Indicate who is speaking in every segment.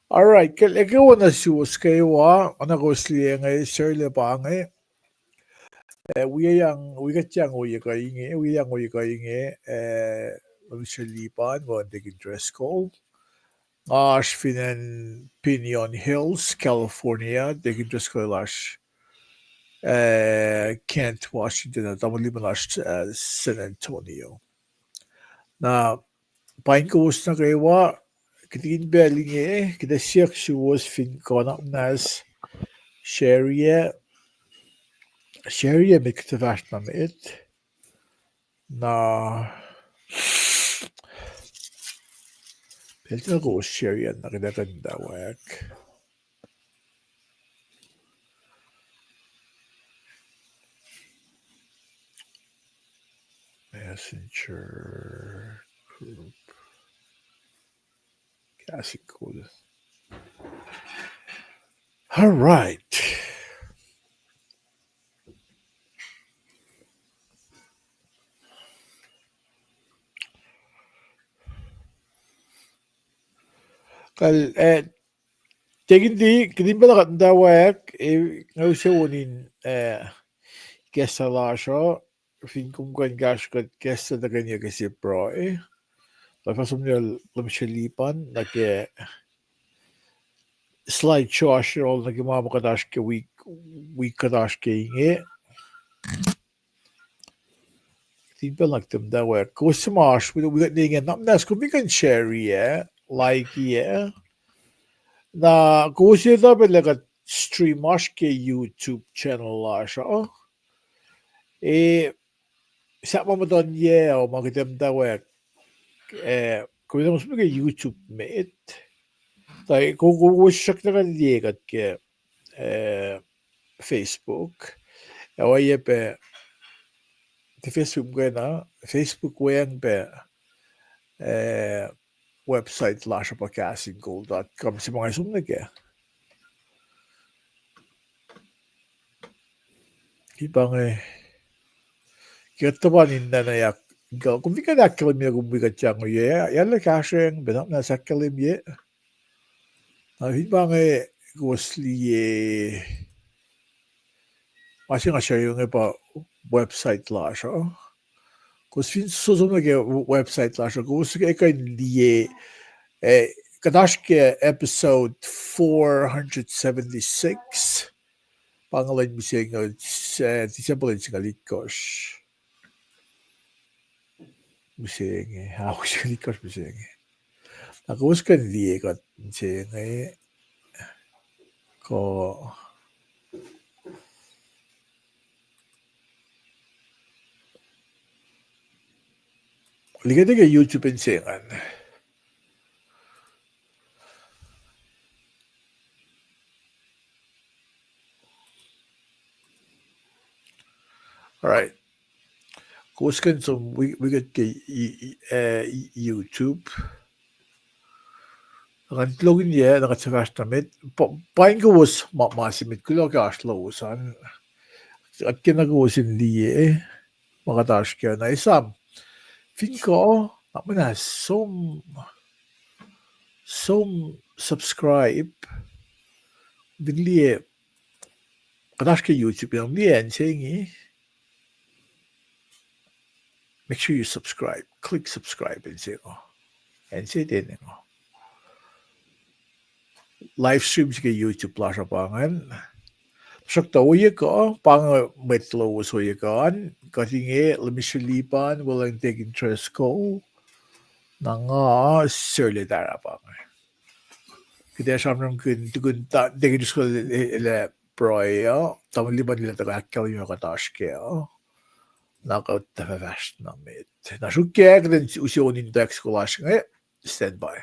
Speaker 1: Alright, ekaw na siwas kewa, anakosliye ngay sirle pa ngay. Wigatjang uyakainge, Lushalipan, one dig dress code. Ash Finan Pinion Hills, California, dig dress code lash. Kent, Washington, Tamaliban San Antonio. Na, Paing kowos na kewa, kitin belinge, kita siyak siwas fin konak nas Sharia mycket värst med it. Na helt na ros Sharia na kinaganda wak. Messenger group. Cassie cool. All right. Kal Tegin ba nakatanda wak ngayon siya unin kesa lasho fin kung kan gash kat kesa na kanya kasi pro Tapos niya lumishalipan nag slideshow ashol nagmamukadash ke week kadash ke inge People like them that way. Go smash we got dingen not nas kung we can share like na go siya dapat like a stream ke YouTube channel siya sa mo doon o magdem da way kung mo sa YouTube mate tayo go siya na kan ke Facebook away pe Facebook weng be website kasreacng.com si mga isum nage. Ibang kita ba ninda na yak kung di ka nakalim niya kung bigat siya yala kasreacng benap na sakalim ye. Ibang gosli masih nga siya yung website siya. Kung susum na website siya, kung gusto ka hindi kadash ke episode 476 pangalan mo siya nga disable siya galikos. Musiya nga, ako siya galikos musiya nga. Kung gusto ka hindi ka siya nga ko lihat ke YouTube pensengan. Alright. Kuskan som we get ke YouTube. Ang login niya nakatsagas namit. Paing kowos masimit Kulo kaslosan. At kinagawusin niya makatash kaya na Esam. Finko, naman na som subscribe. Binli kadash ke YouTube yung liyan saying make sure you subscribe. Click subscribe and say and say din live streams ke YouTube plasha pangan. Sakta uye ko pang metlo so ye kan kasi lumishalipan walang take interest ko nga sirle darapang. Kaya siya naman kun ta take interest ko le proyo tamaliban nila tagakal yung katash ke knockout the vast namit. Na shukke den usionin dex kolash stand by.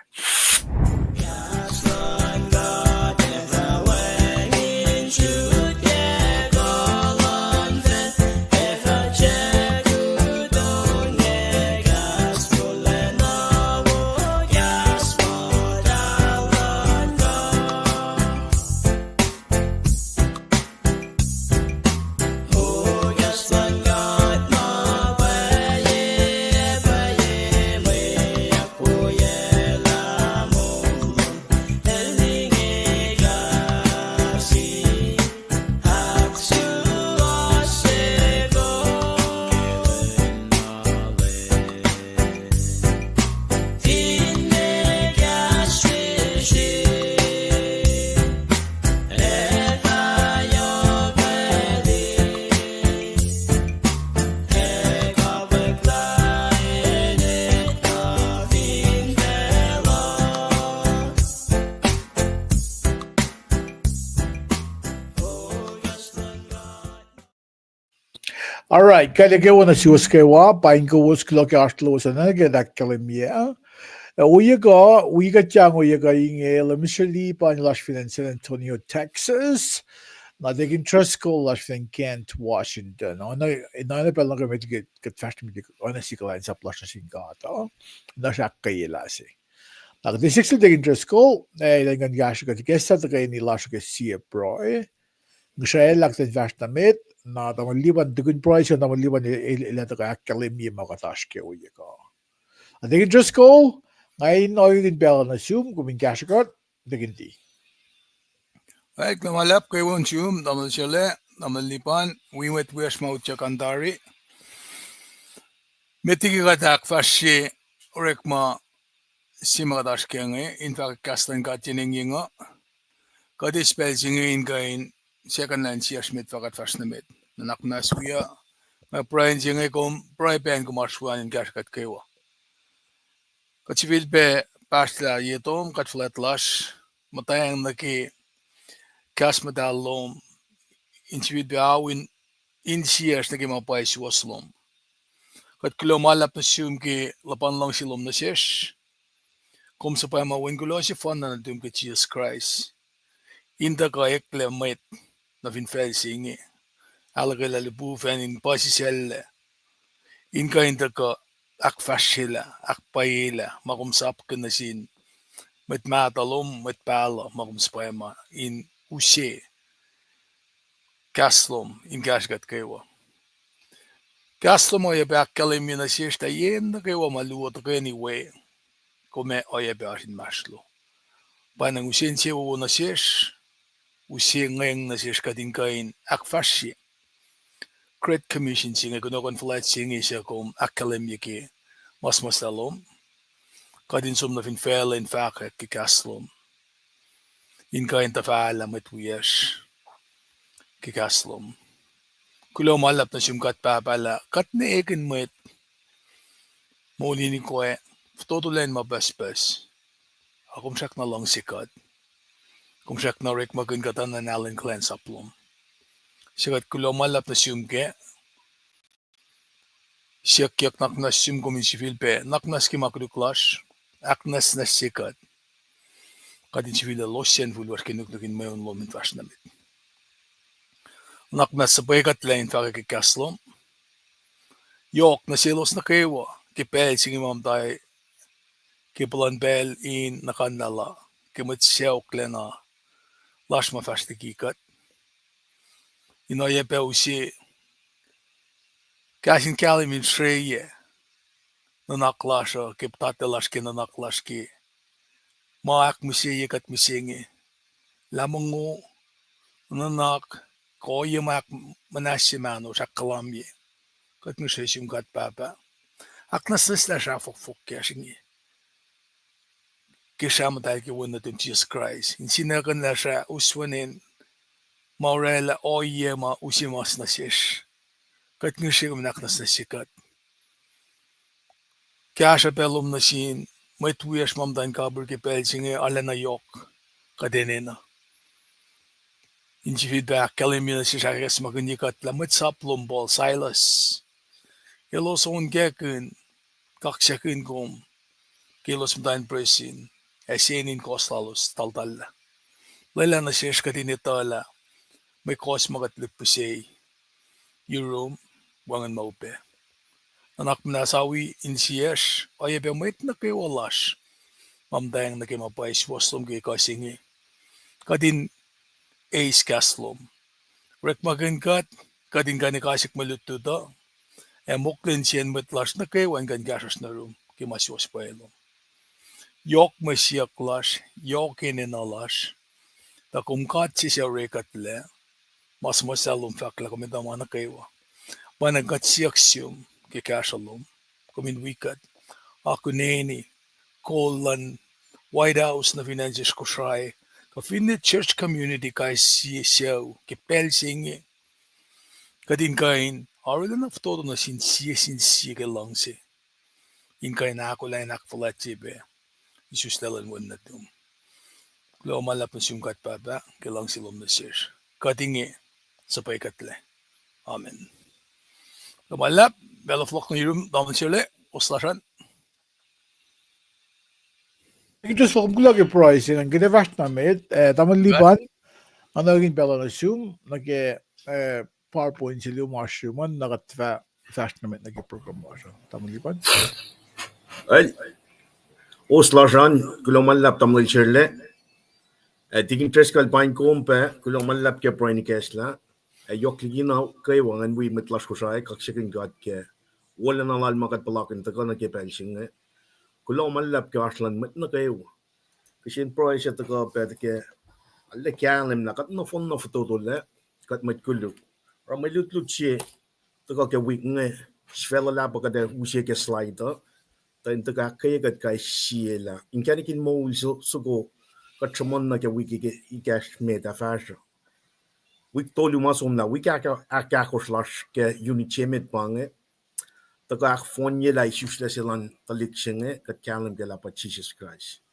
Speaker 1: All right, kada kewa na siwas kewa, paing kowos kilo ke astlo sana ke dakkalimia. We got young inge initially pan Las in San Antonio, Texas. Now they can trust school Las in Kent, Washington. No pala ka med get fast med honestly ka sa plus sin gata. Na siya kailasi. Now the 60 they can trust school, then gan gash ka gesta ka ni las ka see bro. Ngisaya lak den fast na med. Na da liban the good price na liban ila ka academy makatash ke uyego. I think just go. Ngayon ay yung bell na zoom kung may cash card, diginti.
Speaker 2: Right, lumalap kay won zoom, namal sila, namal lipan, wimwet wish mo chakandari. Metigi ka akfasrye rekma simakadash in fact kastan ka tininginga. Kadi spell singin kain second line siya smith fakat fast na med. Nanak na suya, may prain singay kom, prain pen kumarswan in cash kat kewa. Katsivil pe pastla yetom kat flat lash, matayang naki kas madalom, inchivil pe awin in siyas naki mapay siwaslom. Kat Kulo malap na siyum ki lapan lang silom na siyesh, kum sa pay mawin Kulo si fan na nadum ka Jesus Christ. Inda ka ekle met na finfel singi. Alagay lalibu fan in pasiselle. Inka inda ka akfasrye akpayela makumsap ka na sin. Met matalom met pala makumspayma in usye kaslom in kasgat kewa. Kaslom oye pe akkalim yun na siyesh ta yen na kewa maluwa to ka anyway. Kome oye pe asin maslo. Panang usin siya na siyesh. Usieng ngayong na siya kading kain akfasrye. Great Commission siya kuno konflict siya siya kung akalim yaki mas talom. Kadin sum na finfela in fact ki kaslom. In kain tafaala met wiyash ki kaslom. Kulo malap na siyang kat papala. Kat na ekin met muli ni ko totulen mabasbas. Akum siyak na lang sikat. Kung siyak na rik magandatan na nalin cleanse aplom. Sikat kulo malap na siyang ke. Siyak yak naknas siyang kuminsifil pe. Naknas ki makruklash. Aknas na sikat. Kadin sifil losyan fulwar kinuknukin mayon lomin fash namit. Naknas sa baykat lain fakakikaslom. Yok na silos na kewa. Kipel singi mamtay. Kipulan bel in nakanala. Kimut siyok lena. Lash mafash tikikat. Inoye pe usi. Kasin kalimin shreye. Nanaklasha. Kiptatelash ki nanaklash ki. Maak musiye kat musingi. Lamang mo. Nanak. Koye maak manasimano sa kalamye. Kat musysim kat papa. Aknas na siya fok kaya singi. Kisama tayo kiwan natin Jesus Christ. Insinakan na siya uswanin. Maurela oye ma usimas na siya. Kat nga siya naknas na sikat. Kaya siya pelom na sin. May tuyas mamdan kabur ki pel singi ala na yok. Kadenena. Inci feedback kalimina siya kes magunyikat lamit saplom bol Silas. Yelo son gekun. Kaksyakin kom. Kilos mdain presin. Esenin koslalos taltalla. Lala na siya katinitala. May kos magat lipusay. Yurum. Wangan maupe. Anak nasawi in siyas. Oye be mait na kay walash. Mamdayang na kay mapais waslom kay kasingi. Kadin ace kaslom. Rek magangat. Kadin gani kasik maluto da. Moklin siyan matlash na kay wan gan gasas na room. Kimaswas pa elom. Yok masyak lash, yok inenalash. Ta kumkat si siya rekat le, mas masalum fakla kumidama na kaywa. Panagat siyak siyum, kikasalum, kumin wikat. Ako neni, kolan, White House na finances ko siya. Kafinit church community kay siyaw, kipel singi. Kadin kain, arila na todo na sinsiya ke lang si. In kain ako lang nakfulat sibe. Isuslac Lun Mwet Lango. Kulo malap na siyungkat papa, kilang silom na siya. Katingi, sa paikatle. Amen. Lulap, bella flock ng yurum, daman sila, oslashan.
Speaker 1: Just welcome Kulo ke pricing ang ginavast namin. Taman liban, ang naging bella na zoom, PowerPoint sila mushrooman, fast namin program mo siya. Taman liban.
Speaker 3: Ay, oslashan, Kulo lap tamlay sirle. Tiging treskal pain kompe, Kulo lap ke proini kesla. Yok ligina kay wangan wi mitlas ko siya, kaksakin gat ke. Wala na lal makat palakin taka na ke pensing. Kulo lap ke aslan mit na kayo. Kasi pro siya taka pet ke. Alle kyalim na kat no fon no fototolle. Kat mit kulo. Ramay lut siya. Taka ke wik nge. Svela lap ka de usye ke slide. Ta taka kaya kat kay siya la. Inkanikin mo sugo. Kat chamon na ke wiki ke ikash meta fashion. Wik tolu masom na wik akakoslas ke unichemet pange. Taka fonye la isusles elan talikshenge kat kyalim ke la pa Jesus Christ.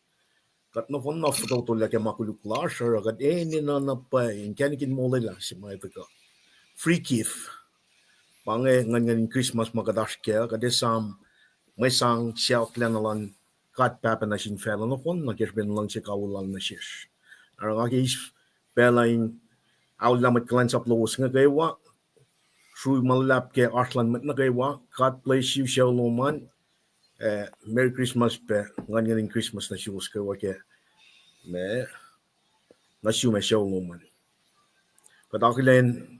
Speaker 3: Kat no fon na foto la ke makuluk lasher kat ni na pa inkanikin mo la si mai taka. Free gift. Pange ngan Christmas magadash ke kat Esam may sang shelf lenalan kat papa na sin fela no fon na kes ben lang si kawulan na shish. Arangakis pelain Aulamat klans up los nga kewa. Shui malap ke Arslan met na kewa. Kat place you show no man. Merry Christmas pe. Ngan Christmas na shows kewa ke. Me. Na show me show no man. Kat akilen.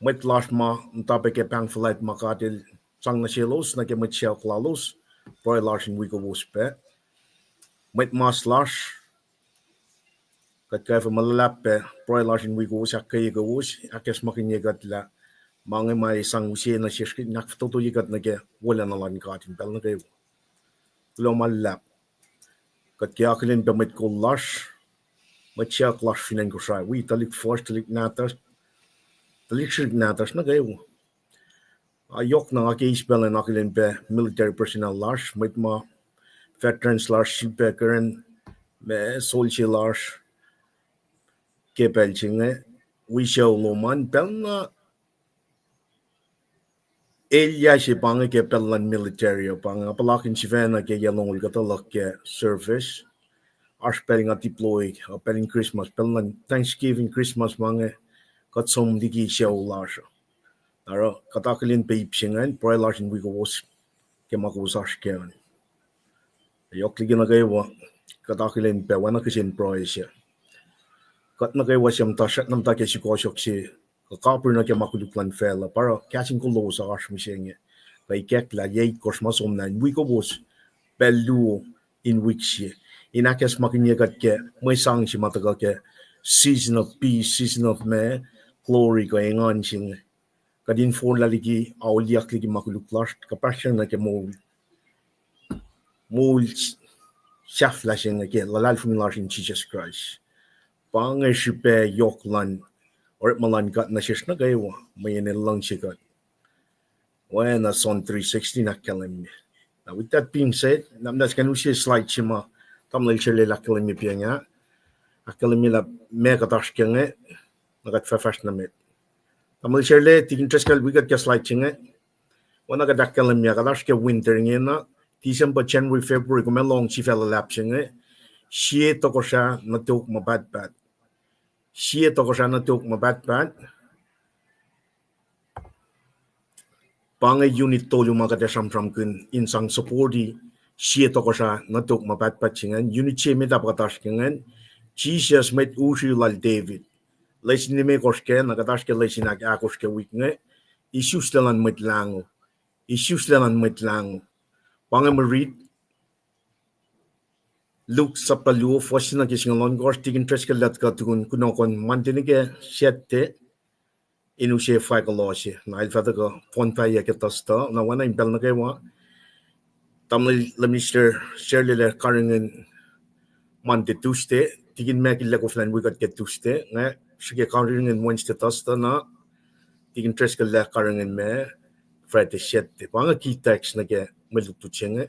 Speaker 3: Met last ma. Ntape ke pang flight makatil. Sang na shelos. Na ke met shell klalos. Proy larsin wiko wos pe. Met mas lash. Kat kaya fa malalap pe, proy larsin wigos, kaya gawos, akes makinyegat la, mga may isang usiya na siya, nakatotoyigat na kaya, wala na lang katin, pel na kayo. Kulo malalap. Kat kaya kilin pa met ko lash, met siya klash finan ko siya, talik force, talik siya natas na kayo. Ayok na akispel na nakilin pa, military personnel lash, met ma, veterans lash, shippeckeren, me soldier lash, Kepelchinge, we show loman pelna Elia si panga ke pelan military panga palakin si vena ke yalong ulgatalak ke service arspelling at deploy peling Christmas pelan Thanksgiving Christmas mange kat som digi show lasha aro katakilin peipsingan pro larsin we go was ke makusas ke yok ligina gaywa katakilin pe wana kisin pro isya kat na kay wasyam tashat nam take si kosyok si kapur na kay makuluklan fela para catching Kulo sa ash misenge kay kekla yay kosmas omnan we ko bos belu in which inakes makinya kat ke may sang si matagal ke season of peace season of me glory ko engan sing kadin for laligi auliak ligi makuluklash kapasyan na ke mo chef lashing ke lalal fumilash in Jesus Christ Pangashipe Yoklan or Malan got na shish na gaywa, may lang sikat. When that's on 360 na kalim. Now with that being said, namdas kan usi slide chima tamlay chile la kalim pianya. Akalim la mega dash kenge nagat fafash na met. Tamlay chile tikin treskal wigat ka slide chinge. Wana ga dakalim ya gadash ke winter ngena December January February kumelong si fela lap chinge. Shie toko siya natuk mabad. Shie toko siya natuk mabad. Pangay unit tolu mga kadesam kun insang supporti shie toko siya natuk mabad chingan. Unit siya may dapat chingan. Jesus met usi lal David. Laisin ni may koske nakatash ke laisin akos ke week nga. Isuslac Lun Mwet Lango. Isuslac Lun Mwet Lango. Pangay MweRead Luke sa paluo fosin na kising lon gors tigin tres ka lat ka tukun kunokon mantinige siyete inu Sifac losi na ilfata ko fonta ya ketasta na wana impel na kaywa tamli la minister Shirley le karingen mante tuste tigin me kila ko flan wikat get tuste nga sige karingen Wednesday tasta na tigin tres ka la karingen me Friday siyete panga key text na ke melutuchenge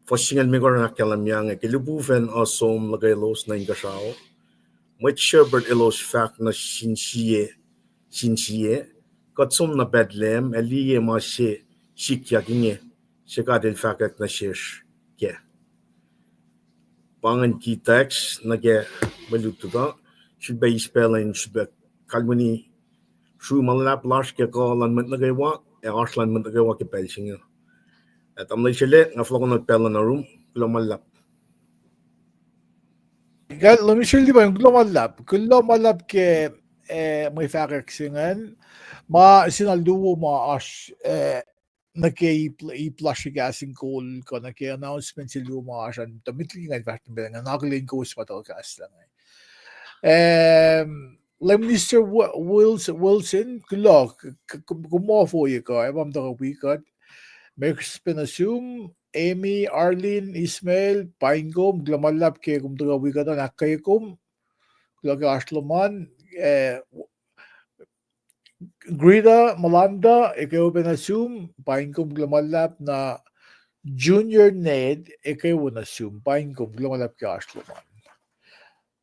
Speaker 3: Fosingan mi ko na kalamyang kilubufen asom lagay los na ingasao. May sherbert elos fact na sinsiye Katsum na bedlem eliye ma shikya inge shikadil fakak na shish ke. Pangan key text na ke malutuda should be spelling should be kalmani shu malap lash ke kalan mat na kewa arslan mat na kewa ke pelsinga. At am chile na flogon na pelan na room kulo malap.
Speaker 1: Let me show you ba yung Kulo malap ke may fakaksingan ma sinalduwo ma as nag-i-plush gasing call ko nag-i-announcement si Luma asan tamitli nga verten ben nga nagling ko sa podcast lang Mr. Wilson Kulo kumofo ye ko ebam da wikut Merks Penasum Amy Arlene Ismail Paingom glamalap ke kumtuga wikut na kayakum Kulo Ashloman Grida Malanda, ikaw pinasum, paing kong lumalap na Junior Ned, ikaw nasum, paing kong lumalap ka asluman.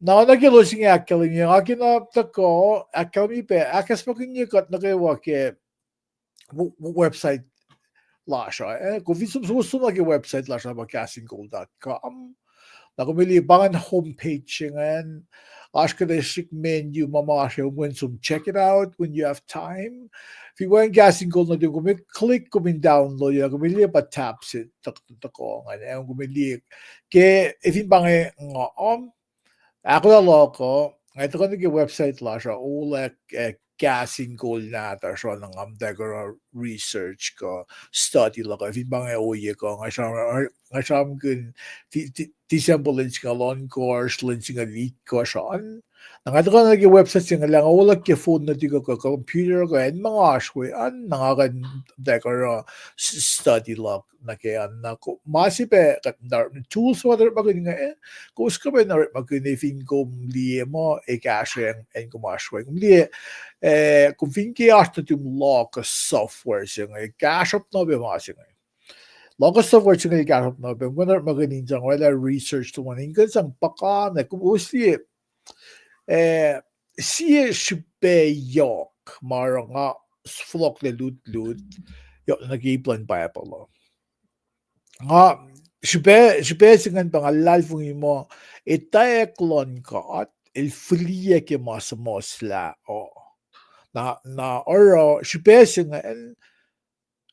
Speaker 1: Na nagilosing akaling yung akinapta ko, akami pe, akas makinyakot na kayo ke website lasha. Kung gusto na ke website lasha castingcall.com, na kumili bangan homepage yan, Ashkadeshik menu mamasha when some check it out when you have time. If you want gasing gold na do click kumin download ya kumili pa taps it ko and kumili ke if in bange ako na loko ito ko nag website la siya ulek gasing gold na ta siya ng amdagara research ko study la ko if in bange oye ko nga siya kun December lens nga long course, lens nga lead ko saan. Nangato ka nag website nga lang, wala ke phone na tigo ko, computer ko, and mga ashway, nangakan dekara study log na kaya na ko. Masipe, tools wala magin nga kus ka ba na magin fin ko liye mo, kasreacng and kumashway. Kung liye, kung fin ki ashta tum log software siya nga, cash up na ba masi nga. Logo software siya nagkaroon na ba? Wala magaling dyan, wala research to one. Inggan sang paka na kung siya, siya siya yok, mara nga flok le lut, yok nag-i-plan pa pala. Nga, siya siya nga pangalal fung mo, itayaklon ka at ilfliye ke mas la, na oro, siya nga,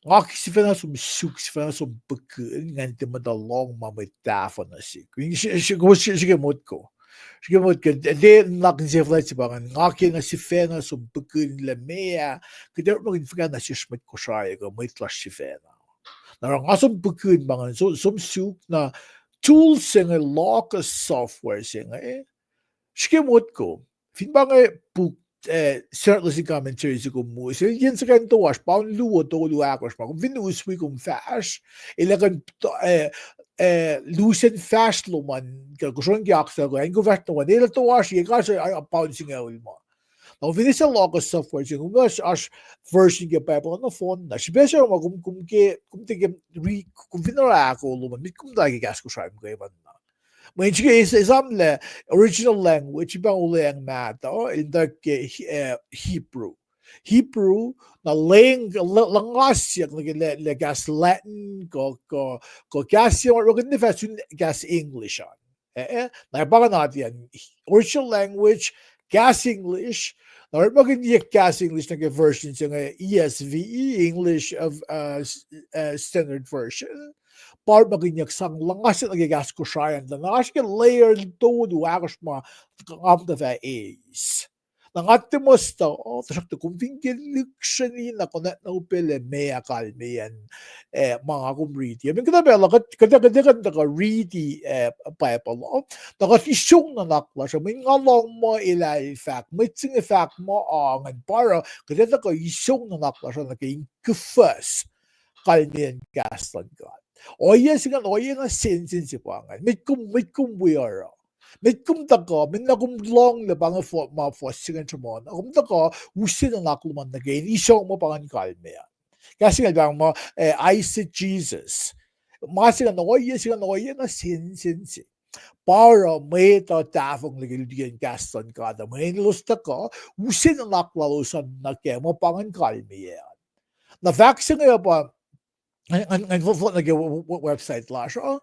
Speaker 1: Ngak si fana som suk si fana som bekun ngan te madalong mamay tafo na si. Sige mod ko. Sige mod ko. De nak si fana si bangan ngak na si fana som bekun la mea. Keder mo fana si smit ko siya ko may tlash si fana. Na nga som bekun bangan som suk na tools sing a lock software sing Sige mod ko. Fin bangan puk certainly si commentaries ko mo. So yan sa kanto was paun luwa to luakos pa. Kung vinuswi kong fast, ilagan lucid fast luman. Kusun gyaksa ko. Ang guvert naman. Ila to was yung kasi ay paun singaw mo. Now vinis a log of software yung mas as version yung paper na phone na. Siya mo kung vinara ako luman. Kung lagi gas ko siya mo kayo na. When you is Esam original language ibang uli ang nato in the Hebrew. Hebrew na langas yak le gas Latin ko gas yung gas English on. Na baka natin original language gas English. Na maging gas English na versions yung ESV English of standard version. Par maginyak sang langas at nagigas ko siya yan. Nangas ka layer to duwagos mo kakam na fa is. Nangat mo sta, tasak to kung vingilik siya ni na kunet na upele mea kalme yan mga kumriti. Yamin ka na bela, kadagan ka ready payapalo. Nakas isyong na nakla siya, may ngalong mo ilay fact, may tsing fact mo angan para kadagan ka isyong na nakla siya naging kufas kalme yan gaslan ka. Oye sigan oye na sensin si pangan. May kum buyara. May kum taka, may nakum long le bang ma fos sigan chamon. Akum taka usin na nakluman na gain. Isyo mo pangan kalme yan. Kasi nga bang mo I see Jesus. Mga sigan oye na sensin si. para may tatafong ligildian gaston kada may nilusta ka usin ang naklalusan na kemo pangan kalmi yan. Na vaccine nga pa ang website la siya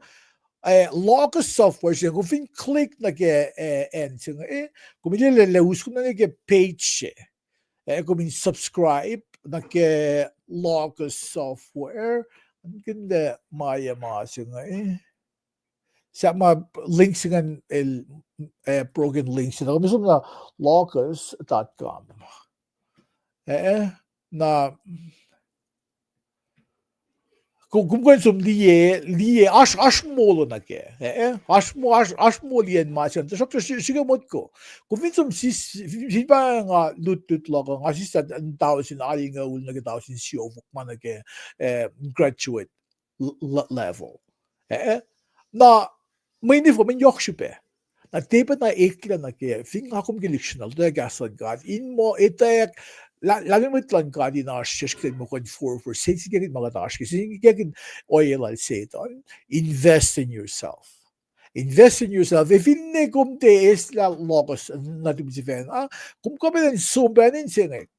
Speaker 1: locus software siya kung click na ke and siya kung nilalaus ko na ke page kung subscribe na ke locus software ang ganda maya siya nga sa mga links nga program links na kung na locus.com na kung som liye ash molo na ke ash mo liyan masan to sakto siga mod ko kung som ba nga lut lang nga sisa ang tao sin ali nga ul na tao sin siyo man ke graduate level na may ni for men yokshipe na tepat na ekla na ke fing akom geliksjonal det gasad gad in mo etek lagi mo itlang ka din na shishkin mo kon for since you get mga task kasi you get oil I'll say it on invest in yourself if hindi kum te is la locus na tibisifen kum ka ben sumbanin singe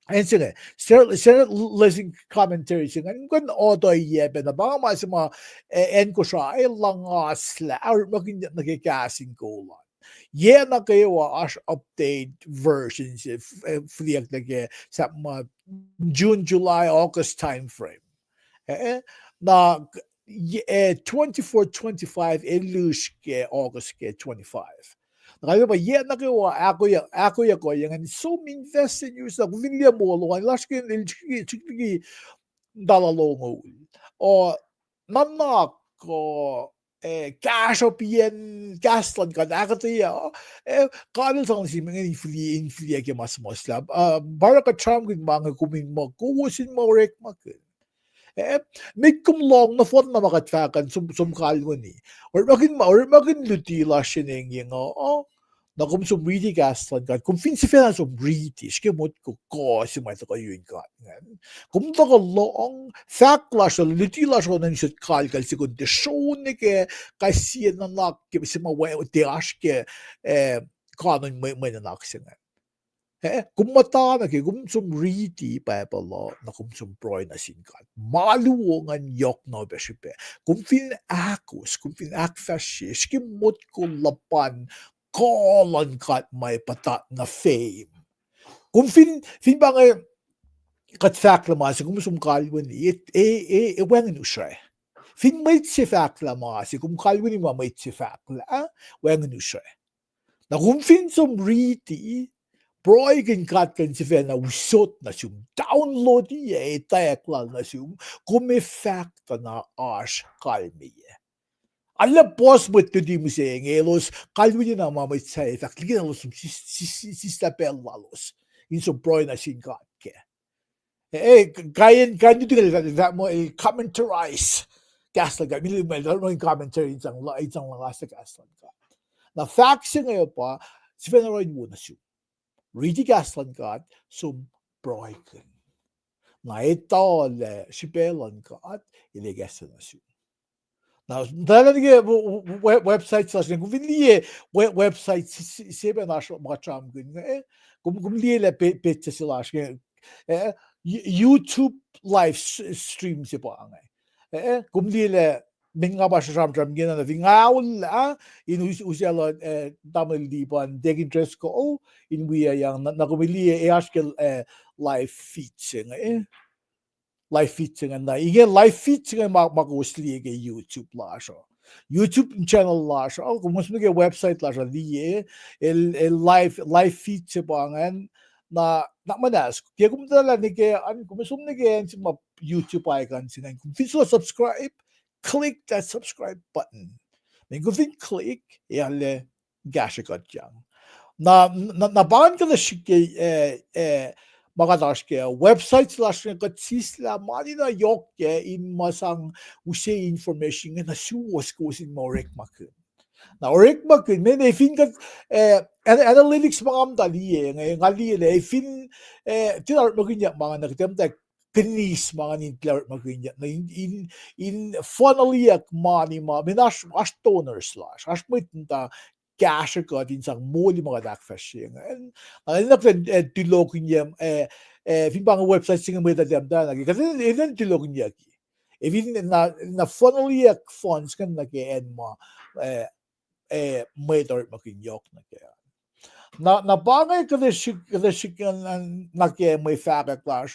Speaker 1: and singe start listening commentary singe kun auto yebe na ba mas mga en ko siya ay lang sla or maging nagkakasing ko lang na kewa as update versions fliyak na ke sa mga June, July, August time frame. Na 24-25 elush ke August ke 25. Nakaya ba na kewa ako ko yang so invest in yourself vinya mo lo ang last ke chiki dalalong o nanak ko cash up yan gaslan ka akkuteya kanil sang si mga infli ke mas slab para ka charm gud mga kuming mo kuwasin mo rek makin make kum long na fort na makatfakan sum kalmo ni or magin lutila shineng yung na kung som really gaslan ka kung finsifen som British ke mod ko si mai to yun ka kung to long fact la so lutila so nan sit kalkal si kondisyon ke kasi na nak ke si ma wa te aske kanon may na naksin kung mata na ke kung som really pa lo na kung som proy na sinkat maluwongan yok no besipe kung fin akos kung fin akfasrye ski mod ko lapan kolon kat may patat na fame. Kung fin ba nga kat fact lamang kung sumkalwan ni wang nusray. Fin may fact lamang kung kalwan ni may fact la wang nusray. Na kung fin sum riti proy kan kat kan si na usot na sum download tayak lang na sum kung may fact na ash kalmi alla boss mo to di mo saying elos kalwin na mamay sa fact ligin alos sista pellalos in so proy na sinkat ke kayan tinggal that mo commentarize gasla ga mili mo commentary isang last gasla ka na facts ngayon pa si Veneroid mo na siya really gasla ka sum proy kan na ito le si pelan ka at iligas na siya. Now, talaga website slash kung hindi website siya na mga charm gun kung hindi la pizza sila YouTube live stream siya po ang kung hindi la mga ba siya charm gina na vingaul usya tamil di pa degin dress ko inwiya yang na kumili askel live feed siya live feed nga inge live feed nga makusli ke YouTube la siya YouTube channel la siya kung mas mga website la siya live feed siya pangan na manas kaya kung tala ni ke kung mas mga sa YouTube icon siya kung fiso subscribe click that subscribe button kung fin click yale gashikat yang na ban ka na siya Magadaske website slash katsisla mali na yok in masang use information na suwas ko sin morek makun. Na orek makun men fin kat analytics mga amdali ngayon ngali fin tinar maginya mga nagtemtek Kenis mga ninpler magrinya na in funnily ak money ma minash as toner slash as mitnta cash ko din sang muli mga akfasrye and na tilokinyam fin bang website singa mo dem da nagi kasi even tilokinya ki even na funnily ak funds kan nagi en mo meter makinyok na kaya na bagay kada shik na kaya may fact clash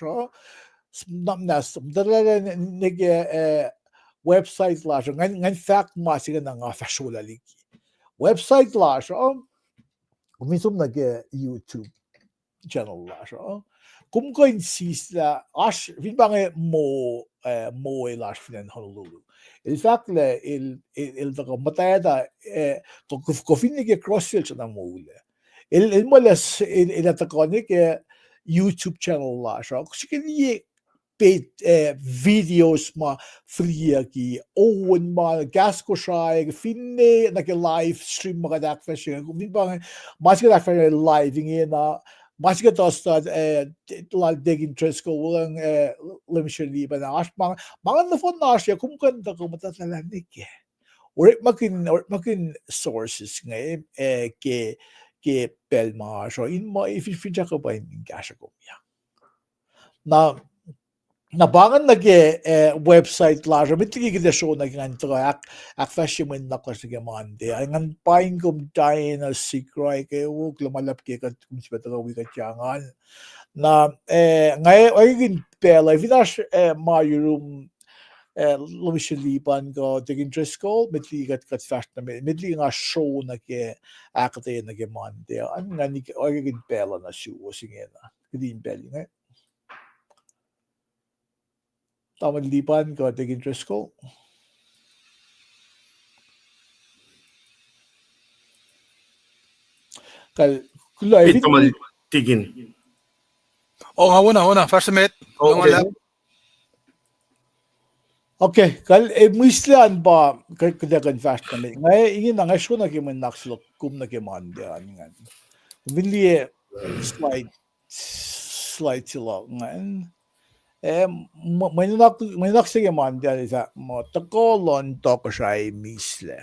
Speaker 1: nige website lash ngan fact masig na nga fasulaliki website lash kumisum nage YouTube channel lash kum ko insist la ash vin bange mo lash finan Honolulu in fact le il to matayada ko fin nige crossfield na mo il molas il ataconic YouTube channel lash kusikini paid videos ma fria ki owen ma gas ko siya finne nake live stream mga akfasrye kung di ba mas ka akfasrye live na mas ka tosta dig interest ko walang limshali ba na as mga na phone na siya kung kanta ko matatalanik or makin sources nga ke pelma so in mo if ka ba in gas ko na nabangan nage website laja mitli gide show naging akfasrye mo na ko sige mande ang Paing kum tayo na sikray kay wuk lumalap ke kat kum sibata wikut yangan na ngay agin pela vidash my room lumishalipan ko dig interest ko mitli kat fast na mitli nga show na ke akkuteya na ke mande ang ngani agin pela na show sige na kidin peli nga tamalipan ko dig interest ko Kulo
Speaker 3: Ito tigin.
Speaker 2: nga una first met
Speaker 3: Okay.
Speaker 1: Okay, mislan ba kadagan fast na may ngay ingin nga show na kiman nakslok kum na kimande nga binli slide sila nga may naksige mande isa mo takolon to ko siya misle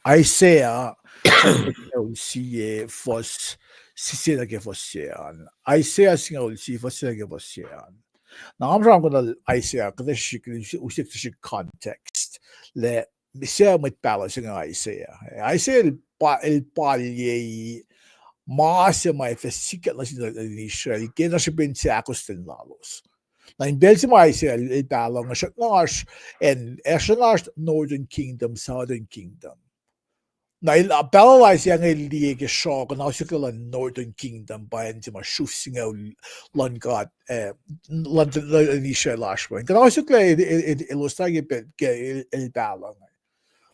Speaker 1: Isaiah siye fos sisina ke fosyan Isaiah singa si fosya ke fosyan na amram ko na Isaiah kada usik context le siya met balance nga Isaiah el palye mas may fesikat na sila ni Israel kaya siya pinsiakos din lalos na in Belgium Isaiah el balong na siya Northern Kingdom Southern Kingdom na balawais yang liege shock na siya kala Northern Kingdom bayan si shooting out God London ni siya last one kana siya kala ilustrar ke el balong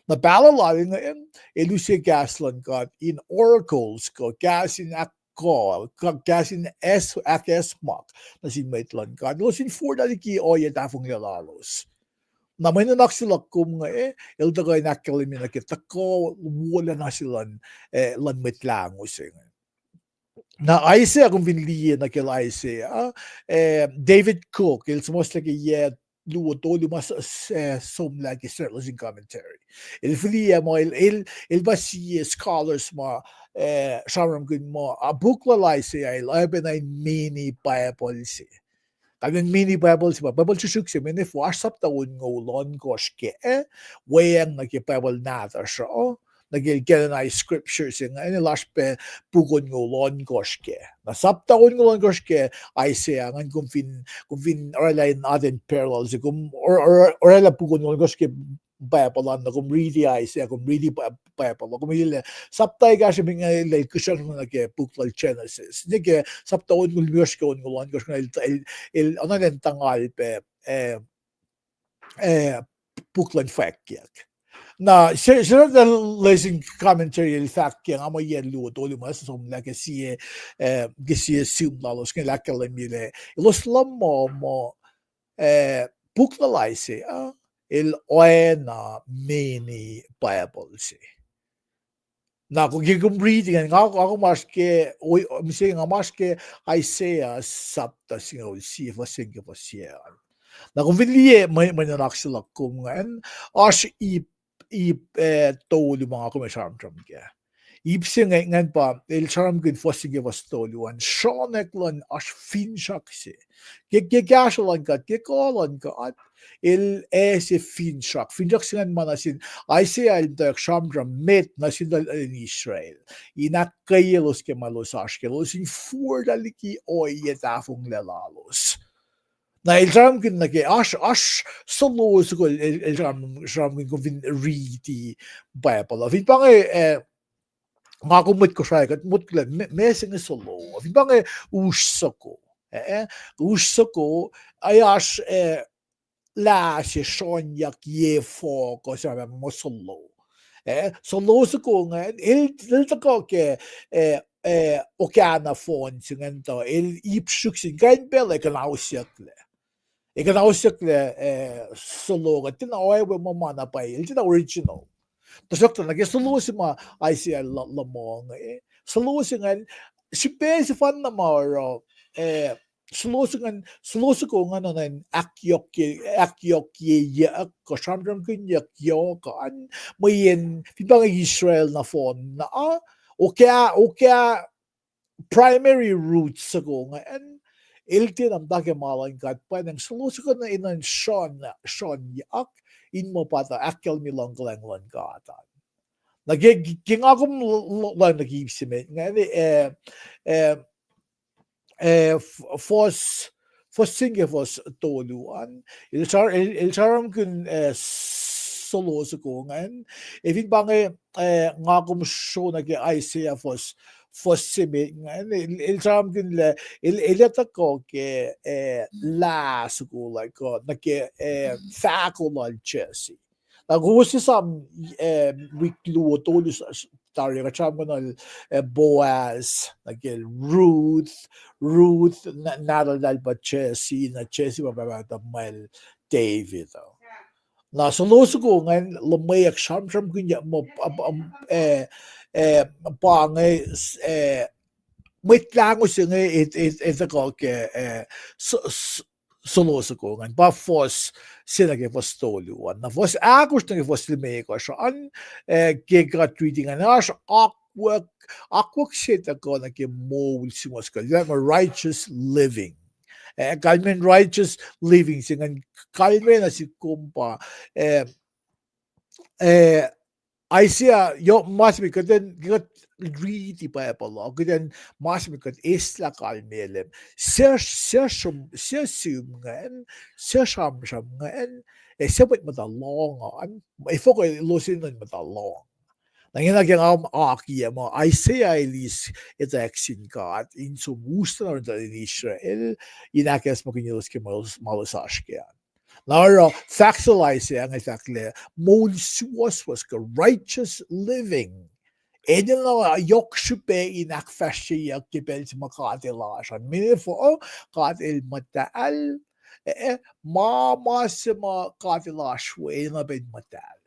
Speaker 1: na balalay nga elusia gas God in oracles ko gas in ekuh gas in Esam na si Mwet God lusin for daliki oya dafong lalos na may nanak sila kum nga el dagay nakalimin na kita ko wala na sila Lun Mwet Lango na Isaiah kung vinliye na kila Isaiah David Cook il most like luto mas some like certain commentary il vinliye mo il basi scholars mo sharam gun mo a book la Isaiah il open ay mini Bible Kagang mini Bible si Bible susuk si mini WhatsApp taon ngolon koske wayang nagi-Bible nata siya nagigyan na scriptures nga ini last pe pugon ngolon koske na saptaon ngolon koske ay siya ngan kung fin oralay natin parallels or orala pugon ngolon koske Bible na kung ready ay siya kung ready Bible kung hila saptay kasi mga like kusang nage buklal Genesis nige saptaon ngolon koske il ano din tangal pe buklal fact yak na siya na lesing commentary il fact yang amo yen luto mas som la que si sim lalos que la que le mire los lamo buklal ay il oe na mini Bible Na kung reading ako maske nga maske Isaiah sapta singaw si fasinga pasiyan. Na kung vinlie may naksila kungan as tolu mga kumisarmtram ke. Ipsing ngan pa el charm good fasinga was tolu an shoneklon as finshakse. Gekashalan ka gekolan ka at el finshak singan manasin Isaiah el shamdram met nasidal in Israel. Inakkayelos ke malos ashkelos in furdaliki oyetafung lelalos. Na el ram kin nake ash solo ko el ram kin ko vin read the Bible. Vin pange nga kumut ko siya kat mut klan mesing solo. Vin pange ussako. Ussako ayash la si sonyak ye fo ko sa mo solo. Solo sa ko nga il ko ke okana fon singan to il ipsuk sin gain bele kan ausiakle. Ik kan ausiakle solo ga tin oy we mo mana pa il tin original. Tasok na ke solo si ma ICL lamong solo singan si pe si fan na maro solo ko nga nan akyok ye ko shamdram kun yak yo kan mayen pibang Israel na fon na o kaya primary roots ko nga and iltin am dake malang kat pa nang solo ko na inan Sean yak in mo pata akel mi long lang gatan naging ako lang nag-iibsime nga fos singe fos toluan il charam kun solo sa kongan ifin bange ngakum show na ke Isaiah fos sime ngan il charam kun le ilata ko ke la school like na ke faculty Chelsea nagusi sam wikut tolus Tari kachamon Boaz, nagel Ruth, nadal ba Chelsea mababata mal David. Na solo ko ngan lumayak sham kunya mo pange Mwet Lango singe it ko ke solo ko ngan ba fos sinage fos toluan na fos akos na fos lime ko so an ke gratuiting an as akwak shit ko na ke mo simos ko righteous living kalmen righteous living singan kalmen na si kumpa Isaiah yo mas mi kaden read the Bible kaden mas mi kad isla kalmelem ser ngan ser sham ngan sebut mata long an ifo ko losin mata long nangina ang aki mo Isaiah elis exin God in so muster in Israel inakes mo kinyos ke malasashke Lara factualize ang exactly most was ka righteous living. Eden la yok shupe in akfasrye kibel makatilashan. Minifo kat il matal ma katilashwe na ben matal.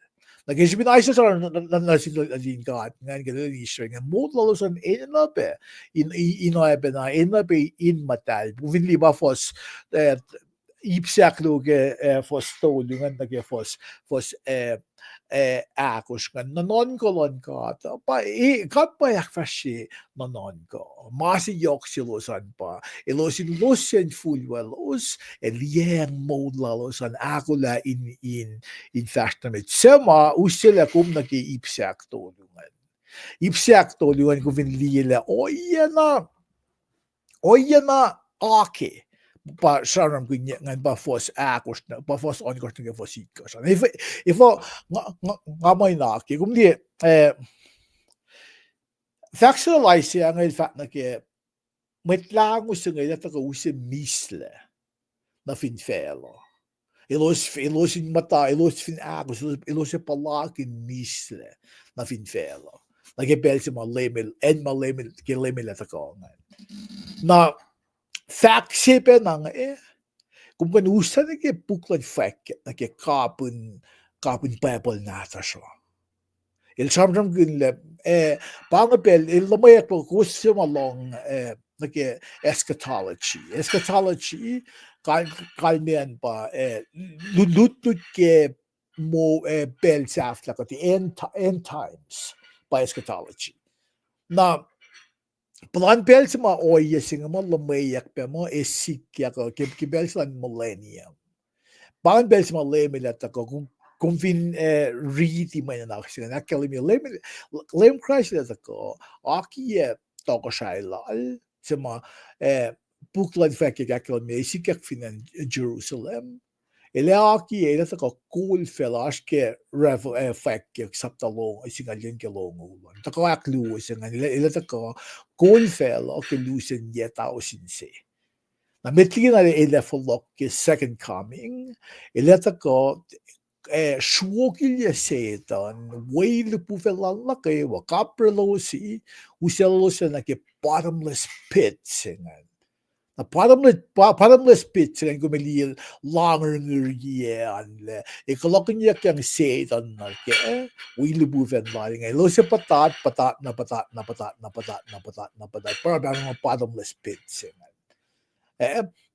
Speaker 1: Nag-isip na isa sa nasin din God ngan gano'n Israel nga mo lalosan inabe in matal. Buvinli ba fos ipsakluge fos tolungan nage fos akos kan nanon kolon ka pa kat pa akfasrye nanon ko masi yok silosan pa ilosin losen fulwalos elieng modlalosan akula in fashtamet sema usila kum nage ipsak tolungan ko vinlila oyana ake pa sharam kunya ngan ba fos akos na ba fos on kos nga fos ikos ifo nga may na ki kumdi factualize ang il fact na ke Mwet Lango singa ita ka usi misle na fin felo ilos in mata ilos fin akos ilos palakin misle na fin felo nagebel si malemel ke lemel ata ko na fact sipe nang kung kanusa na ke buklan fact na ke kapun Bible nata siya. il samram gunle pangapel il lamay ko kusum along nage eschatology kalmian pa ludut ke mo bel safla ko the end times by eschatology na plan bel sama oye singa mo lamay pe mo esikya ko kibel sa millennium pan bel sama lemela ta ko kung fin riti may na nakasina nakalimi lem Christ da ko aki to ko shailal sama buklan fekk akalimi sikak finan Jerusalem ele aki ele ta ko cool felash ke rev fekk saptalong isingalin ke longo ta ko aklu isingan ele ta ko cool fel ke lusen yeta osinse na metlin ele follow ke second coming ele ta ko Schwokilje setan, whale puvelala kayo, kaprelosi, uselosa na ke bottomless pit singan. Na bottomless pit singan gumilil langer ngurgian le. Ikalokin niya kang setan na ke, whale puvelala ngay. Lo sa patat, para mga bottomless pit singan.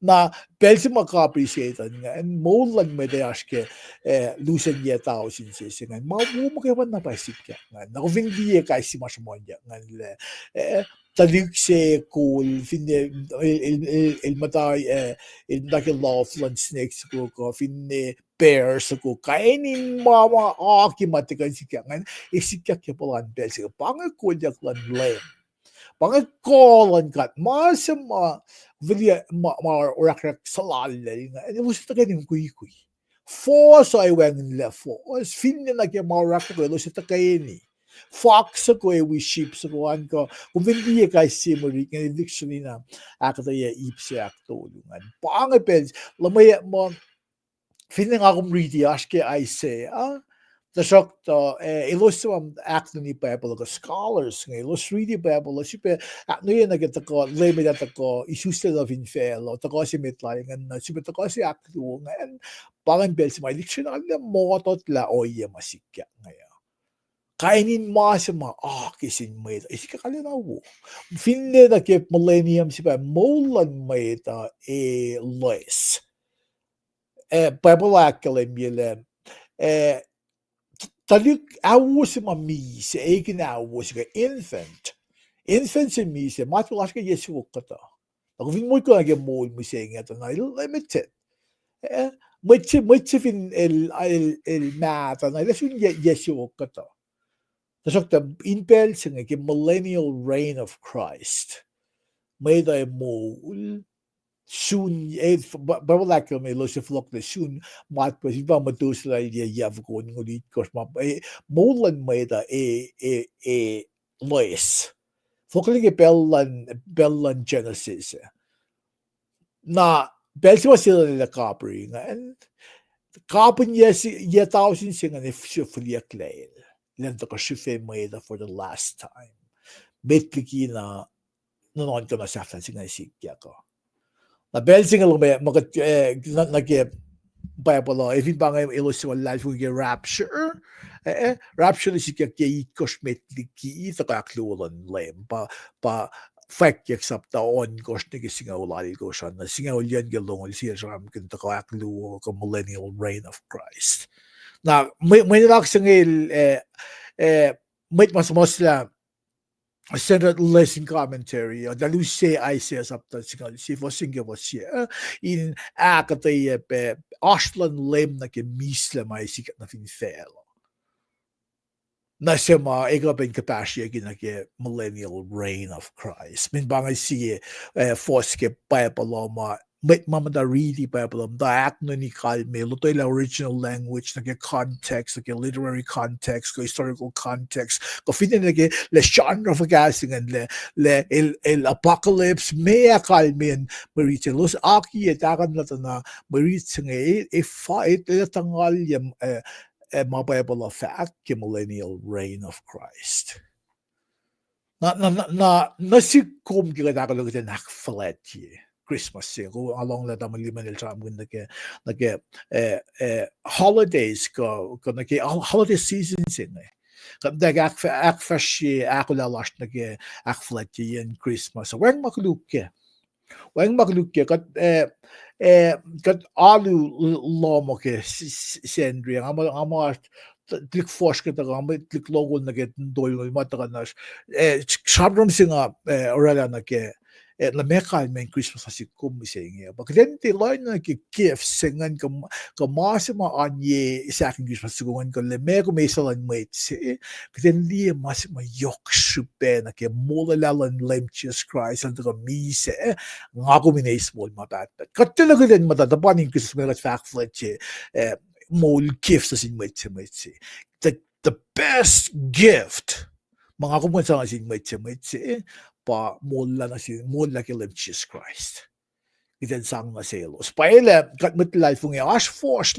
Speaker 1: Na belsi maka-appreciate nga and mo lang may dayash ke lusen ye tao sinse nga mo kawan na paisip ka nga na vindiye ka si masmonja nga le talig se cool finne il matay il dake lawful snakes ko finne bears ko kainin mama akimatikan sikya nga isikya ke polan belsi pang ko jak lan lem pangkolan kat masama vilya orakrak salale nga and was tagad yung kuy force I went left force finna na kaya maorakrak lo sa takayeni fox ko we sheep ko an ko kung hindi kay simuri nga dictionary na akkuteya ipse aktulungan pangapel lamaya mo finna nga akong read aske I say Tasok to ilustrum acto ni Bible scholars ng illustrate Bible sipe no yun nagita ko limit at ko Isuslac Lun Mwet to ko si mitlayan na sipe to ko si acto ngayon parang bel si may dictionary na motot la oye masikya ngayon kainin mas ma kisin may isika kalinaw finne na ke millennium sipe molan may ta lois Bible akalim Talik awos mamise egen awos ga infant si mise matulash ka yesu kata ako vin mo ko age mo nga to na limited much fin el mata na lesun yesu kata tasok ta impel singa ke millennial reign of Christ may da mo soon babalak may lo si flok na soon mat pa si ba matus la dia yav ko ngulit kos ma molan may da lois fokling bellan Genesis na belsi was sila nila copy nga and copy yes ye thousand singa ni fliak lail lento ko shife may da for the last time betliki na nonon ko na sa singa sikya ko na belsi nga lumay magat nag Bible if it bang illusion life we get rapture rapture is kaya kosmetliki ito kaya klulan lem pa fact accept the on kos ni singa ulali ko siya na singa ulyan galong siya sa amin to kaya kluo ka millennial reign of Christ na may nalaksang may mas la Standard lesson commentary daluse I says up the Sifac was in akkuteya pe Ashlan lem na ke misle may sikat na finfelo na siya ikapen kapasya na ke millennial reign of Christ min bangay siya foske Bible mamada really Bible da act no ni kalme lutoy la original language na ke context na ke literary context ko historical context ko fitin na ke le genre of gasing and le el apocalypse mea kalmen marite los aki etakan na marite nga fight tangal yam ma Bible of fact ke millennial reign of Christ na sikom kita takalog sa nakfaletje Christmas ko along la tamaliman el tram nake holidays ko nake holiday seasons in Kapag akfasrye akulalas nage akfasrye in Christmas. Weng makluke. Weng makluke kat alu lomo ke sendri ama tlik forske ta ama tlik logo nage doyul mataganas sabram singa orala nage la mekal men Christmas asi kumisenge ba klente line nage gifts singan ka masima anye saking Christmas sugungan ko le meko mesalan mate se klendi masima yok supe nage molalalan lemches Christ and ka mise ngako mines mol mabat katela gden matatapan in Christmas megat fakflet mol gifts asin mate the best gift mga kumunsa asin mate pa mola na si mola kilim Jesus Christ. Iten sang na selos. Paile kat mitlay fungi as force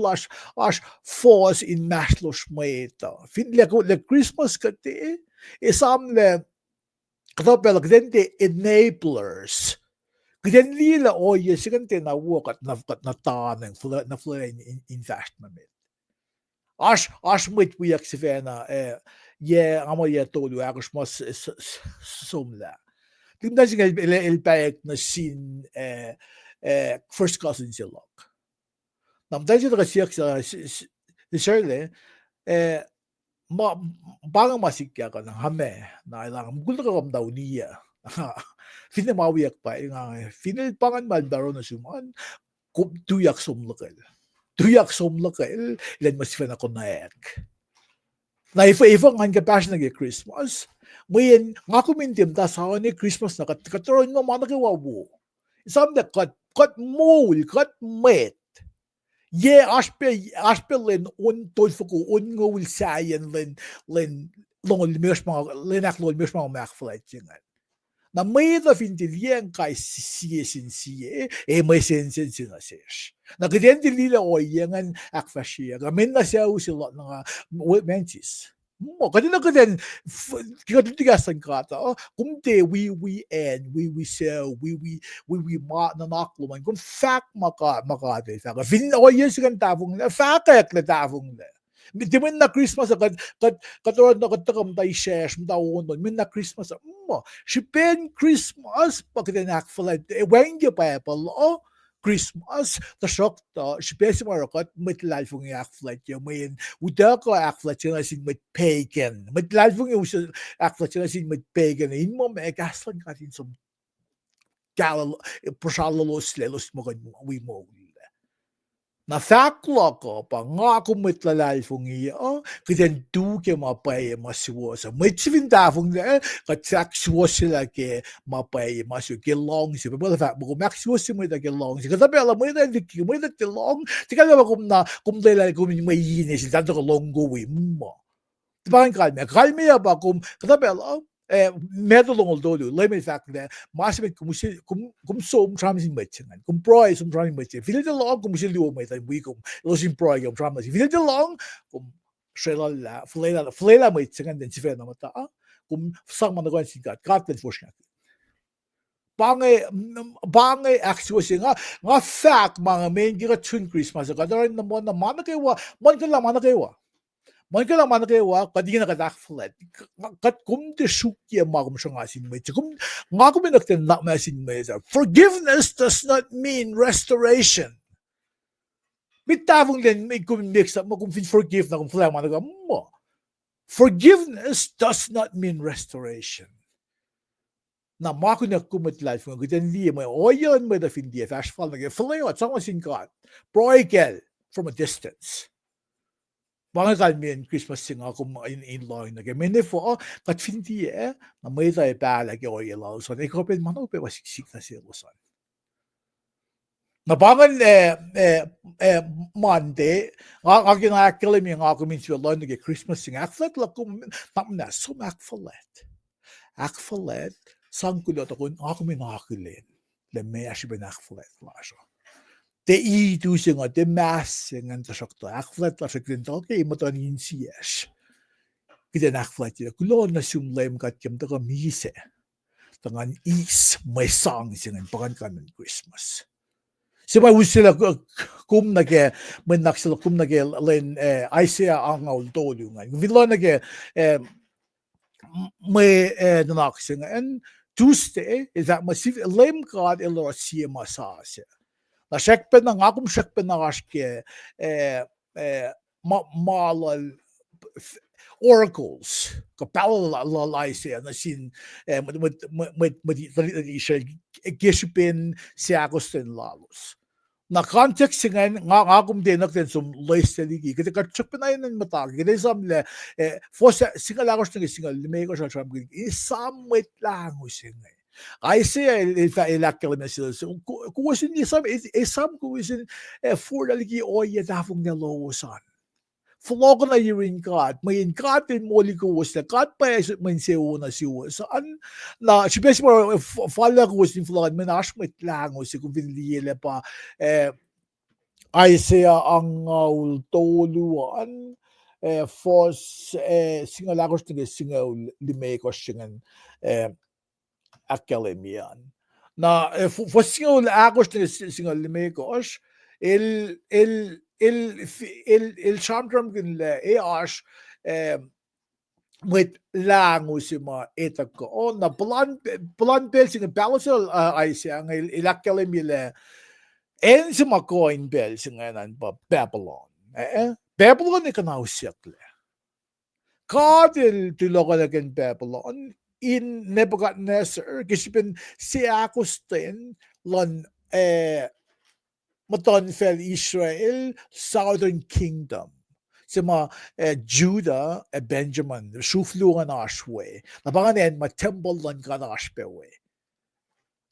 Speaker 1: in maslos maita. Fin le Christmas kati Esam le katopel kdente enablers. Kden lila oye sigante na wokat na taneng na flame investment. As mit buyak sivena ama tolu agos mas sumla. Tingnan siya el paik na sin first cousin sila. Namdal siya siya sa Shirley bangang masikya ka ng hame na ilang gulo ka kam daw niya. Finamawiyak pa nga finilpangan malbaro na suman tuyak sumlakal. Tuyak sumlakal ilan masifan ako na ek. Na ifa nga kapasyon nag Christmas. Ngayon, nga kumintim ta sa ni Christmas na katuron mo mga nakiwawo. Isang na kat mole, kat met. Ye, aspe len tolfuko, ngawil sayan len longol miyos mga, lenak lol miyos mga makflight yan. Na may da fintilien kay siye, may sensen sinasesh. Na kidenti lila o yan akfasrye, gamin na siya sila nga mentis. Kanina kikatutigasan kata kumte we sell we nanakluman kung fact makate fact fin o yes kan tavong fact na tavong le di man na Christmas katulad na katakam tayo shares mtawon doon min na Christmas si pen Christmas pagkatinak flat wengi pa pala Christmas, the shock she basically got mit life ng akflat yung may uda ko akflat yung asin mit pagan. Mit life ng akflat yung asin mit pagan. In mo may gaslan ka din som galalo prosalalos lelos mo kan we mo. Na fakla ko pa nga ko mit life ng iyo kiten duke mapay masiwosa. Mit sivin tafong na katsak siwosa ke mapay masu ke long si pero fact mo maxiwosa mo da ke long si katabi alam mo da dikki mo da ke long tika ba kum dela kum may yinis tanto ko longo we mo. Diba kalme ba kum katabi alam medalong dolu lemay fact na masimit kum som tramsin matchingan kum proy som tramsin matchin feel the long kum siliwo may tay we kum losin proy kum tramsin feel the long kum shelala flela matchingan den sifena mata kum sang man ko singat katlen forsnak bangay actually nga fact mga main giga tune Christmas ka darin na mo na manakaywa man ka lang manakaywa Michael ang manakaywa, kadi nga nakadakflat. Kat kumte shukya magum siya nga sinmay. Nga kuminaktin na masinmay. Forgiveness does not mean restoration. Mitavong din, may kumimix up, magkumfin forgive na kumfla manakaywa mo. Forgiveness does not mean restoration. Na makunak kumit life mo, kutan liya mo, oyan mo da fin diya, fashfal na kaya, falayo at sama singkat, proikel from a distance. Mga kalmin Christmas sing ako in line na kaya fo kat hindi na may tayo pala kaya o ilaw so ikopen man ope wasiksik na sila son na bangan Monday nga ginakili mi nga ako min siya line na Christmas sing akflat lakum na akfalet sang kulot ako min nakakilin le may asya binakflat lasyo det du synger, det massingen til sjokta. Akflat la sjokta okay, motan insies. Giden akflat det kulona sum lem kat kem ta mise. Tangan is may sang singen pagan kanen Christmas. Sima usila kum nage men naksila kum nage len Isaiah angaul tolungan. Vilo nage me naksing and Tuesday is that masif lem God elo siya masase. Na shekpen na ngakum shekpen na aske malal oracles kapala la Isaiah na sin with Israel gishpin siagostin lalos. Na context ngan ngagum din natin sum loisteligi kasi katchuk na yun matag kasi samle fosa singalagos ng singal limego sa tram Esam Mwet Lango singa Isaiah ilakkel na sila kuwasin Esam kuwasin for lagi oya dafong nalosan Flogo na yirin God, may in God din moli ko was na God pa man siya na siya. Saan na siyempre mo fala ko was in flogo, may nash Mwet Lango si kung piniliyele pa Isaiah ang toluan fos singalagos na singaw lime ko singan akademian. Na fos singaw agos na singaw lime ko il chamdram ginle ash Mwet Lango si ma etak ko na plan bel sing balance Isaiah ang ilakademile en si ma coin bel sing anan pa Babylon Babylon ikanaw siyakle kadil tilokan again Babylon in Nebuchadnezzar kisipin siakusten lon maton fell Israel southern kingdom sima Judah Benjamin shufluan ashwe na banganen ma temple lon kadashpewe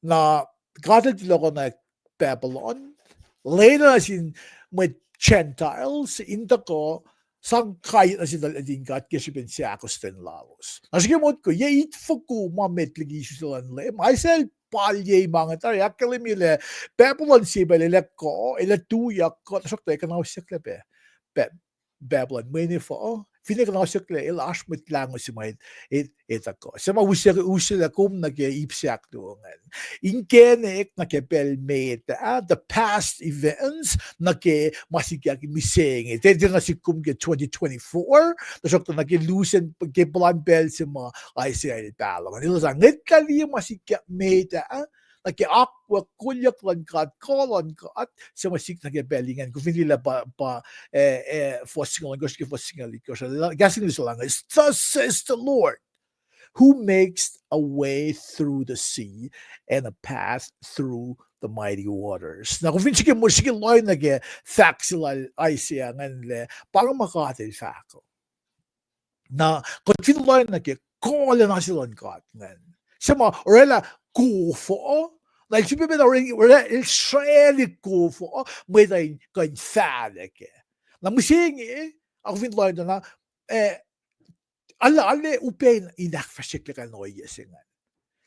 Speaker 1: na kadil tilokan na Babylon later sin with Gentiles into ko sang kaya na sila adingat kasi ben siya akosten laos. Nasikimot ko, ye itfuku mametligi sila le. Myself palye mga tayo akalimile Babylon sibele ko ila tuyak ko nasok tayo kanaw siklebe. Babylon many for Finig na sikle il ash Mwet Lango si may etako. Sama usila kum nag-iipsiak doongan. Inkenek nakepelmeta the past events masigyak miseng. Tedi na si kum ke 2024 tasok to nag-ilusen pagkepalan bel si mga Isaiah talong. Nilo sa ngitali masigyak meta nag-akwa kulyak lang kat kolon kat sa masik nag-belingan kung nila pa forcing lang gusto forcing lang gasing nila lang thus says the Lord who makes a way through the sea and a path through the mighty waters. Na kung sige mo sige loy nag-fact sila Isaiah nganle para makatil fact na kung loy nag-call na sila kat ngan sama orela kofo like you been already Israeli kofo may day kan faleke na musing ako finloy na alla upen inakfasrye kan noyesingan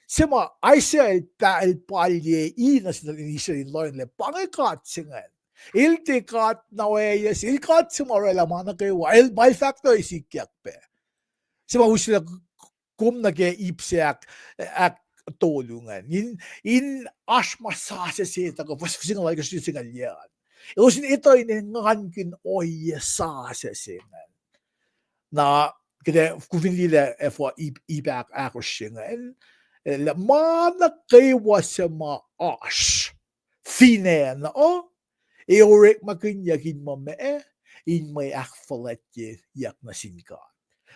Speaker 1: sema Isaiah el palye inas na Israel loy le pangikat singan iltikat naweyes ilkat sumorela mana kewa el by factor isikyak pe sema usila kum nag-iipsiak tolungan. In ashma sase sita ko pas singa like singa yan. Ilusin ito inengan kin oy sase singa. Na kaya kuvinila for ibak ako singa. La mana kewa sa ma ash. Finen o eorek makinyakin mo in may akfasrye yak na sinka.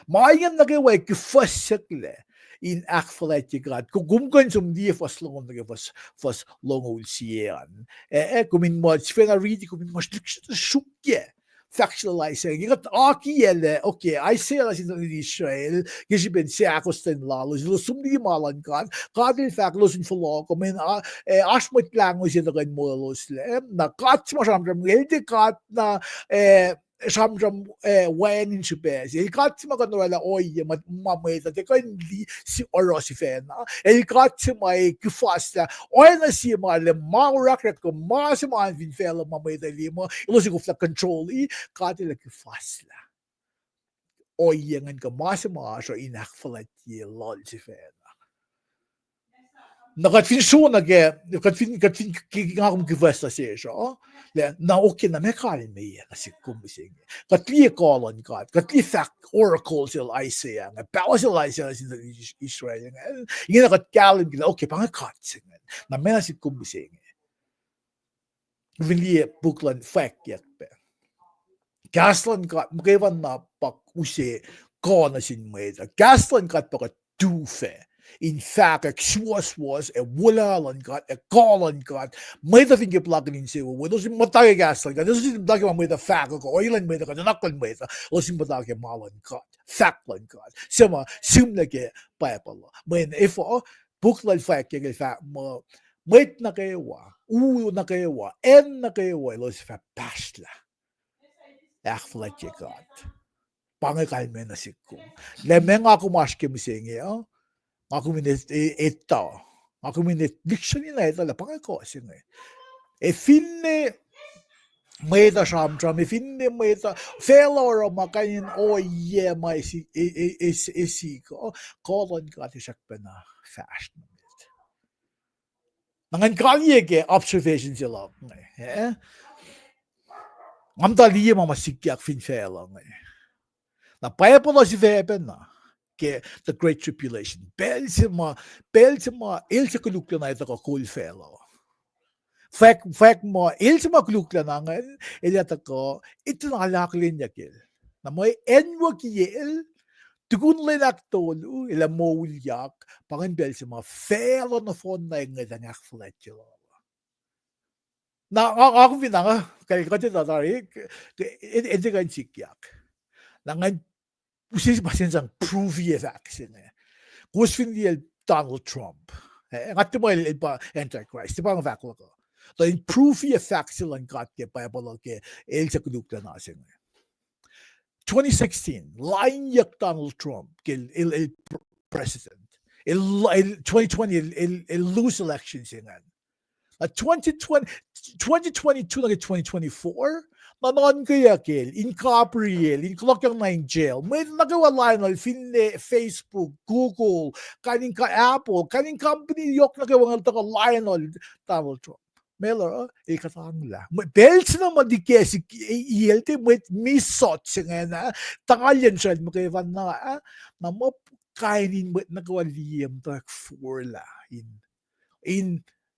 Speaker 1: Maayan na kayo kifasakle in akfasrye grad. Kung gumgan som di fas longon na fas longol siyan. Kumin mo sfera ridi kumin mo shukye. Factualizing. Ikat akiyele, okay, Isaiah na sin Israel, kasi ben siya akosten lalos, sumdi malan kan, kadil fact losin fulo, kumin ash Mwet Lango siya na kan mo losle, na kat mo samdram, elde kat na samdram wayanin siya besi, kat mo kan wala oy, mameta, te kan li si oro si fena, kat mo ay kifasta, oy na siya mga maurak ko, mas mga vinfela mameta limo, ilosin ko fla control kadil kifasla. Oy yangan ka mas mga so inakfasrye lol si fena. Nakatfinsuunake, katfin kivesta sejo. Le na okay na mekali me na sikkumising. Katli kolon kat, katli fact oracle sil Isaiah, na bawasil Isaiah sin Israel. Ingin katkalim gina okay pangakat sing. Na mena sikkumising. Vinlie buklan fact yet be. Gaslan kat mkevan na pak use kona sin meda. Gaslan kat pak dufe. In fact, a was a wulalan got a colon got made the finger plugging in say, well, those matay gas like this is the made a fact or oil and made a knuckle made a losing batake malan got factlan got sima sim like a bible when if book like fact mo made na kewa na kewa en na kewa los fa pastla akfasrye got pangakal men na sikko le menga ko maske misenge Aku minit etta. Aku minit dictionary na etta la pangako singe. Finne meta shamtram, finne meta failure makain yeah my esi ko kolon gati sakpena fast. Nangan kaliye observations yala. Amta liye mama sikyak fin failure. Na payapolo si feben na. The Great Tribulation. Belzima, ilse kulukla na ito ko cool fellow. Fact mo, ilse makulukla na ngayon, ilata ko, ito nakalaklin niya kil. Na may enwag yel, tukun linak tolu, ila mo ulyak, pangin belzima, fellow na phone na yung ngayon akfasrye. Na ako pinanga, kaya ko dito tari, ito ka yung sikyak. Na ngayon, precies masensang provie vaccine. Kusfindiel Donald Trump. Ngati mo el Antichrist. Diba ang vaccine ko? So in provie vaccine lang kat ke Bible ke el sa kudukla nasin. 2016, lying yak Donald Trump ke el president. 2020 el lose elections yan. 2022 na 2024, nanon kaya kel, in Gabriel, in klokyang na in jail, may nagawa na finne, Facebook, Google, kaning ka Apple, kaning company yok nagawa nga ito ka Lionel Donald Trump. Melo, ikatang la. Belts na madikesi, iyelte mo misot siya na, tangalyan siya, makayawan na, na mo kainin mo nagawa liyam tak for la, in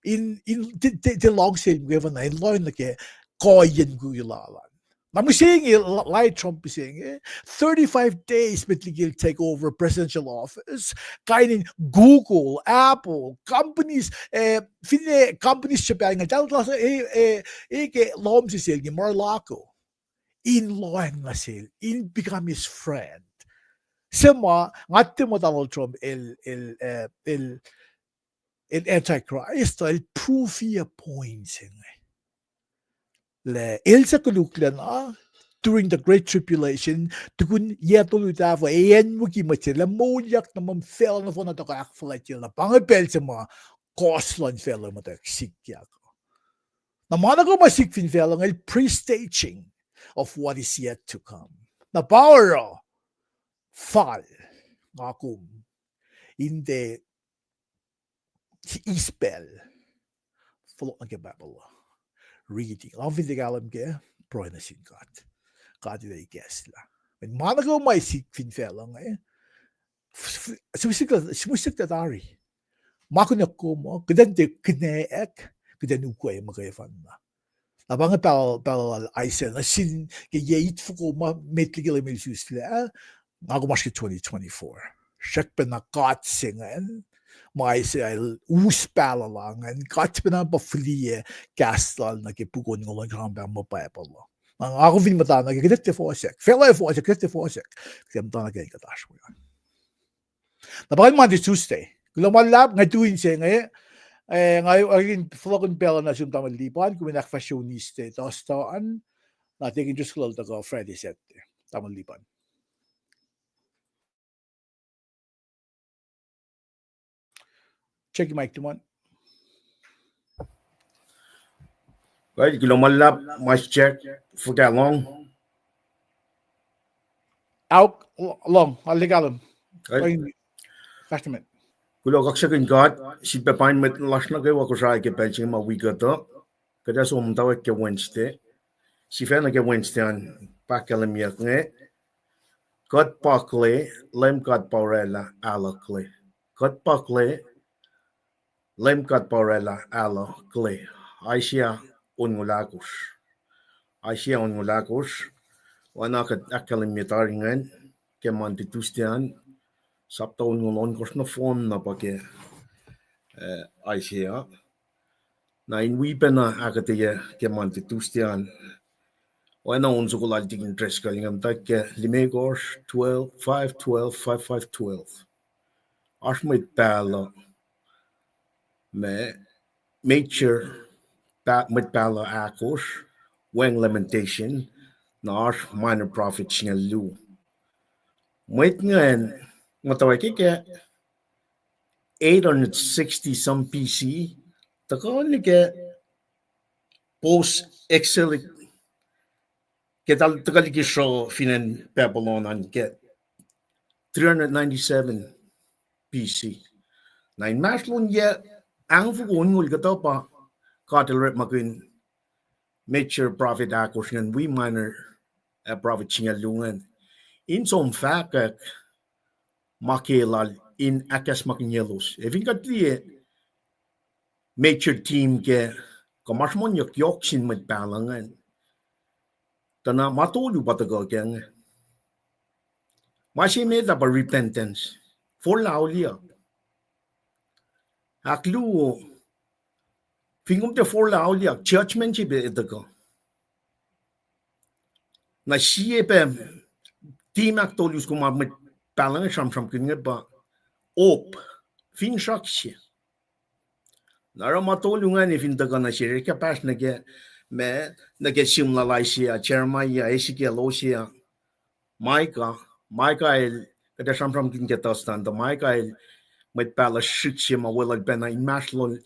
Speaker 1: the long sale given na in loin like koyen guyulalan. I'm saying like Trump is saying 35 days betligil take over presidential office. Kainin Google, Apple, companies, companies Japan nga tawag ke lom si sale Marlaco in loin na sale in become his friend. Sema ngati mo Donald Trump el Antichrist, el provia points in le ilsa kulukla na during the Great Tribulation, tukun yetuluta for ayan muki matila moyak na mamfel na fona to akfasrye na pangapel sa mga koslan fella mo tak sikya ko. Na mana ko masikfin fella el pre-staging of what is yet to come. Na power fall akum in the ispel follow ang Bible reading. Ang alam ke pro na sin God. God ay guess la. Men manago may sikfin fela nga sumisik dari. Makunya ko mo kedan de kneek kedan uko ay magayfan na. Abang pal Isaiah na sin ke yeit fuko ma metligil emil susla. Ako maski 2024. Shek pa na God singen. Mais uspela lang en kat pina pa flie gastal na kipukon ng lang mo Bible. Ang ako vin mata na gidette forsek. Fela forsek, gidette forsek. Kem ta na kay katash ko yan. Napakal man di Tuesday. Lumalap nga tuwin siya ngayon flokin pela na siyang tamalipan kung fashioniste tostaan na tingin just klol ko Friday set tamalipan. Check your mic, Timon.
Speaker 3: Right, Kulo must check for that long.
Speaker 1: Out long, legalum.
Speaker 3: Right.
Speaker 1: Testament.
Speaker 3: Kulo kasreacng si Paing met lasna kewa kasreacng ke pelching ma wikut kada som taw ke Wednesday Sifac ke Wednesday an pakalam yakne kat pakle lem kat paurela alakle kat pakle lem kat paurela alakle Asia ungulakus wana kat akalam yataringan ke mantitustian sapta ungulon kosna phone na pake Asia na in wipena akkuteya ke mantitustian wana unsukulal tig interest kalingam takke limegos 12 512 5512 ashmit palo me nature mit palo akos weng lamentation na ash minor profit lu mit ngan matawaki ke 860 some PC takon ke post excel ke tal takal ki show finen Babylon an ke 397 PC na in maslun ye ang fugun ngul gato pa katel rep makin major profit akos ngan we minor profit lungan in some fact makelal in akas makinyelos evin katlie major team ke kamasmon yok sin met balangan tana matolu batago keng mashi made up a repentance for laulia aklu fingum te for laulia judgment chi be etago na sie pe team aktolus kuma met balangan sham kinge ba op fin shakshi nara matolu ngani fin daga na shire ka pas na ke me na ke simla laisia chermaya esike losia Michael kada sham kin ke tastan da Michael met pala shikshi ma wala bena imaslon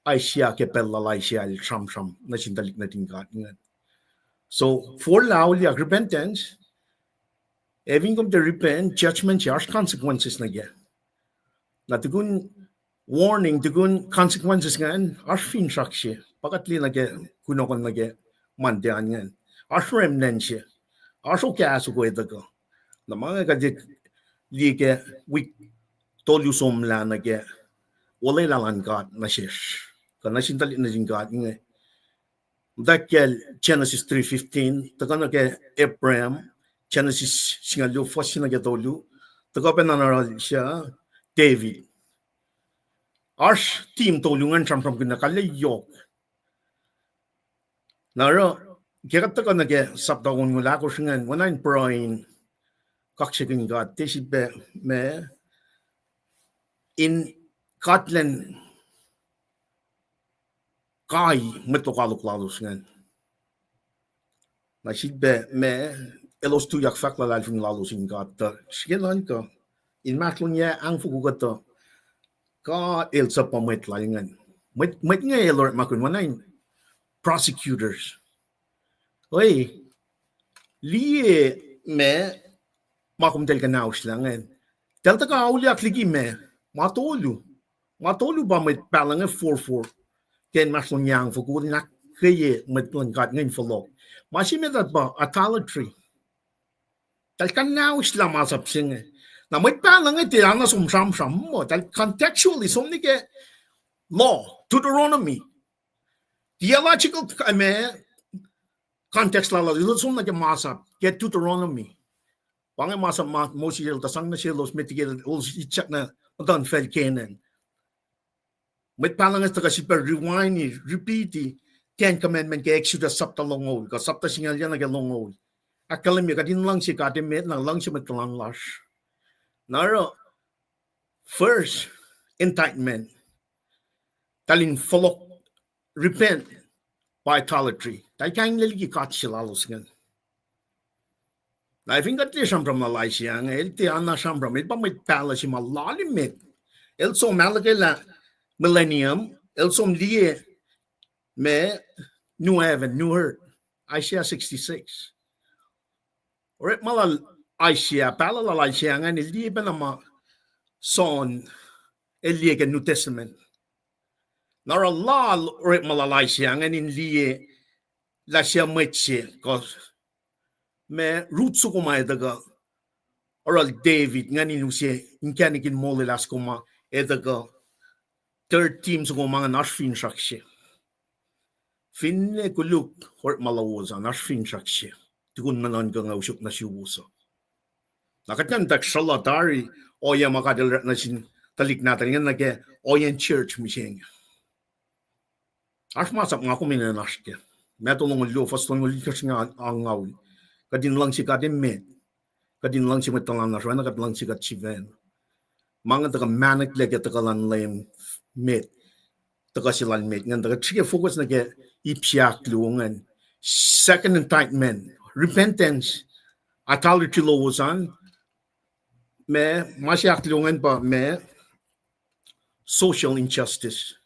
Speaker 3: aisia ke pella laisia sham na sindalik na tinga so for laulia repentance having come to repent judgment charge consequences na ge na tugun warning tugun consequences ngan arfin shakshi pakatli na ge kunokon na ge mandian ngan arfrem nenche arso kasu ko edago na mga kadik liike wik tolusom la na ge wala lalan God na shish kana sintali na jing God nge dakel Genesis 3:15 takana ke Abraham Genesis singalu fasina ge tolu takapen na siya David Arsh team tolungan from kina kale yok naro gekat takana ke sabda ngula ko singan wanain proin kasreacng God tisbe me in Scotland kai metlokaluklalus ngan na sibbe me elos tu yak fakla lalfing lalus in God skelan ko in matlunya ang fugugato ka elsa pamet lalingan met nga elor makun wanain prosecutors oi lie me makum tel kanaus langan delta ka aulia kligi me matolu ba met palange 44 ken maslon yang fugu nak keye met plan gat ngin follow mashi me that ba idolatry tal kanaus la masap singe na met palange te ana som sam mo tal contextually som ni ke law Deuteronomy theological me context la som na ke masap ke Deuteronomy Pange masa mosi el tasang na silos mitigil uls ichak na dan fel kenen. Met palangas taka super rewind repeat Ten Commandment ke Exodus sapta longol ka sapta singal yan na longol. Akalam ya kadin lang si kademet na lang si metlang lash. Naro first indictment talin follow repent by idolatry. Tai kain leligi katsilalos ngan. I think that is from Malaysia. El tiana from it, but my palace in Malalimit. El so malagela millennium. El som die me new heaven, new earth. Isaiah 66. Or it malal Isaiah, palala Isaiah, and el die benama son Elie ke New Testament. Nara la ret malalai siang in lie la sia metche cause me rutsu ko mai daga oral David ngani nusie inkanikin mole las koma edaga third team so mga nashfin shakshe. Finne kuluk hort malawosa nashfin shakshe. Tukun manan ka nga usok na siwuso. Nakatyan tak salatari oya makadil na sin talik natin yan nage oyan church miseng. As masap nga kumina nashke. Metulong ulo fastong ulit kasi nga angaw. Kadin lang si kadin met. Kadin lang si metalang naswa kat lang si kat siven. Mga taga manic lege taga lan lame met. Taga silan met. Nga taga sige focus na ke ipsiak luungan. Second indictment. Repentance. Atali tilowosan. Me masyak luungan pa me social injustice.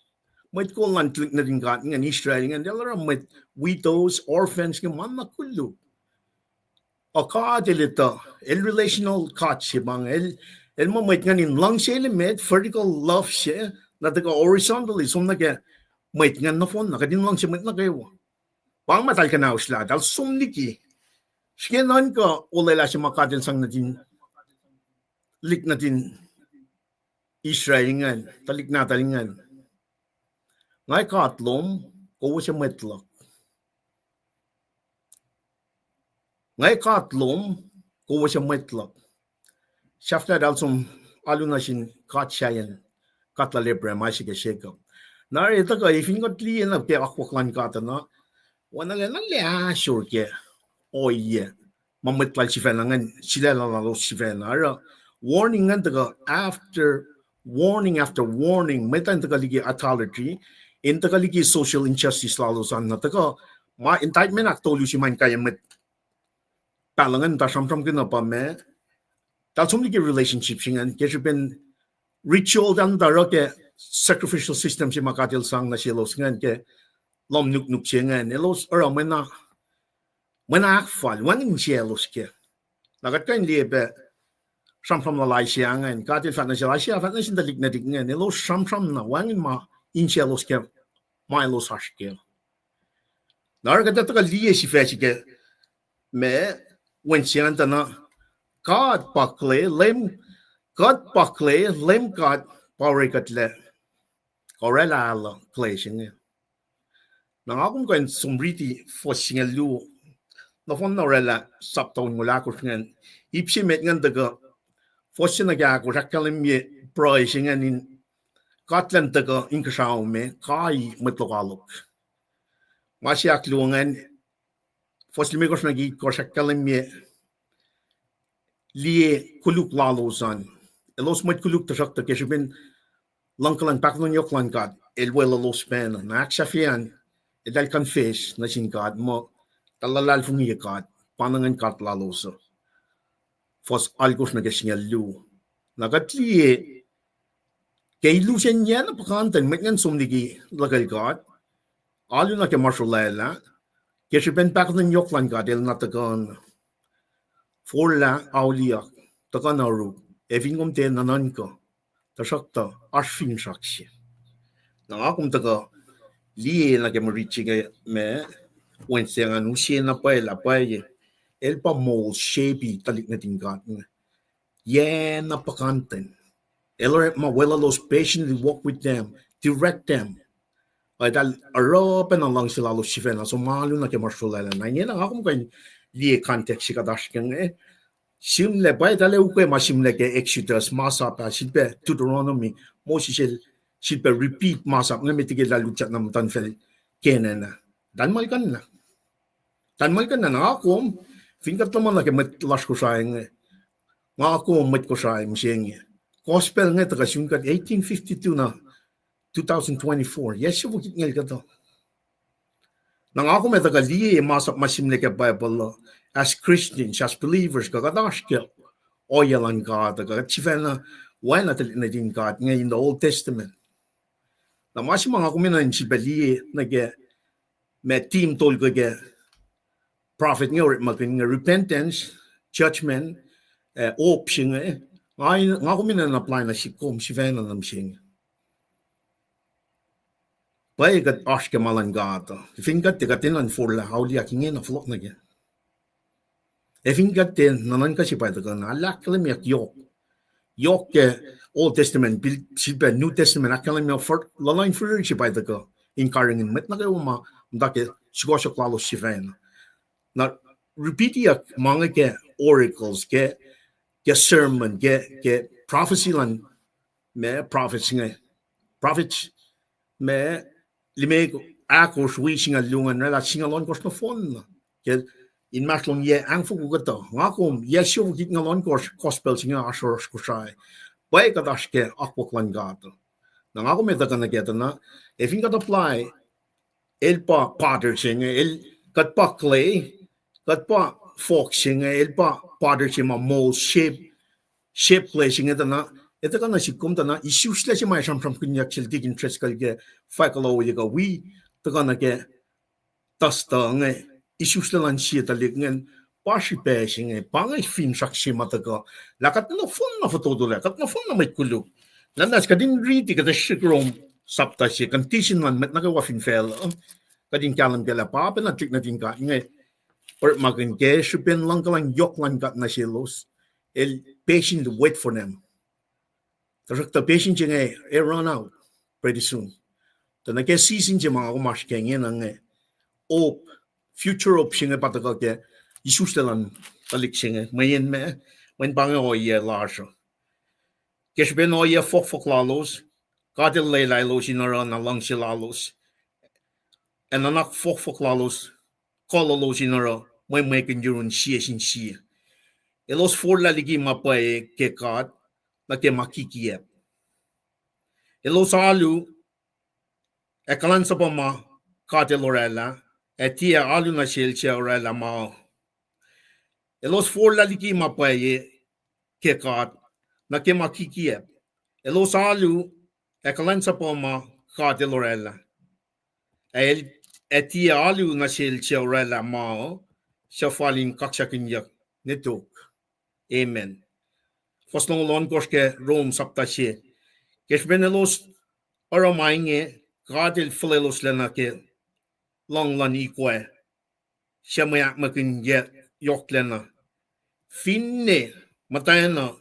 Speaker 3: May ko lang klik na din ka ng Israel nga dala may widows, orphans nga man nakulo. O ka dilita el relational kat siya bang el mo may nganin lang siya met vertical love siya na taga horizontally so naga may nga na phone nakadin lang siya met na kayo. Pang matal ka na usla dal sumniki. Siya nan ka ulala siya makadin sang natin lik natin Israel nga talik na talingan. Ngay katlom, kowos yung metlak. Ngay katlom, kowos yung metlak. Shafna dal som aluna sin katsyayan, katla libre, may sige shake-up. Nari ito ka, ifin ko tliyan na kaya akwaklan kata na, wana lang liya, sure ke, oye, mametlal si Fenangan, sila lalalo si Fenara. Warning nga taga, after warning, may tayong taga ligi authority, in tagaligi social injustice lalo san na taga ma indictment aktolu si man kaya met palangan ta samsam kina pa me tal somligi relationship singan kasi ben ritual dan daro ke sacrificial system si makatil sang na silos ngan ke lom nuk singan elos ora mena akfal wangin silos ke lagat kan liebe samsam na lai siangan katil fat na siya fat na sin dalik na digngan elos samsam na wangin ma in silos ke Milo Sashke. Nargata liye si fetchike me when she antana God pakle lem God parikatle corella ala clashing. Nangakong kan sumriti for singalu no fon norella sapton mula ko ngan ipsi met ngan daga for sinaga ko rakalim ye pricing in Katlan taga inkasao me kai metlokalok. Masyak luangan foslimikos nagi korsakalim me lie kuluk lalosan. Elos mat kuluk tasak ta kesibin langkalan paknon yoklan kad elwela los pen na aksafian edal confess na singkad mo talalal fungi kad panangan kat lalosa. Fos algos nagasingyalu. Nagatlie kay lusen yan na pakantan met ngan sumdigi lagal god alu na ke marshalla kasi ben pak ng yoklan god el natagan forla aulia tagan aru evin kom te nanan ko tasakta arfin saksi na akum taga liye na ke marichi me wen sengan usien na pa el pa mol shape talik na tingat yan na pakantan Elor mawela los patiently walk with them, direct them. Ay dal aropen ang lang sila los sifena so malu na ke marshulala na yan ang akong kain liye context si kadash kang simle bay dale ukwe masimle ke Exodus masap silpe Deuteronomy Moses silpe repeat masap nga mitigil la luchat na mutan fel kenen na danmal kan na akong finkat naman na ke metlash ko sayang nga ako met ko sayang siyeng Gospel nga taga siyungkat 1852 na 2024. Yes, siya bukit ngel ka to. Nang ako may taga liye masap masimle ka Bible as Christians, as believers, kakadash ka. Oyalan ka, taga chifen na why natin na din ka nga in the Old Testament. Na masim mga kuminan si Baliye may team tol ka prophet nga repentance, judgment, option nga. Nga kuminan apply na si kom si Vena nam sing. Paing aske malangata. Fingat te katinan forla haulia kingen of lot nage. Fingat ten nanan kasi pa ito na alaklam yak yok. Yok Old Testament, New Testament, akalam yung lalain for si pa ito in karingin met na kayo dake sigosyo klalo si fen. Na repeat yak mga ke oracles ke sermon ke prophecy lan me prophets nga prophets me lime akos wi singa lungan na singa lon kos no fon ke in maslong ye ang fu guto ngakom ye syo git ngalon kos gospel singa asor ko sai bai ka daske akpoklan gato na ngakom eta kana geta na if you got apply el pa pater singa el kat pa clay kat pa fox singa el pa pater singa mold shape play singa na ito ka na si kumta na Isuslac si may from kunyak sil digin tres kalge fakalo yiga we to ka na ke tasta nga Isuslac lan si talik ngen pasi pesing pangay film saksi mata ka lakat na fun na foto do lakat na fun na may kulo landas ka din read ka da shikrom sapta si condition man met na ka wafin fel ka din kalam kala pa na tik na din ka nga or magin ke supen lang ka lang yok lang kat na silos el patient wait for them. The patient run out pretty soon. The next season mga kumash kengen ang future option pataka ke Isuslac Lun talik singe mayen me when bang oye large. Kes ben oye fok lalos kadel leilos in around along silalos. And anak fok lalos kololos in around when making your own sie. Elos for laligi mapae ke kad na ke makikiep. Elos alu ekalan sa pama kate lorella etia alu na silche orella ma. Elos for laliki mapaye ke kad na ke makikiep. Elos alu ekalan sa pama kate lorella etia alu na silche orella ma siya falling kasreacng nituk. Amen. Fosnong lon koske Rome saptasye. Kesbenelos oromainge kadil flelos lena ke long lan ikwe. Siya mayak makin yok lena. Finne matayana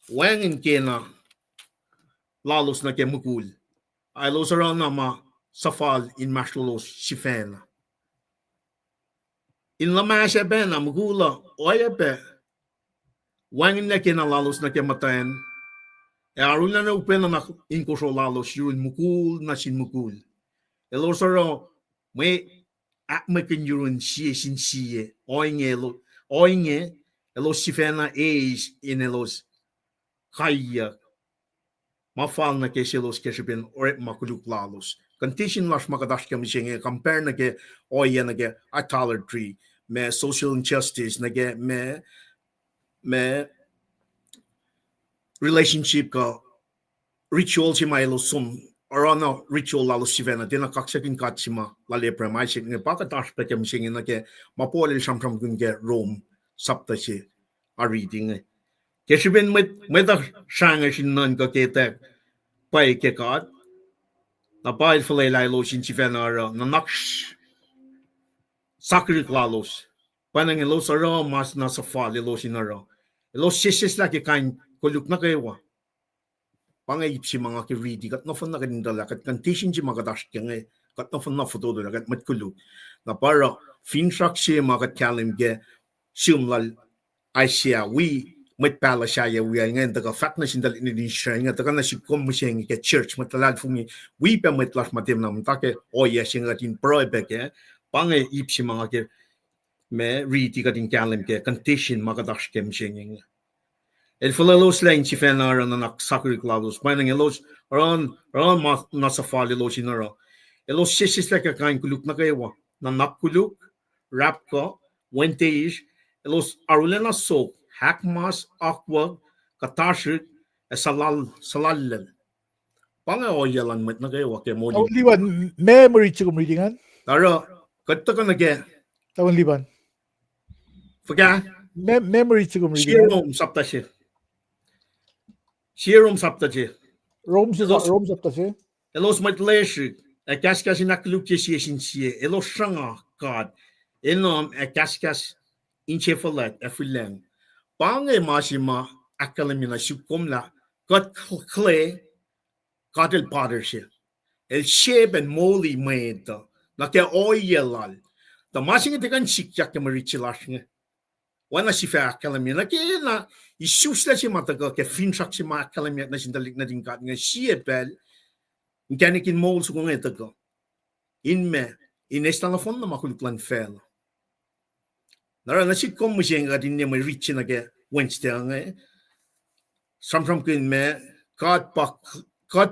Speaker 3: wangin kena lalos na ke mukul. Ailos aron nama safal in maslolos sifena. In lamasya bena mukula oya be wangin na kena lalos na ke matayan. Aruna na upena na inkoso lalos yun mukul na sin mukul. Elosaro may akmakin yun siye sin siye. Oinge elos sifena age in elos kaya. Mafal na ke silos kesipin oret makuluk lalos. Condition las makadash kami singe compare na ke oya na ke idolatry. Me social injustice na ke me relationship ka ritual si may losum or ano ritual lalo si vena dina kasreacng kat si ma lale premay si nga pakatash pa kem singin na ke mapoli sam from kunge Rome sapta si a reading kasi ben met shanga sin nan ka kete pay ke kat na pay falay lo sin si vena na naksh sakri klalos panang lo saro mas na sa fali lo sinaro lo sisis la ke kain kuluk na kewa. Pangayip si mga ki-ready kat na fun na kanindala kat condition si mga kadash kaya kat na fun na foto doon kat matkuluk. Na para finshak si mga katkalim ke siyumlal ay siya we matpala siya we ay ngayon taga fact na sindal inidin siya nga taga na si kumusiyang ke church matalad fungi we pa matlas matim na matake oya siya nga tin proebe ke pangayip si mga ki me ready kating kalim ke condition mga kadash kem siya nga. El falalos lang si fenar na naksakri klados. Panang elos ron nasa fali lo sinaro. Elos sisis like a kain kuluk na kewa. Na nakuluk rap ko wenteish elos arulena so hakmas akwa katashik salal. Panga oyalan met na kewa ke modi.
Speaker 1: Tawan liban memory chikum readingan.
Speaker 3: Taro katta ka na ke.
Speaker 1: Tawan liban.
Speaker 3: Faka
Speaker 1: Memory chikum readingan.
Speaker 3: Shirom saptashe. Shirom saptashe.
Speaker 1: Rome saptasye.
Speaker 3: Elos mat leshik kaskas inakluk yesin siye elo shanga God enom kaskas inche falet efilen pange masima akalamina sukomla God clay God el pottership el shape and moldy made na ke oilal the masing itekan sikyak marichilasne wana Sifac kalamina ke na isusla si mataga ke finchak si ma kalamia na sindalik na din kat nga siebel ngenikin mold so nga itaga in esta na fon na makuluklan fel nara na si kom mo siya nga din niya may reach na ke Wednesday nga samsam kin me kat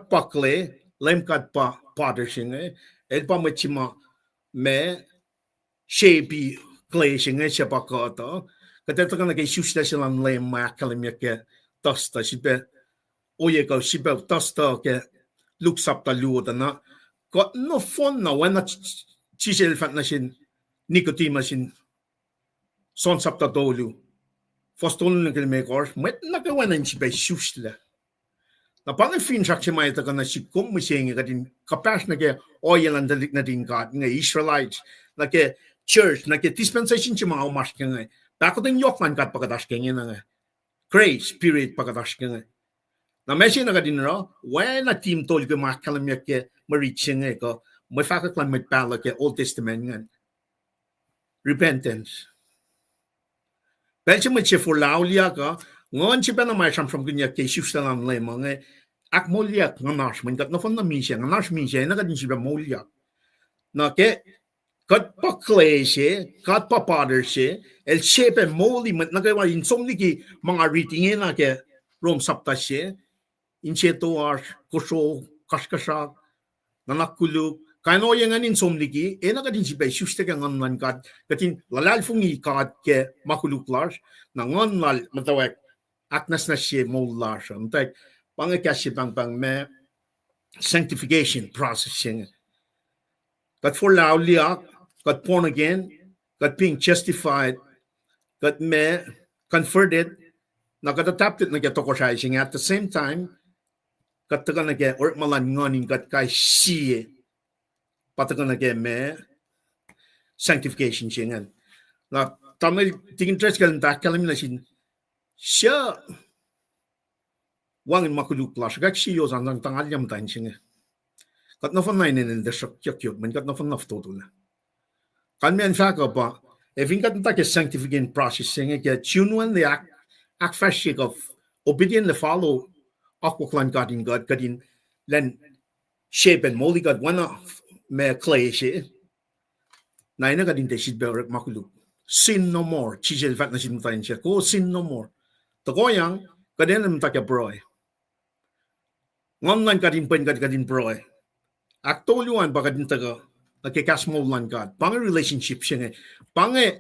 Speaker 3: pakle lem kat pa pottership nga el pa machima me shape clay siya siya pa kata kata ka na kay susla sila ng lem ma kalamia ke tosta sipe oye ka sipe tosta ke luksap ta luoda na ko no fon na wana chisel fat na sin nikotima sin son sapta dolu fostol na kelme kors met na ka wana sipe susla na pang fin sakse mai ta kana si kom mo siya nga din kapas na ke oil and dalik na din God nga Israelites na ke church na ke dispensation si mga umas ka nga bako din yok man kat pagkadash ka nga grace spirit pagkadash ka nga na mesin na ka din ro when a team tol ke makalamya ke ma-reach nga ko may fakaklan may pala ke Old Testament nga repentance pero siya may siya for laulia ka ngon siya pa na may samsam kanya ke siya lang lay mga akmolyak nga nash man kat na fon na misya nga nash misya na ka din siya molyak na ke kat pa clay siya, kat pa powder siya, el shape and moldy, nagawa in somniki mga reading na ke rom sapta siya, in siya to ar koso, kaskasak, nanakuluk, kano yung anin somniki, nagatin siya ba, susta ka ngan kat, katin lalal fungi kat ke makuluklar, na ngan lal, matawag, aknas na siya mollar siya, matawag, pangakasya pang me sanctification process siya. Kat for lauliak, got born again, got being justified, got me converted, na got adopted na getokoshaising at the same time, got taga na get or malan ngoning got kai siye, pataga na get me sanctification singan. Na tamay tingin tres kalang takalim na sin siya wangin makuluklas, got siyo sang tangal yam tain singa. Got na fan nainin in the shop kyok, man got na fan naftoto na. Kan men faka pa, if got na sanctification processing, get tunuan the akfasrye of obedient the follow akuklan God in God, kadin len shape and moldy God wana me clay siya. Na ina kadin te shidberek makuluk. Sin no more. Chisel fat na sinutayin siya. Ko sin no more. Takoyang kadin na mtakya broy. Ngon kadin pen kadin broy. Aktoluan ba kadin taga nagkikas mo lang God. Pange relationship siya nga. Pange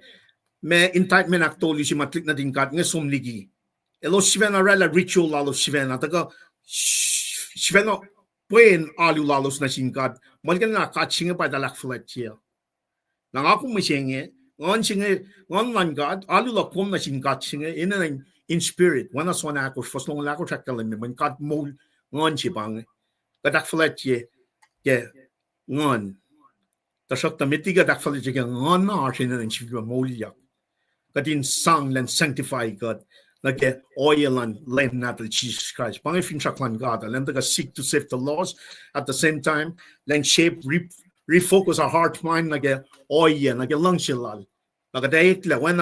Speaker 3: may entitlement aktolu si matlik na din God nga sumligi. Elo sivena rela ritual lalo sivena. Taga sivena puen alu lalos na sin God. Malgan na katsinga pa dalak flat siya. Nang ako mo siya nga. Ngon lang God. Alu lakom na sin God siya nga. Ina lang in spirit. Wana swana ako. Faslong lako chakalim. Man God mo ngon siya pange. Kadak flat siya. Ke ngon tasak tamitiga dakfali jiga ngon na arsin na chiva molya kadin sang len sanctify God nage oil and lem natal Jesus Christ pangi fin chaklan God len taga seek to save the laws at the same time len shape refocus our heart mind nage oil nage langshilal nage daitla when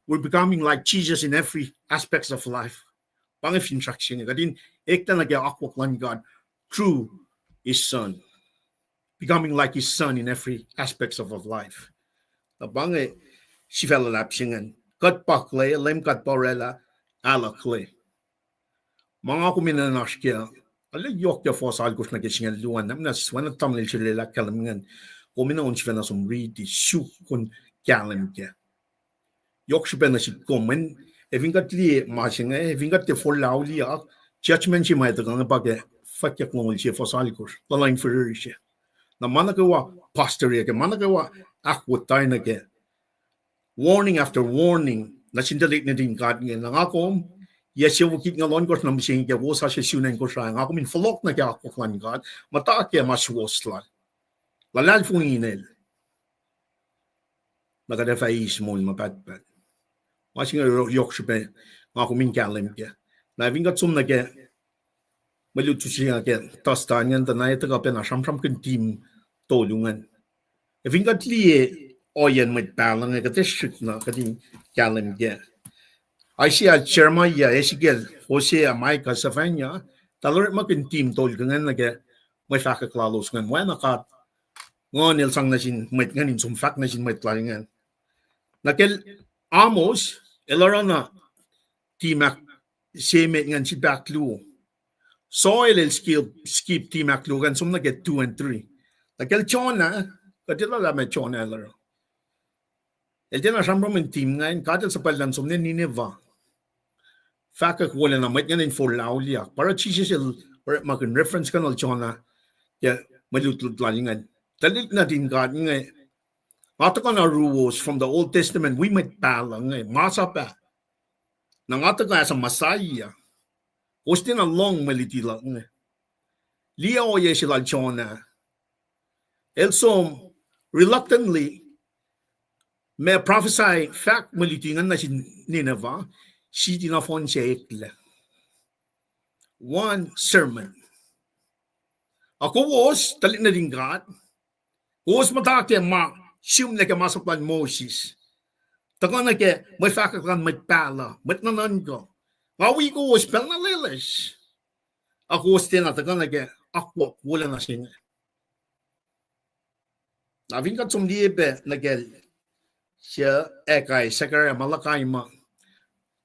Speaker 3: we're becoming like Jesus in every aspects of life pangi fin chakshing kadin ekta nage akuklan God through his son becoming like his son in every aspects of life. Nabange si lulap singan. Kat pakle, lem kat porela, ala kle. Mga kuminanas kya, ala yok ya fos algos na kisingan luan, namnas wana tamlil sila kalamingan, kumina on siya na sumriti, sukun kalam kya. Yok siya na si komen, evingat li masinga, evingat te for lauli ak, judgment siya may tagang bagay, fatyak ngol siya fos algos, lalaing fyrir siya. Na managawa pastorya ke managawa akkuteya na ke warning after warning na sindalik na din God nga nangako yes yung kit nga lon ko na mising ke wosa siya sunan ko siya ngako min follow na ke akuklan God mata ke maswosla lalal funginel. Nakadefais mo mapatpat. Watching a yokshipe, Akumin Kalim. Now, having got some again, Malutusi again, Tostanian, the night up in a Shamsham team, Tolungan. If you got Lee Oyen with Balang, I got this shit now, cutting Kalim. I see a Chermaya, Esigel, Hosea, Micah, Savania, Talar Makin team Tolungan again, my Faka Klalos, and when I got one Ilsang Nation, my gun some fact nation, my Klaringen. Nakel Amos, Elarana, Timak, same and she back Lu. Soil skip Timak Lu, and some get 2 and 3. Nakel Chona, Katilla me Chona Elar. Eltena Shambrom and Team 9, Katel Sapalan, some Nineva. Fakak Wallen, a Megan in for Laulia, Parachis, Markin reference Colonel Chona, yeah, Malut Lying and Talit Nadin Garden. Atakana rules from the Old Testament, we might palang, masapa. Nangataka as a Messiah. Ostin a long melitila. Lia o yeshila chona. Also, reluctantly, may prophesy fact melitingan na si Nineveh, she did not find one sermon. Ako was, talit na din God. Was matake ma. Shum like a masapan Moses. Takana ke, may fakakan may pala, but nanango. Awi ko was pelnalilis. Ako was tina, takana ke, akwa, wala na siya. Naving kat sumdiebe, nagel, siya, ekay, sakara, malakay ma.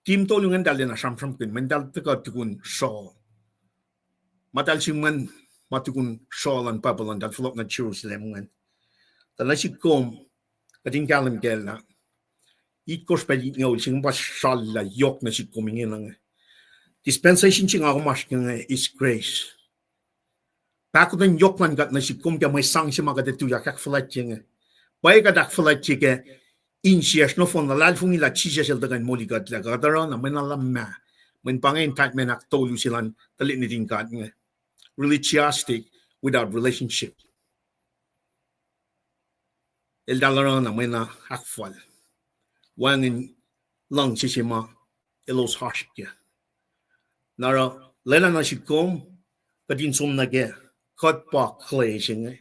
Speaker 3: Team tolungan dali na siyam-siyam mendal taka tukun shawl. Matal siman, matukun shawl and papalan, dal flok na Jerusalem ngan. Tanasikom, kating kalam kela. Ikos pedi ngaw sing pas shalla yok na si coming in. Dispensation sing ako mas is grace. Pako den yok man gat na si kum ka may sang si magade tu yak fletching. Bay ka dak fletching in sias no fon la fung ila chisa sel dagan moli gat la gadara na menala ma. When pangain tat men ak tolu silan talit ni din gat nga. Religiosity without relationship. El dalarana mena akfal. Wangin lang sisima elos hashkia. Nara lela na sikom kadin som nage kat pa clay singe.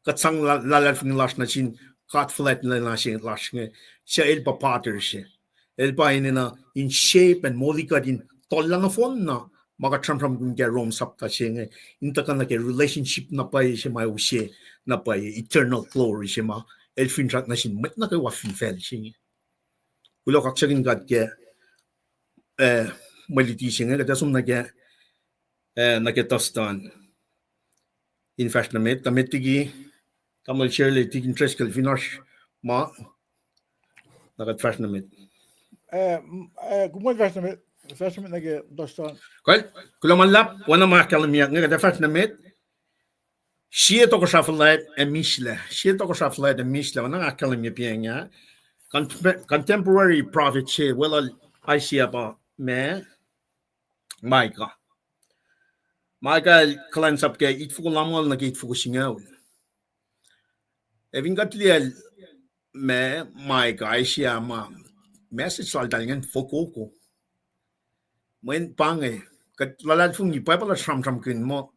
Speaker 3: Kat sang lalat fing lash na sin kat flat na sin lash nge. Siya el pa pater siya. El pa in shape and moli kadin tolla na fon na maka tram kung kaya rom sapta siya nge. Inta ka na kaya relationship na pa siya may usye na pa eternal glory siya ma. El finrak na sin met na kaya wafin fel siya. Kulo kaksakin kat kaya maliti siya nga. Kaya sum na kaya nakitostan. In fact na met. Tamit tigi tamal shirley tigin treskal finosh ma. Nakat fash na met.
Speaker 1: Kumon fash na met. Fash na met nakitostan.
Speaker 3: Kulo manlap. Wana mga kalamiyak nga. Kaya fash na met. Siya to ko shafalait e mishle. Siya to ko shafalait e mishle. Wana nga kalamya piya nga. Contemporary prophet siya. Well, I see about me. Micah. Micah kalans up kaya itfu ko lamal na itfu ko singaw. Evin katliyal me Micah I see ama. Message sal dalingan foko ko. When pange. Kat lalad fung ni pala shram kin mo.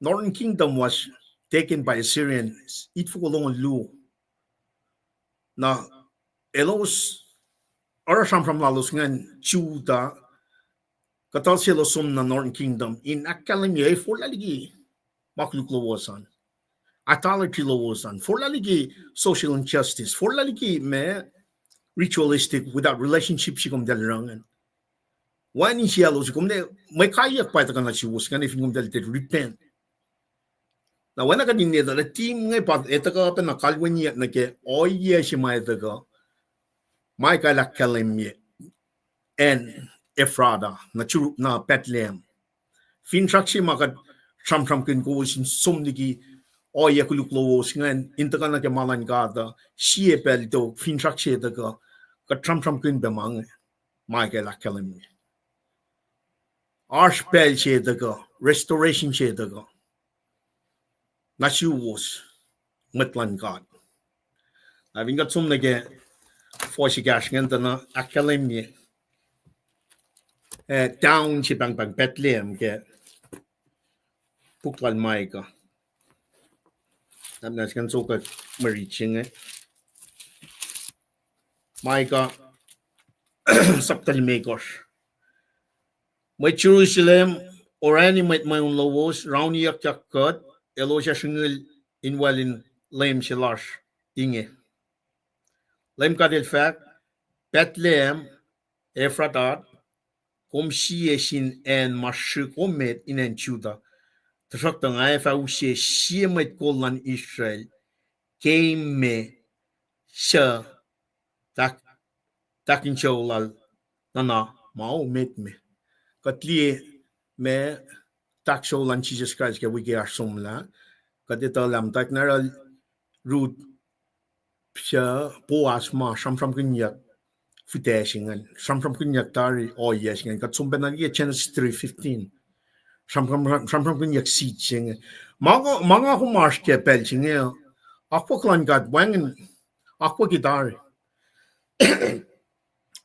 Speaker 3: Northern Kingdom was taken by Assyrians. Itfu ko long lu. Na elos orasam from lalos ngan Judah katal sila sum na Northern Kingdom in akalamya for laligi makluk lawasan idolatry lawasan for laligi social injustice for laligi me ritualistic without relationship sikum dalrangan wani siya los sikum de may kaya pa ita kana siwus kan if ngum dalit repent na wana ka din nila la team ngay pa ita ka pa nakalwanya na ke oye si may ita ka Micah Lakalimye and Ephrata na Bethlehem. Fintraksi makat tram kin ko sin sumnigi o yakuluklo ngan intakana ke malan gada siye pelto fintraksi daga ka tram kin bemang Micah Lakalimye. Archpel che daga restoration che daga. Nashuwos Mwet Lango. I've got some like for she gash and the academy down she bang Bethlehem get Puklan Maika. I'm not going to talk MweRead it. Maika Saptal Makosh. My Jerusalem or any my own lowos round yak cut Eloja Shingle in well in Lame Shilash Inge. Lem Kadil fact Bethlehem Efratat Kom Shieshin and Mashuk Omed in Enchuda. The fact that I found she might call on Israel came me sure that in Cholal Nana Mao met me. Katli me tak Cholan Jesus Christ get wiki arsumla. Katitalam tak naral root pia boas ma some from Gunyak fitashing and some from Gunyak tari or yes and got some benali Genesis 3:15. Some from Gunyak seaching. Manga who marsh ke belching Aquaklan got wang aqua guitar.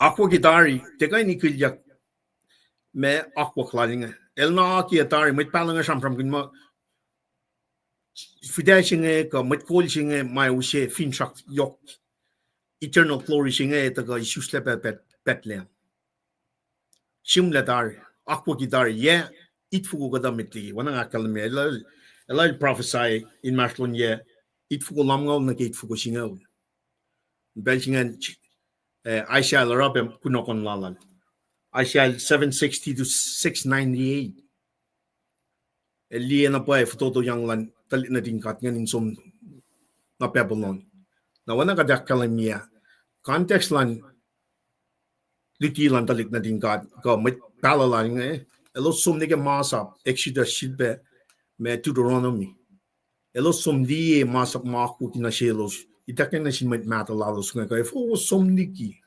Speaker 3: Aqua guitari, the guy Nikulyak me aqua cladding. Elna Kiatari, mit palang some from Gunma Fidashing a mit coaching my ushe finchak yok eternal flourishing a the guy Isuslac Bethlehem. Shimladari, aqua guitari, yeah, it fugodamitli, one academy, a little prophesy in Mashlon, yeah, it fugolamgo negate fugosing. Belching and I shall Arabim Kunokon Lalan. I shall 760 to 698. A Liana boy for Toto Young Land, Talinatin Katyan in some not Babylon. Now, when I got that Kalamia, context land Litilan Talinatin got with Palalang, a lot some nigga mass up, Exodus Shidbe, me Deuteronomy. A lot some D mass up Mark in a shalos. Itakan na sin might matter lalos nga if o somniki.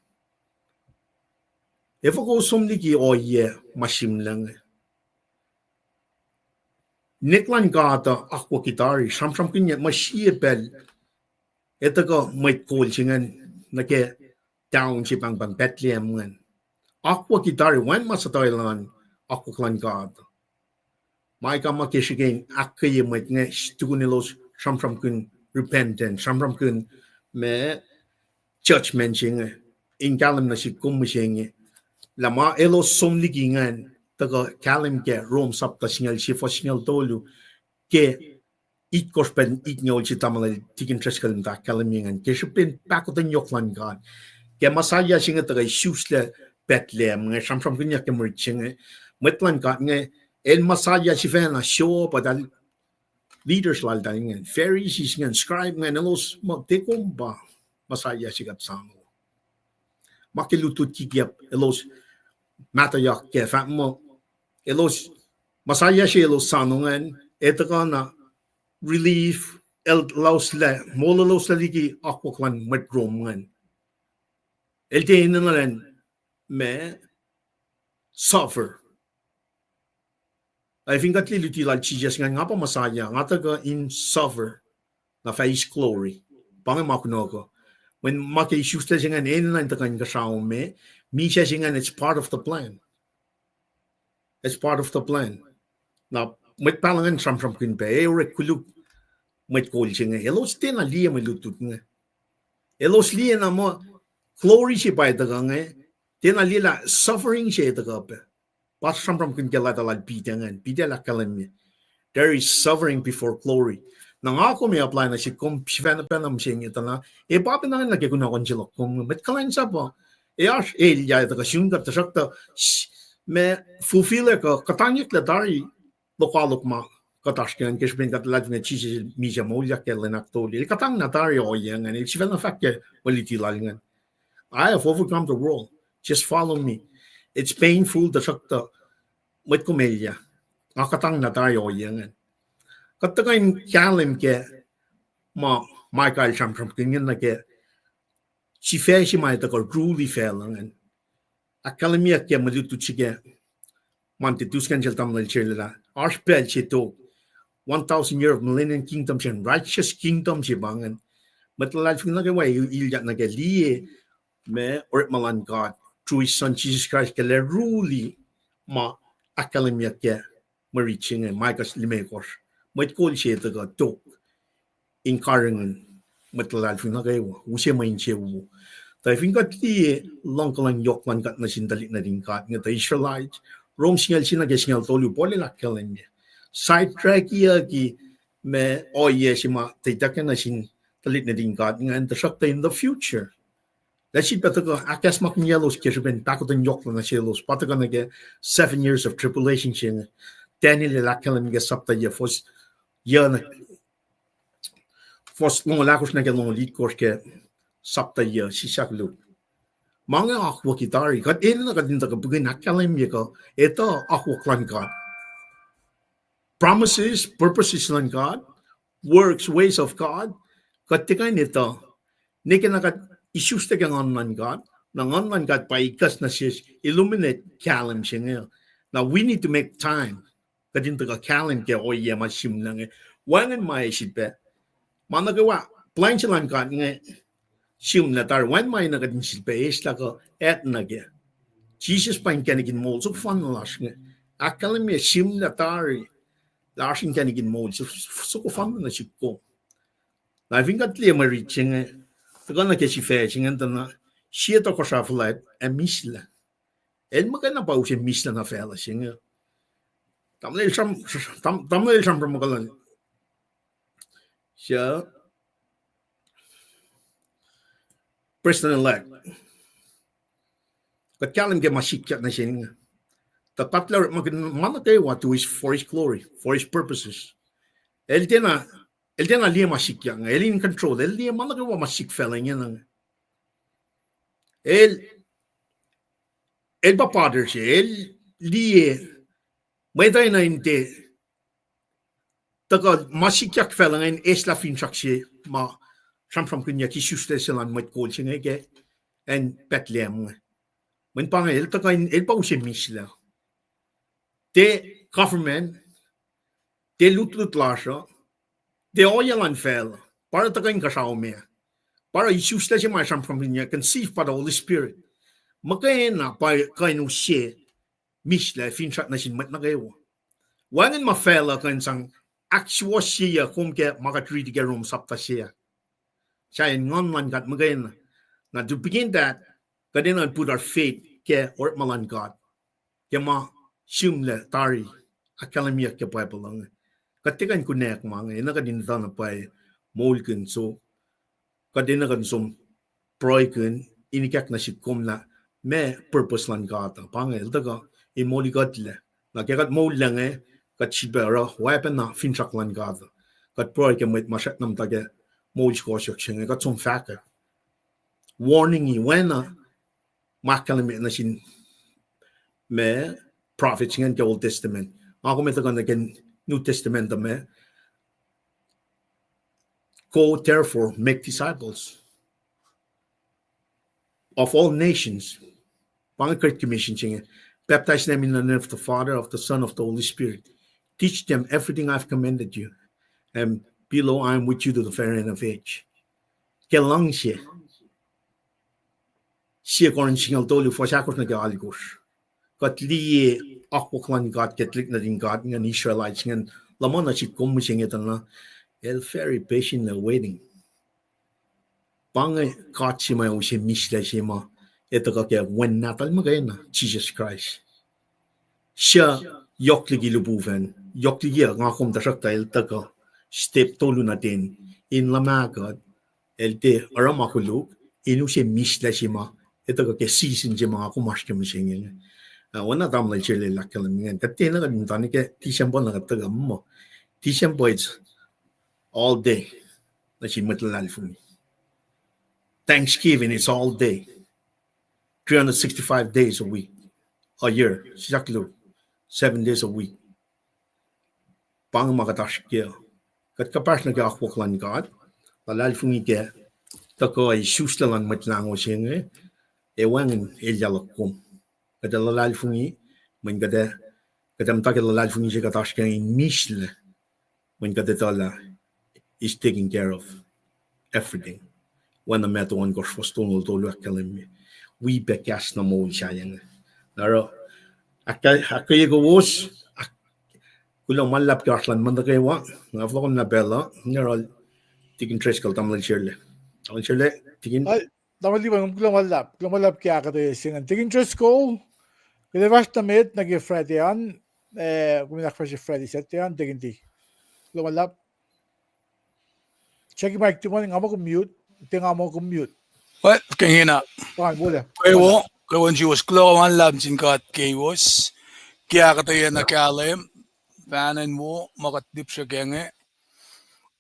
Speaker 3: If o somniki o ye mashim lang. Niklan gata aqua kitari sam kinya mashie bel. Etaga might call chingan nake down chipang bang Bethlehem ngan. Aqua kitari when masatoylan aqua clan gata. My kamakish again akkuteya might nge stunilos sam kun repentant, some from kun me church mentioning in Galam Nashi Kumishing Lama Elo Somligingan, the Kalim get Rome sub the signal Sifac Tolu, ke eat Gospel eat no chitamala taking trescal in that Kaliming and Kishupin back of the Yoklan God. Get Masaya sing at the Isuslac Bethlehem, some from Gunyakim reaching Wetland got El Masaya Shivana show, but that leaders like that and Pharisees and scribes and those tekomba Masaya sigat samo. Makilutut kikiap elos matayak ke fatmo elos Masaya si elos sanongan etakana relief el lausle mololos lagi aquaklan medroman. El teinalan me suffer. I think that little like Jesus nga pa masaya nga taga in suffer na face glory. Pang makunogo. When maki issues nga nena taga nga sao me siya nga it's part of the plan. It's part of the plan. Now met palangan from kinpe or kuluk met kol nga elos tena liya me lutut nga. Elos liya na mo glory siya pa taga nga tena liya suffering siya taga pa. But from Kingalata like Pitangan, Pitela Kalemi. There is suffering before glory. Nang ako may apply na si Kum Shivanapanam saying it na, e Papa na nagkakuna konjilo kung met kalain sa po. E ash ya ita kasyun ka tasakta me fulfill ka katanyik la dari lokalok ma katashkan kishbin katlat na chisi mija molya ke lenaktoli. Katang na dari o yang and it's even fact waliti lalingan. I have overcome the world. Just follow me. It's painful the sakta met kumelya. Nakatang na tayo yan. Katagain kalim ke ma Michael Champ kingen na ke si feshi mai ta ko truly feeling akalimia ke malutu chige manti tuskan jel tamlal chela arspel chito 1,000 year of millennium kingdom and righteous kingdom si bangan. Matlalal fing lagi way iljat na liye me or malan God through his son Jesus Christ ke le ruli ma akalemia ke mariching e maikas limekos. Mat kol siya taga tok in karangan matlalal fing lagi wa usya main siya wu. Tayo fing kat liye long kalang yok man kat na sindalit na din kat nga tayo Israelites Rome singal singal tolu pole la kalemia. Sidetrack iya ki me oye sima tayo na sin talit na din kat nga antasakta in the future. Let's better go. Akas mak yellows kisben takotan yok na sielos. Patagan nage 7 years of tribulation sin. Daniel la kalam ge sapta ye fos yana fos long lakos nage long lit korske sapta ye Sifac Lun. Mga akwa kitari kat na kadin ta kabugin akalam ye ko ito akwa klan God. Promises, purposes ng God, works, ways of God. Kat tikay nito. Nike na kat issues tagang online God, ng online God pa ikas na siya illuminate kalam siya ngayon. Now we need to make time. Kadin taga kalam kaya o iya masim lang eh. Wangan maisip eh. Managawa, plan siya lang God nga sim na tar. Wan may nagadin silpa isla ko et na kaya. Jesus pa yung kanigin mo. So fun las nga. Akalam niya sim na tar. Lasing kanigin mo. So fun na siya ko. Na vingat liya MweRead siya nga. Tagal na kasi fetching and na siya to ko sa flight misla. El magana pa usi misla na fela siya. Tamlay sam from magalan. Siya president-elect. Kat kalam ke masikya na siya. Tataplar manakay what to is for his glory, for his purposes. El tena liya masikya nga. El in control. El liya managawa masik fella niya nga. El papader siya. El liya may tayo na hindi. Taka masikyak fella nga esla finchak siya ma samsam kunya kisuste silang may kol siya nga ke and Bethlehem nga. May pa nga el taka el pa siya misla. Te government te lut lasha de oyalan fel para tagain kasaume para isusta siya masam from niya conceived by the Holy Spirit makaena pa kainu siya misla finchak na sin mat na kayo wangan mafela kan sang actual siya kung ke makatri di gerom sapta siya ngon man kat makaena na to begin that kadena put our faith ke or malan God ke ma simle tari akalamia ke Bible lang katikan kunek mga ina kadin na pa molken so kadina kan som proiken inikak na sikom na me purpose lan gata pangel daga imoli gatle na kagat mol lang kat sibera weapon na finchak lan gata kat proiken met mashat nam tage mol ko section kat som factor warning you when makalami na sin me prophets in the Old Testament ako metagan again New Testament me. Go therefore make disciples of all nations. Great Commission baptize them in the name of the Father, of the Son, of the Holy Spirit. Teach them everything I've commanded you. And below I am with you to the very end of age. Kelang siya. Siya koran singal tolu for sakos na galigos. Kat liye akboklan God, Catholic na din God, ng Israelites, ng laman na si kumusing ito na, el very patient na waiting. Pangay God si may usi misla si ma, ito ka kaya when natal magay na, Jesus Christ. Siya, yokligi lubuven, yokligi nga kumtasak tayo taka, step tolu natin, in lamagad, el te aramakuluk, inu si misla si ma, ito ka kaya season si mga kumaskya musingin. Wana tamlay chile lakalam katina ka tani ke tisyambo na kataga mo tisyambo it's all day na si matlal for me Thanksgiving is all day 365 days a week a year Sifac Lun 7 days a week pang makatash kya kat kapas na ka akwaklan God lalal for me ke tako ay Isuslac Lun Mwet Lango siya ewan elyalakom kada lalal fungi man kada kadam ta kada lalal fungi siya katash kaya misle when Kadetala is taking care of everything. When the matter one goes for stone will do me. We bekas na mo sayang. Naro akay kowos kulo malap kaslan man kewa ngaflo na bella naro taking trace kal tamlay shirle. Tamlay shirle taking
Speaker 1: Ay, dapat di ba kumalap kaya akkuteya singan. Taking interest ko, kaya vast na med nag-Friday yan, kuminak pa si Friday set yan, taking di. Kumalap. Check mic ti mo, nga mo mute, tinga mo mute.
Speaker 2: What? Kaya
Speaker 1: Pakan boleh.
Speaker 2: kewa, kewa Jews Kulo man lab singkat kowos. Kaya akkuteya na kalem. Panen mo makatip siya kenge.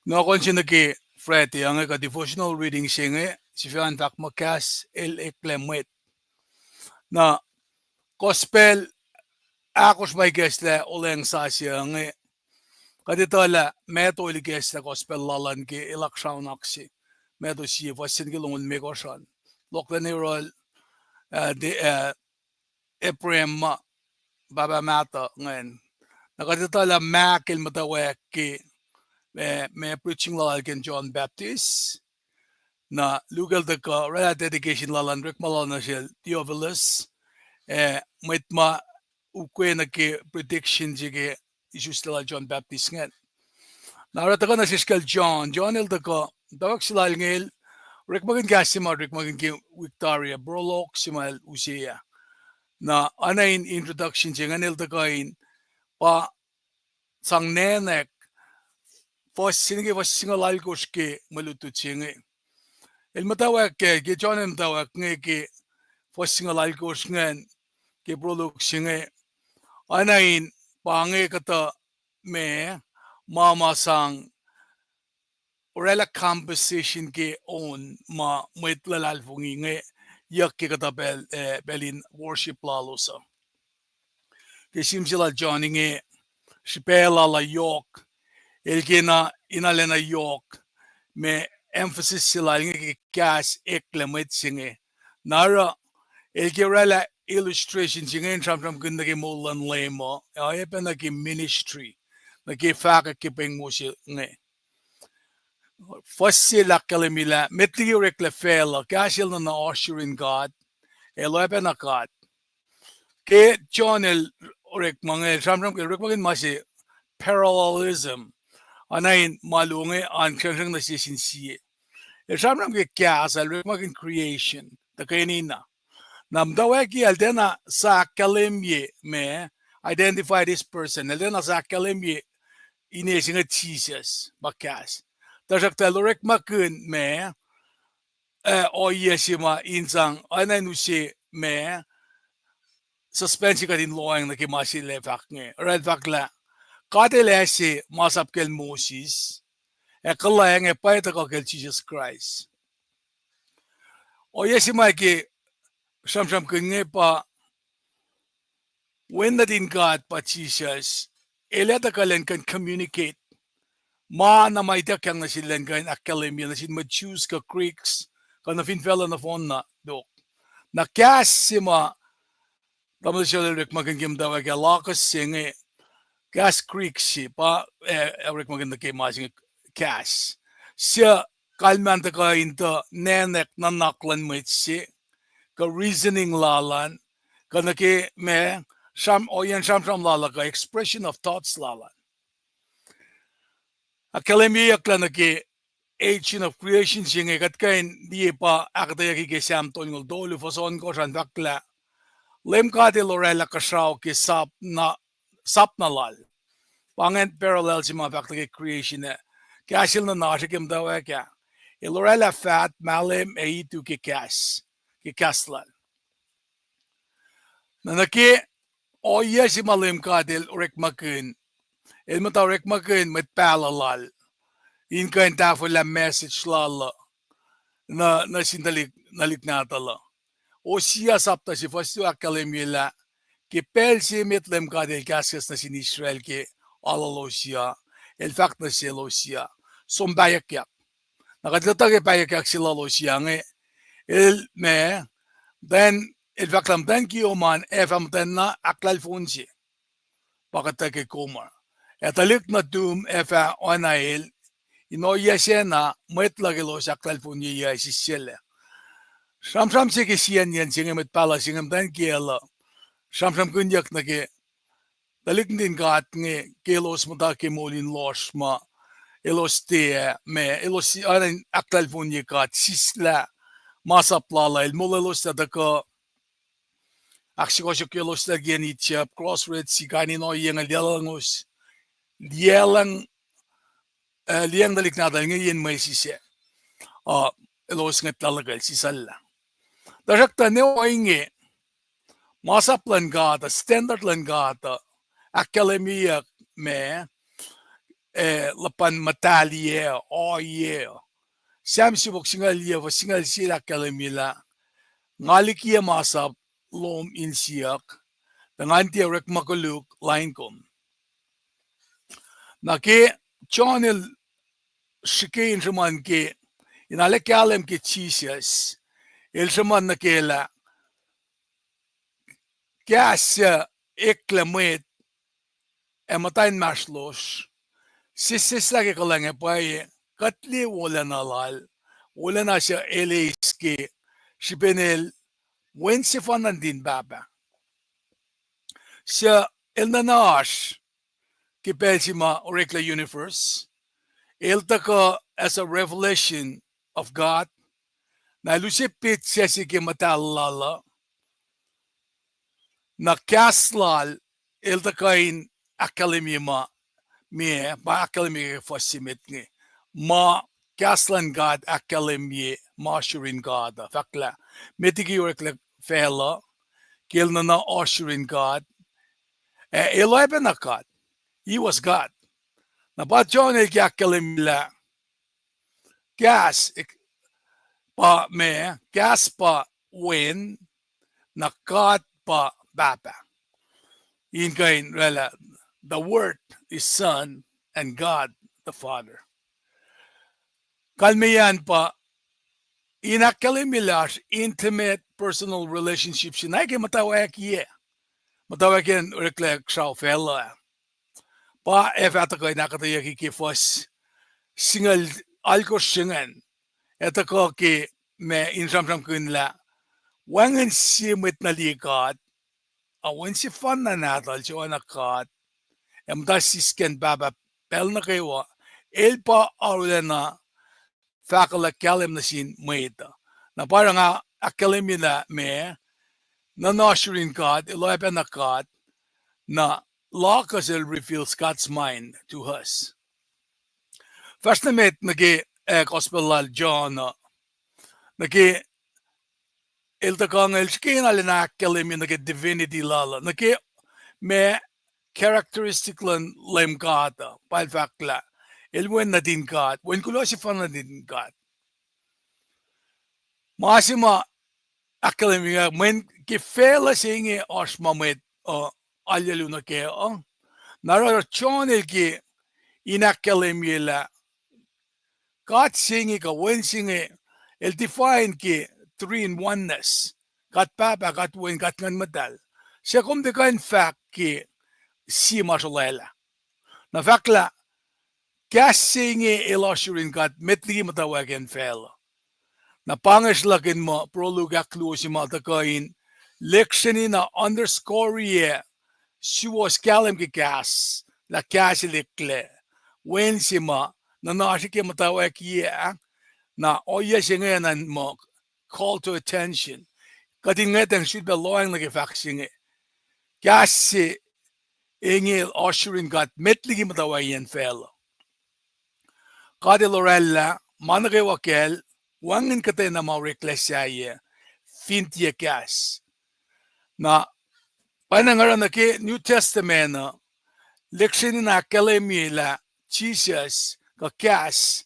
Speaker 2: Nakon siya naki Friday ang ka devotional reading siya Sifac makas Mwet na gospel akos may gesla uleng sa siya ng kaditola meto ili gesla gospel lalan ki ilakshaw naksi meto siya wasin ki lungun megosan loklan ni rol de Ephraim ma baba mata ngayon nakaditola makil matawek ki may preaching lalal ken John Baptist na lugal da ka rela dedication lalan rek malal na siya Theophilus may ma ukwe na ke prediction jige Isuslac John Baptist ngan narata ka na si John el da ka dawak sila ngel rek magin gasima rek magin ki Victoria Brolok simal usiya na anain introduction jige nganel da kain pa sang nenek Fos sinige fos singalal koske malutu chinge. El matawak ke John el matawak nge ke fos singalal kosngan ke produk singe. Anain pange kata me mama sang orela composition ke on ma mwet fungi nge yak ke kata belin worship lalosa. Ke simsila John nge shipela la yok. El kena inalena yok me emphasis sila ngi kas eklemet singe nara el gerela illustration singe tram kun ngi molan lemo ay pa ngi ministry ngi faka kipeng mo si ngi fossila kalemila metli rekle fela kasil na oasr in God elo pa na God ke John el rek mange tram rek magin masi parallelism anain malunge an kang na sisinsiye. Esam nam ke kya asal magin creation the kanina. Nam dawaki aldena sa kalemye me identify this person. Aldena sa kalemye inesing Jesus bakas. Tasak talorek makun me o yesima insang anain usi me suspensi ka din loang na kimasi lefak nge. Red fakla. Kadelesi masapkel Moses, kalayang epayta kakel Jesus Christ. O yesi maiki sham kenge pa when that in God pa Jesus, eleta kalen can communicate. Ma na maita kang na silen kan akademia na sin ma-choose ka Greeks ka na finfela na phone na dok. Na kas sima tamad siya lalek magangim daw ka lakas singe gas creek si pa rek maganda kay masing gas siya kalmanta ka into nenek na naklan mo si ka reasoning lalan ka naki me sham oyan sham lala ka expression of thoughts lalan akademia ka naki agent of creation singe kat kain di pa akkuteya ki Esam tongol dolu fason ko san bakla lem ka de lorela ka shaw ki sap na lal pangen parallel si mga fakta creation na kasil na nasikim daw kya ilorela fat malim eitu ki kaslan na naki oya si malim kadil rek makun ilmata rek makun met palalal in kain tafo la message lala na sindalik nalik natala o siya sapta si fastu akalemila ki pel si metlem kadil kaskas na sin Israel ki alalosia, el fact na si losia, som bayakyak. Nakadlatag bayakyak sila losia nge, el me, then el fact lam den ki oman, efam den na aklal funsi, pakatake kumar. Etalik na dum efa onail ino yasena metlagelo saklalfunya yasisele. Samsam sige siyan yan singemet pala singem dan kiela. Samsam kunyak na ke dalik din gat nge kelos mo da ke molin losma elos te me elos aran aklalfunya gat sisla masaplala el molelos da ka aksikosyo kelos da genitchap crossroads sigani no yang lialangus lialang liang dalik na dal ngayon may sise elos ngat talagal sisala. Darakta ne o inge masaplan gata standard lan gata akademia me lapan matalie o ye sam sibok singal ye va singal sila akademia ngalikia masap lom insiak dengan tiarek makuluk lain kom na ke channel shike injaman ke inale kalem ke Jesus el jaman na kela gas eklamet ematain maslos sisisla ke kalange paye katli wala nalal wala na siya LSK sipenel wen si fanan din baba siya el nanash ke pelsima orekla universe el taka as a revelation of God na lusipit siya si ke matalala na kaslal el takain akademia me ba akademia fasimit nge ma kaslan God akademia ma shurin God fakla metigi orekla fela kel na oshurin God Eloy na God he was God na ba John el akademia gas pa me gas pa wen na God pa baba in kain rela the word is son and God the Father kalmeyan pa inakalimilаш intimate personal relationships sinay matawak ye matawak yan reflect sa fella pa efata ko nakataya ki fos singal alko singan eta ko ki me insamsam kunla wangan simit na likat awan si fan na natal si wanakat emda sisken baba pel na kewa elpa arulena fakala kalim na sin maita na parang akalimia na me na nashurin God iloy na God na Lakazel reveals God's mind to us. First na met nagi gospel John nagi iltakang elskin alina akalimia nagi divinity lala nagi me characteristic lan lem gata pal fakla ilwen na din God when Kulo Sifac na din God masima akademia men ke fela singe osmamet alyalu na ke nara chonel ke inakademia la God singe ka wen singe el define ke three in oneness kat papa kat wen kat ngan madal siya kum de kan fact ke si masalela na fakla kas singe eloshurin kat metli matawagen fela na pangaslakin mo proluga klusi matakain leksini na underscore ye si was kalem ke gas la kasilikle wen sima na nasike matawak ye na oya singenan mo call to attention katingetang should be loyang nage faxing kasi ingil oshurin gat metligi matawayen fellow kade lorella manage wakel wangin kate na MweRead fintia gas na panangara na ke New Testament na leksyon na akademia la Jesus ka gas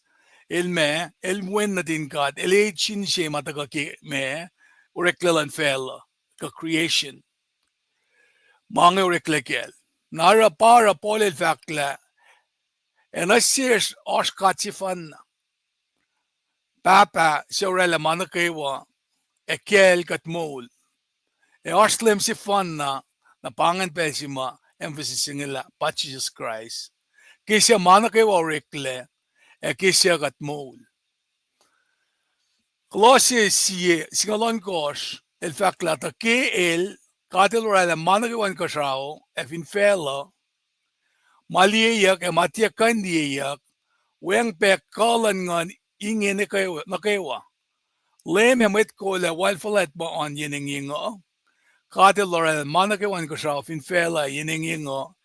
Speaker 2: elme elmwen na din God elachin siya mataga ki me ureklelan fella ka creation mga ureklekel nara para polel fakla enasirs oskatsifan Papa siorela manakewa ekel kat mol oslem si fan na pangan pesima emphasis ngila pa Jesus Christ kisya mana kewa rekle kisya gat mol Klosse sie singalon kosh el faklata ke el katil rala mana kewan kosao fin fela maliyak matia kandiyak weng pe kalan ngan inge na kewa lem hemet ko la walfalet ba on yening ingo katil rala mana kewan kosao fin fela yening ingo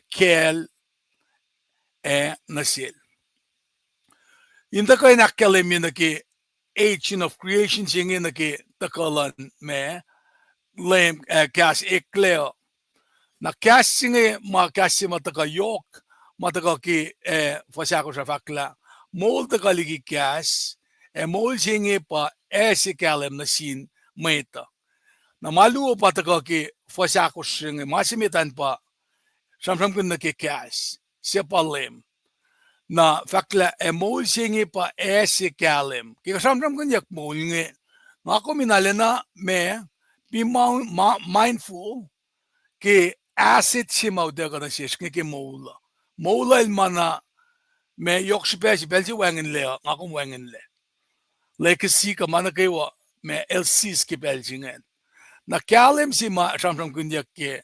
Speaker 2: kel nasil inda kay nakkelem yinaki agent of creation singing naki takalan me lem kas ekleo na kas singe ma kas mataka yok mataka ki fasako sa fakla mol takaligi kas mol singe pa ese kalem na sin meta na maluo pataka ki fasako singe masimitan pa samsam kun naki kas sepalem na fakla mol singe pa ese kalem ki samsam kun yak mol nge ngako minalena me be mindful ke acid simaw daga na siya ke mola il mana me yok spesi belsi wangen le ngako wangen le like si ka mana kewa me elsis ke belsi ngen na kalem si ma samsam kun yak ke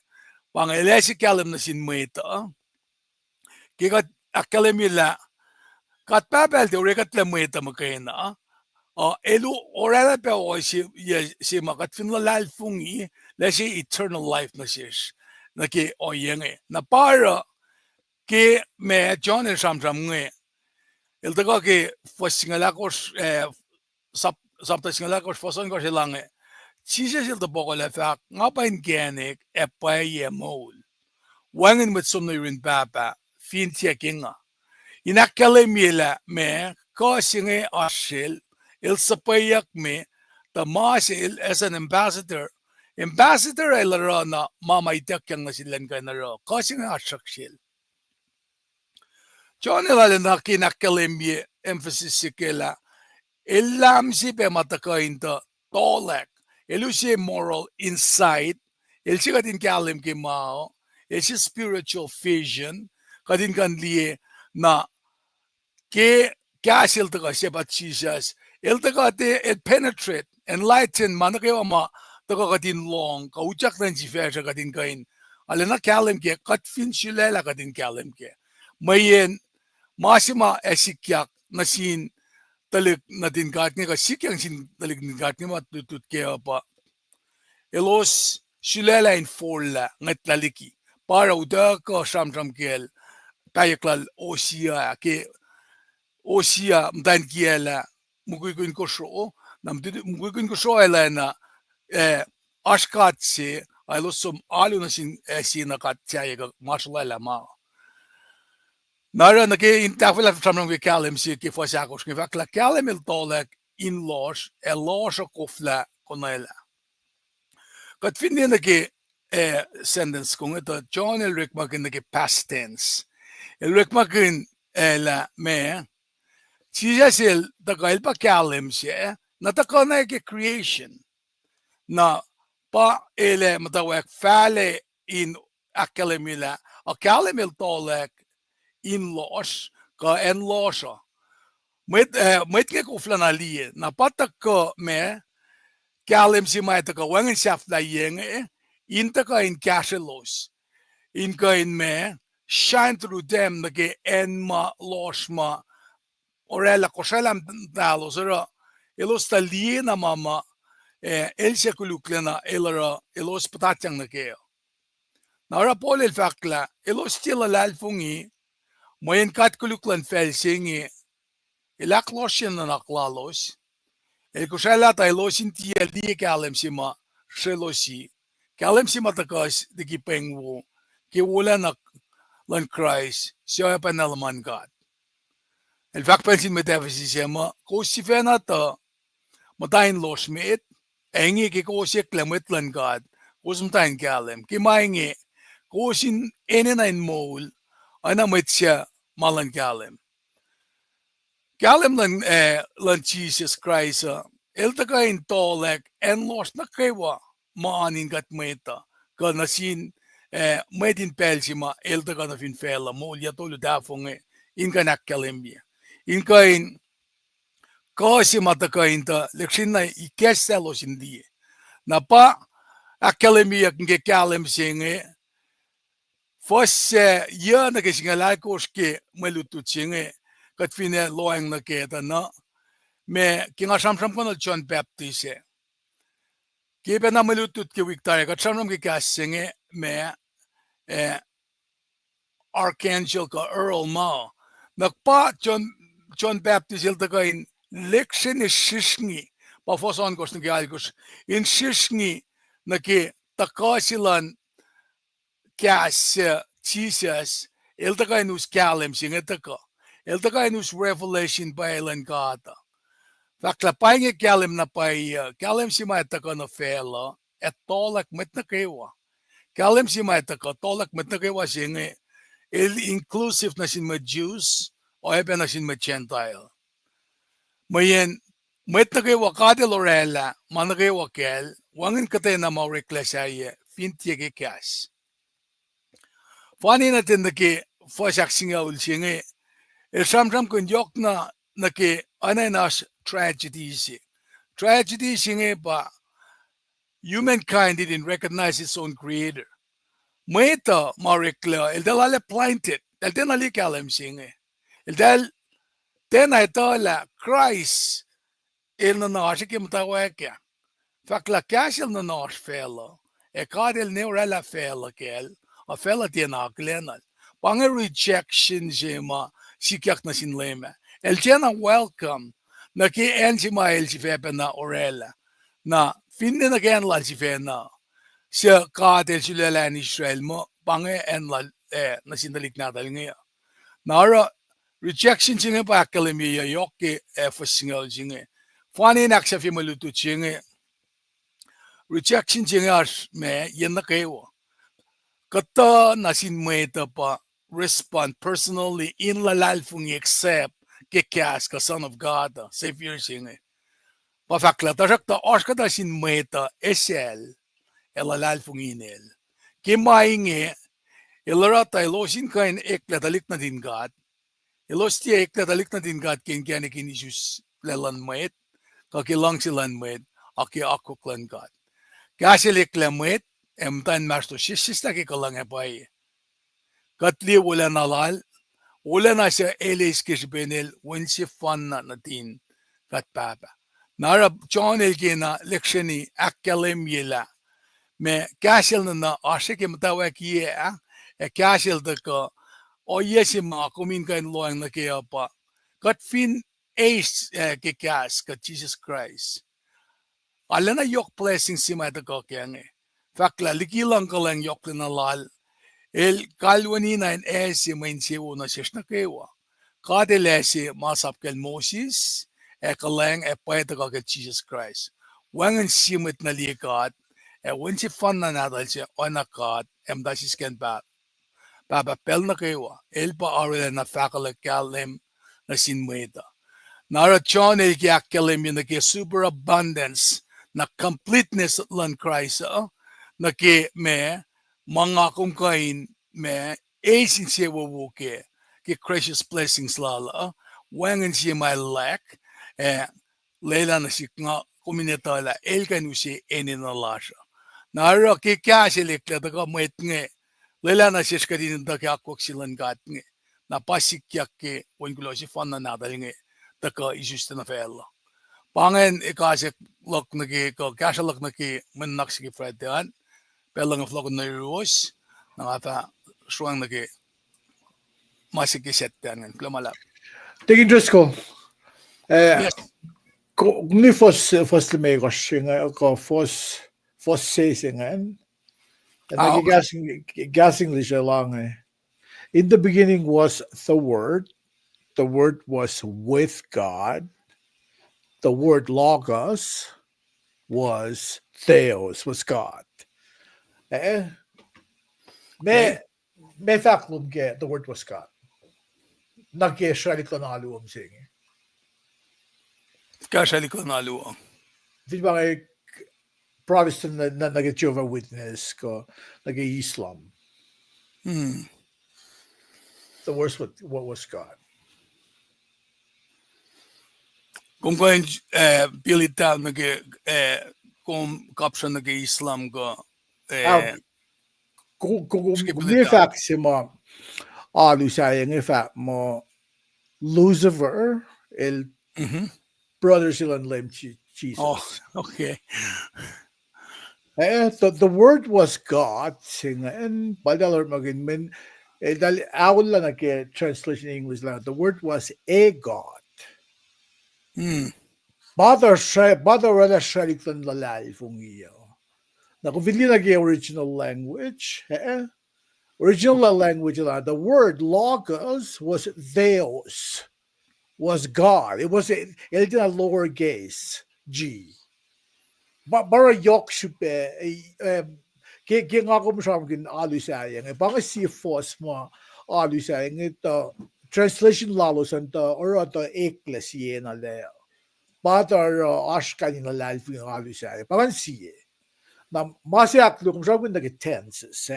Speaker 2: pang elesi kalem na sin meta ke ka akalem la kat papel de rekat le meta makena elu orala pe o si makat fin la lalfungi la si eternal life na sis na ke o yenge na para ke me John el samsam nge el taga ke fosingala kos sapta singala kos foson kos lange chise sil de bogola fa ngapain genek pa ye mol wangen met somne rin baba fin tia kinga inakale mila me ko singe ashil il sapayak me the masil as an ambassador ay laro na mamaitak yang na silan ka na ro kasi nga asaksil John ilala na kinakalimye emphasis sikila ilam si pe matakain to tolek ilu si moral insight il si kadin kalim ki mao il si spiritual vision kadin kan liye na ke kasil to ka siya Jesus il it penetrate, enlighten, manakayo ma, kadin long, kaujak na jifesha kadin kain. Alena kalem ke, katfin shilela kadin kalem ke. Mayen, masima esikyak na sin talik na din kat nga sikyang sin talik din kat nga matutut kaya pa. Elos shilela in forla ngat laliki. Para uda ka samsam kel, tayaklal osia ke osia mdan kiela. Muguygun ko show namdid muguygun ko show ay na ashkatsi ay losum alu na sin sinakat siya marshal ma nara nake intafela samang we kalem si ke fasakos ke vakla kalem el tolek in los los kofla konela kat finne nake sentence kung ito John el Rickmakin nake past tense el Rickmakin la me Jesus il takal pa kalem siya na takana ke creation na pa ele matawak fale in akalemila a kalemil tolek in los ka en losa met ke kufla na liye na patak ko me kalem si mai taka wangen saf la yenge in taka in kashelos in ka in me shine through them na ke en ma los ma orella koselam dalos era elos talina mama elsia kuluklena elera elos patachang na keo na ora pol el fakla elos tila lalfungi moyen kat kuluklan felsingi elaklosien na naklalos el kosela ta elosin tia di kalem sima shelosi kalem sima takas de ki pengwo ke wala na lan Christ siya panalaman God el fak pensin metafisisema ko si fenata matayin los mit engi ki ko si klemet lan God ko sumtayin kalem ki maingi ko sin eninain mol ana metsia malan kalem lan Jesus Christ el takayin tolek en los na kewa maanin kat meta ka nasin Medin pelsima eltakana fin fella mulja tuli dafunge inka nakkalemia. Inkain kaasimata leksinna ikesselosin die. Napa akkalemia kinge kalemsinge fosse jana ke singa laikoske melututsinge kat fine loeng na keta na me kinga samsam kono John Baptist kipe na melutut ke wiktaya kat samsam ke kassinge me Archangel ka Earl ma nagpa John Baptist iltakain lekshin is shishni pa foson kos ngi algos in shishni na ke takasilan kas Jesus iltakain us kalem singetaka iltakain us revelation bailan gata fakla painge kalem na pai kalem sima etaka na fela etolak met na kewa kalem sima etaka tolak met na kewa singe inclusive na sin mga Jews o ebe na sin mga Gentile. Mayen, met na kayo wakade lorela, man na kayo wakel, wangin katay na MweRead fintiye ke kas. Fani natin na ki fasaksin nga ulsingi, samsam kun yok na ki anay nas tragedies. Tragedies singi pa, humankind didn't recognize its own creator. Meta MweRead el dalale planted, el denali kalem singe. El dal tena la Christ el na nashe ke mtaweke. Fakla kasel na nash fella. E kadel neurela fella kel. A fella tena aklenal. Pange rejection jema sikyak na sinleme. El tena welcome. Na ki enzima el sifepe na orela. Na finne na ken la sifena. Siya kadel silela in Israel mo. Pange en la na sindalik natal ngayon. Nara rejection jinge pa akademia yoke fasingal jinge. Fani naksa fi malutu jinge. Rejection jinge as me yen na kewa. Kata nasin meta pa respond personally in lalal fungi accept ke kas ka son of God savior jinge. Pa fakla tajakta oskata sin meta esel elalal fungi nel. Ke mainge elarata elosin kain ekla dalik na din God. Ilostia eklatalik na din gat kin kani kin Isus lelan mwet, kakilang silan mwet, aki akuklan gat. Kasilik la mwet, emtan masto shisista ki kalang epay. Katli wala nalal, wala na siya elis kisbenel, wensi fan na natin kat papa. Nara John elkina leksheni akkalem yela. Me kasil na asik imtawak ye kasil da ka o yesima kumin kain loang na kaya pa. Kat fin ace ke kas kat Jesus Christ. Ala na yok blessing si mata ko kaya nge. Fakla likilang ka lang yok na lal. El kalwani na in esi main siwo na siya na kewa. Kadelesi masap kel Moses kalang pwede ka kat Jesus Christ. Wangan simit na likat wensi fan na nadal siya onakat dasis ken ba. Baba pel na kewa, el pa arele na fakala kalem na sinweda. Nara John el ki akalem yun na ki super abundance na completeness at lan Christ na ki me mga kumkain me asin siya wawuke ki precious blessings lala wangan siya may lack lela na si nga kuminetala el kanu siya eninalasa. Nara ki kasilik la daga mwet nge lela na siya kadin da kya kok silan gat nge na pasikyak ke wen Kulo si fan na nadal nge da ka isus na fella pangen ikasik lok na ki ko kasalak na ki menak si fredan pelang flok na ruos na ata suang na ki masik ki setan ngen klamalap
Speaker 1: Det interest ko.
Speaker 2: yes
Speaker 1: Nu først med røssinga og først sesingen.
Speaker 2: Ah,
Speaker 1: Gassing litt lange. In the beginning was the Word. The Word was with God. The word logos was theos, was God. Med faklum the word was God. Nag-shalik ko na aluam sige.
Speaker 2: kasali ko na luang
Speaker 1: Di ba Protestant na nag-Jehovah Witness ko, nag-Islam. The worst what was God.
Speaker 2: Kung kain pilitan nage kung kapsa nage Islam go
Speaker 1: Kung may fact si mo sayang fact mo Lucifer el brother silang name Jesus.
Speaker 2: Oh, okay.
Speaker 1: The word was God, and badalor magin men dahil awal lang translation in English lang. The word was a God. Bada rada sharik lang lalai fung iyo. Na kung hindi original language, original language lang. The word logos was theos, was God. It was a lowercase g. Bara yok sipe kaya ako mo siya maging alu sayang. Baka si fos mo alu sayang ito translation lalo santa or ito ecclesia na leo. Bata ashkan na lalf yung alu sayang. Baka siye. Na masiyaklo kung siya maging nag-tenses.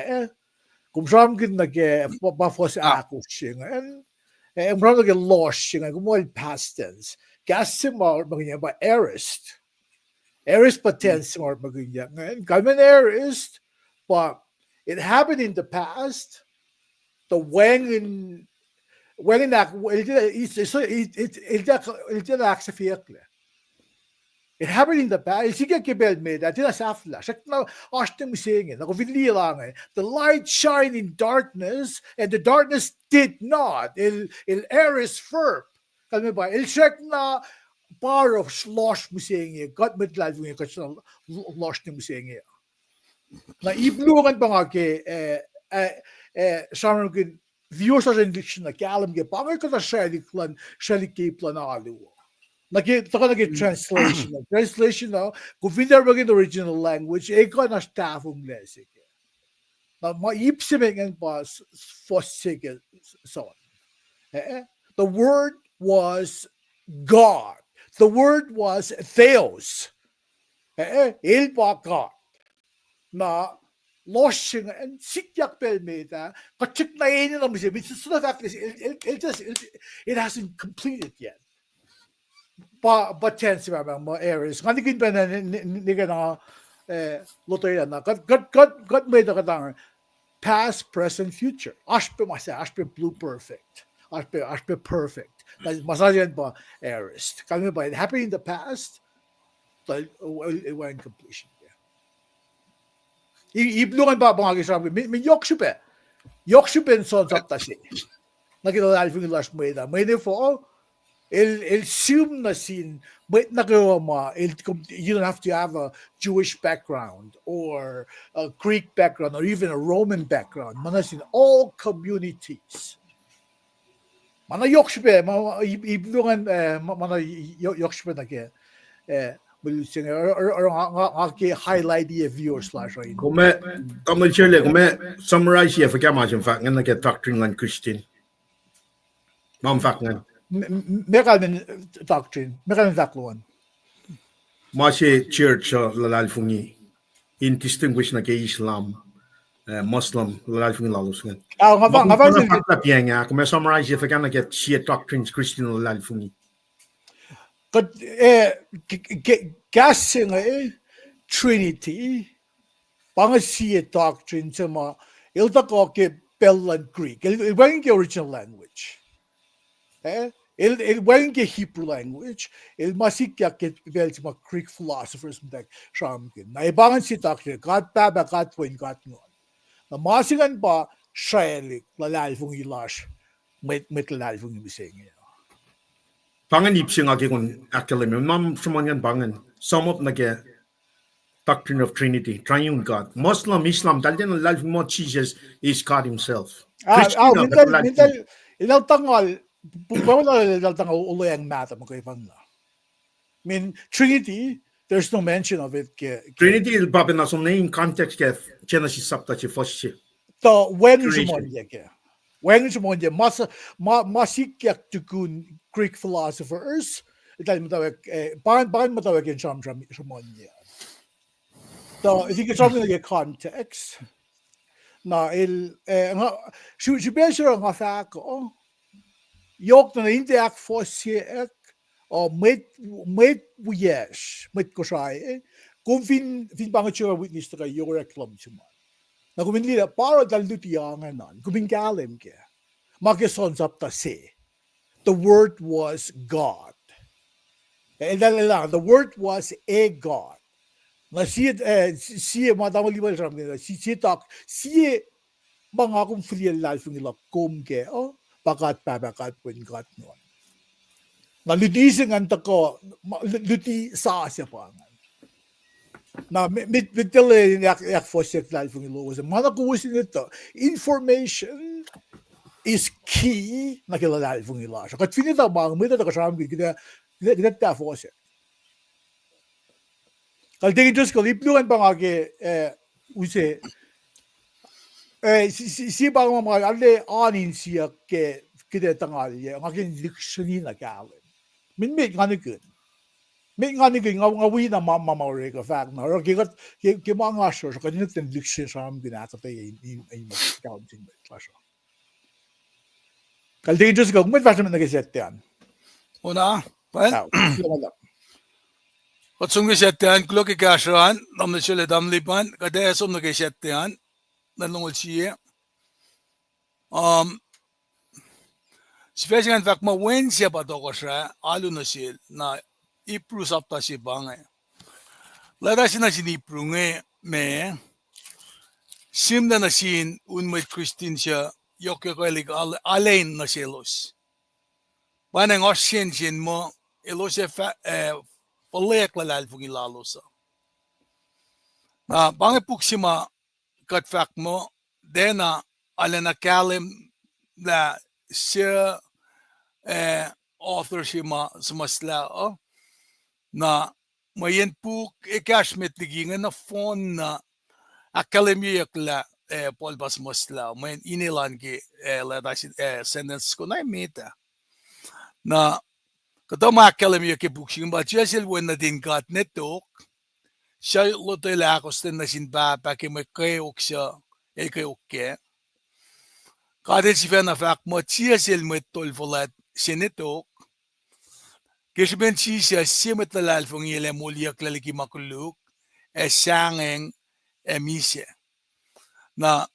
Speaker 1: Kung siya maging nag-bafos ako siya. Kung siya maging lost siya. Kung mo past tense. Kasi mo maging ba aorist. Aorist potential or magiging Kalman aorist, but it happened in the past. The when it happened in the past. Sige kibel me that safla. Shakna ashtem saying it. The light shine in darkness, and the darkness did not. El aorist verb. Kalman ba? El shakna bar of slosh museum got midlife yung kasi losh ni museum na iblungan pa nga ke sa mga viewers sa indiction na kalam ke pangay ko sa sharing ke planalo naki translation na kung hindi maging original language ikaw na staff ng lesik na maipsimengan pa fossig so the word was God. The word was theos. Il God. Na loshing and sikyak pelmeta, kachik na yun na museum. It's not that it hasn't completed yet. But tense mo areas. Kandi kin pa na niga na lotoy na. God made the katang past, present, future. Ashpe blue perfect. Ashpe perfect. Masajan pa aorist. Kami ba it happened in the past, but it went in completion. Iblungan ba mga kisabi? May yokshupe son sa tasi. Nakilala yung last mweda. Mwede for el sum na sin. But nagawa mo, you don't have to have a Jewish background or a Greek background or even a Roman background. Manasin all communities. Mana yokshipe, iblungan mana yokshipe na ke or highlight the viewers slash right.
Speaker 3: Kung may summarize siya for kamajin fact nga nag doctrine lan Christian. Mam fact nga.
Speaker 1: Meron doctrine, meron takluan.
Speaker 3: Masi church lalalfungi indistinguish na ke Islam. Muslim lalfing lalos nga.
Speaker 1: Nga
Speaker 3: Paing nga kung may summarize if ka get siya doctrines Christian lalfungi.
Speaker 1: But kasi nga Trinity pang siya doctrine sa mga ilta ko ke Bellan Greek. It wasn't the original language. It wasn't the Hebrew language. It masik ya ke bel sa mga Greek philosophers like Shamkin. Na ibangan si doctrine God baba God point God ngon. Na masigan pa shaylik lalalfung ilash met lalalfung ibising.
Speaker 3: Pangan ipsing agi kun actually mam sumangan pangan sum up na ke doctrine of Trinity, triune God. Muslim, Islam, dalyan ang life mo Jesus is God himself.
Speaker 1: Mintal ilaw tangal pupawala ilaw tangal uloy ang mata mo kay pang. I mean Trinity, there's no mention of it.
Speaker 3: Trinity il babin na som name context ke Genesis sabta chi foshi.
Speaker 1: To when sumonye ke. When sumonye masikyak tukun Greek philosophers, ital matawag pan matawag yung sumonye. So if you can talk about the context, na nga si beso nga fa ko yok na inte akfasrye o met ko siya kung fin pangatsura witness ka yung reklam siya na kung hindi para dalutiyangan nan kung galim ke makison sapta se the word was God. And the word was a God. Na siya madama liba ram nila siya mga kung free life nila kum ke bakat pun God no. Na lutising ang tako luti sa siya pa na mitele yak fosset life nila was mana kuwisin ito information is key na kilala nila siya kat finita bang may ito kasama kita ta fosset kal tingin Diyos ko lipluan pa nga ke use si pa mga alle anin siya ke kita tangali ang aking dictionary na kalen min may nga nikun nga wina mamamawari ka fact na or ke mga asyo sa kanina ten dictionary sa amin ginakatay ay mag-counting ba klasyo kal tingin Diyos ko kung may fashion na nag-set yan
Speaker 2: una Otsung gesettihan Kulo ke kasreacng namne şöyle damlipan kade Esam na gesettihan nanungol siya Sifac en fact wen siya pa to ko siya alu na siya na ipru sapta siya bangay lada siya na sinipru nge me simda na sin unmet Christian siya yok lig alain na siya los banang osyen sin mo elos Palek lalal fung ilalosa. Na pangipuksima kat fact mo dena alena kalim na siya author siya sumasla na mayen puk ikashmet ligingen na phone na akademiyak la polbas masla mayen inilan ki lada sentence ko na meta na Katama akademiya ke buksing ba siya silwen na din kat netok siya lotoy lakos din na sinbaba ke may kayok siya kayok ke kadel si fena fak mo siya silmet tolvolat sinetok kisben siya simet lalal fung ile mulyak laliki makuluk esang emise na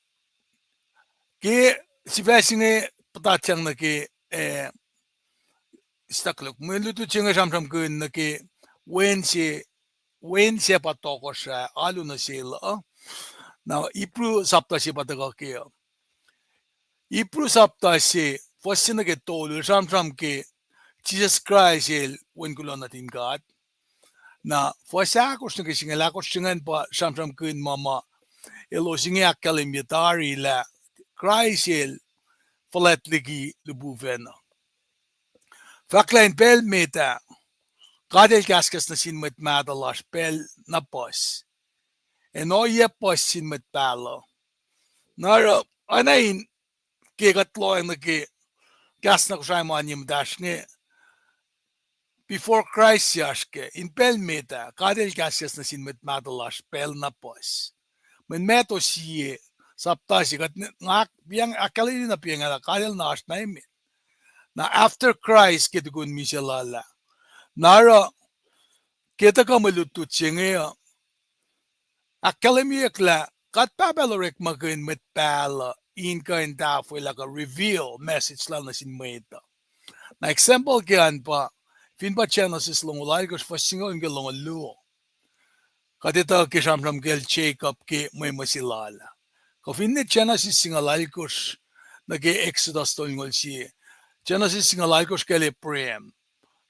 Speaker 2: ke si fasinge patatyang na ke Staklok, mulutu chinga samsam kun na ke wen siya patoko siya alu na sila na ipru sapta siya pataka ke ipru sapta siya first na ke tolu samsam ke Jesus Christ wen Kulo natin God na first akos na ke singa lakos singan pa samsam kun mama elo singa akalimitari la Christ falat ligi lubuvena Faklein pel meta kadel kaskas na sinmet madalas pel na pos. Eno ye pos sinmet palo. Naro anain ke katloy na ke gas na kusay mo anyim dashne before Christ yashke in pel meta kadel kaskas na sinmet madalas pel na pos. Men meto siye saptasi kat ngak biang akali na piang kadel na na imin. Na after Christ kita gun misalala. Nara kita ka malutut siya akademiyak la kat pabalorek magin met pala in ka indafo like a reveal message lang na sinmeta. Na example kiyan pa fin pa Genesis lungulay kas fasingo inge lungaluo. Katita kisamsam gel Jacob ki may masilala. Kafin ni Genesis singalay kas nag-Exodus to ngol siya. Genesis singalay ko skele prem.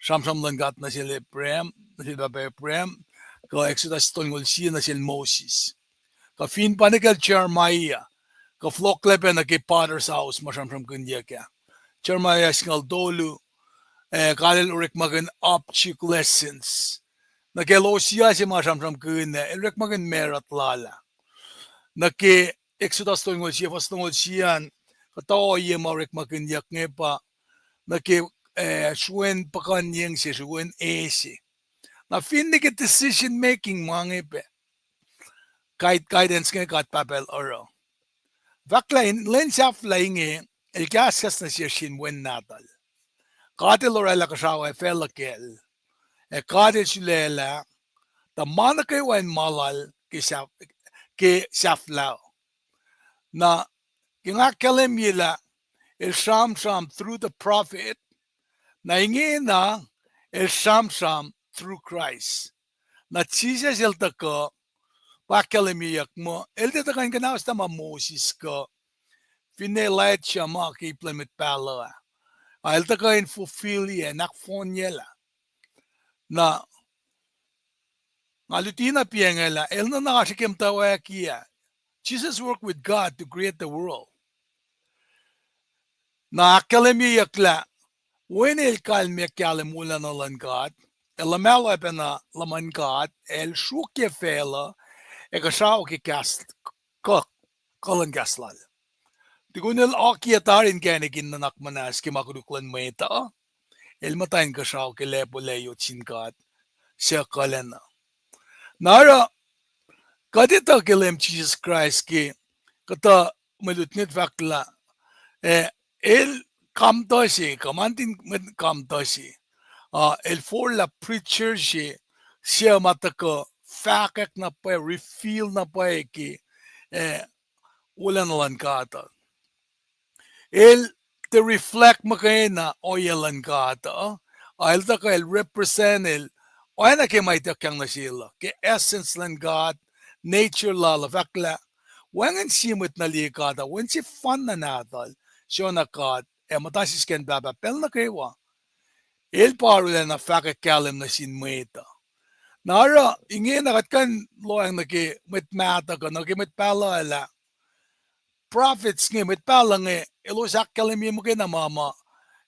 Speaker 2: Samsam langgat na sila prem, na sila prem. Ka Exodus tungol siya na sila Moses. Ka fin pa ni ka Jeremiah. Ka floklepe na kay Potter's house masamsam kunya ka. Jeremiah singal dolu. Kalil urik magan opchik lessons. Na kay Losia si masamsam kunya. Urik magan merat lala. Na kay Exodus tungol siya. Pas tungol siya. Katawa iya maurik magan yak pa. Na ke shuen pakanyeng si shuen esi. Na fin ni ke decision making mga pe. Kahit guidance nga kat papel oro. Vaklain len siya flying el gaskas na siya shinwen natal. Kate lorela kashaw e felakel. E kate shulela the manake wen malal ke shaflao. Na kingakalem yila el sham through the prophet na inge na el sham through Christ. Na Jesus el taka pakalemiyak mo el te takan kanawas tama Moses ka finelait siya makiplemit pala. El taka in fulfill ye nakfon yela na ngalutina piengela el na nakasikim tawa kia. Jesus worked with God to create the world. Na akkalemiyak la when el kalme kalemula na lan God el lamela pena laman God el shuke fela e kasao ke cast kalan gaslal. Tigunel akiatarin kenegin na nakmanas ki makruklan meta el matain kasao ke lepo leyo chinkat siya kalena. Nara kadita kelem Jesus Christ ki kata malutnit fakla el kamtoshi kamantin kamtoshi el for la preacher shi siya mataka fakak na pa refill na pa ki ulan lan kata el te reflect makena oyalan kata el taka el represent el oyana ke may takyang na sila ke essence lan God nature la fakla wangan simut na likata wan si fan na natal siya na God matasis ken baba pel na kewa el parulan na faka kalem na sinmeta nara inge nakatkan loang nake met mata ka nake met pala ala prophets nge met pala nge elos akkalemi mo kay na mama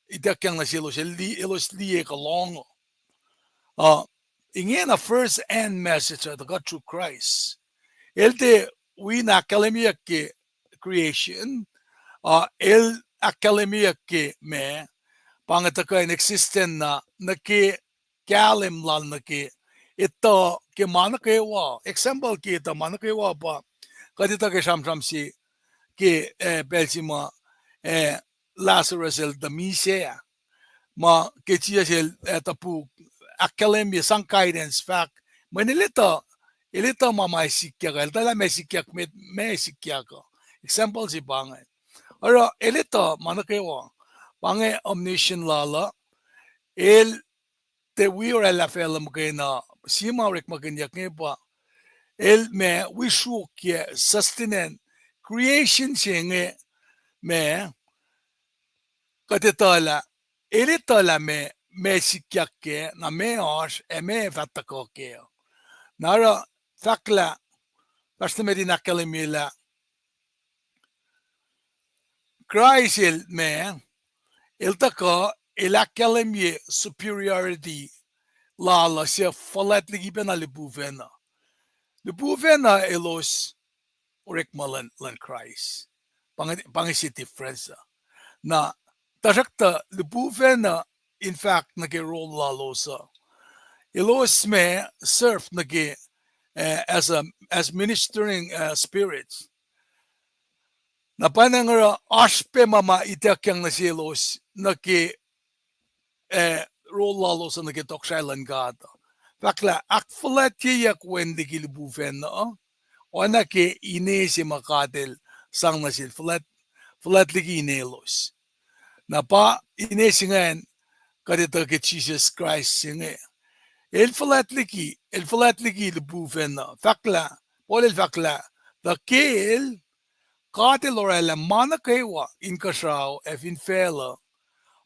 Speaker 2: itakyang na silo elos liye ka long inge na first end message of the God through Christ elte we na akkalemi ke creation el akkalemi ke me pangataka inexistent na nake kalem lal nake ito ke mana kewa example ke ito mana kewa pa kadita ke sham si ke belsima Lazarus el damisea ma ke chia el tapu academia sang guidance fact manilita ilita mama sikya ka tala mesikya met mesikya ka example si bangai ora elita mana kewa pange omniscient lala el te wira la fela mukena sima rek makenya kepa el me wishu ke sustenance creation chenge me katetola elitola me sikyake na me osh e me fatakoke nara fakla basta medina kalemila Christ el me el taka el academia superiority la se falat ligi bena le buvena. Le buvena elos orek malan lan Christ. Pangisi difference. Na tajakta le buvena in fact nage role la losa. Elos me serve nage as ministering spirits. Na panangara aspe mama itakyang na si elos nage role la losa nage tokshailan gata. Fakla akfasrye kwen di gilibufen no ona ke inesi makadel sang na sil flat ligi inelos na pa inesi ngayon kadito ke Jesus Christ singe el flat ligi libufen no fakla polel fakla the kel kadel orela mana kewa in kashaw in fela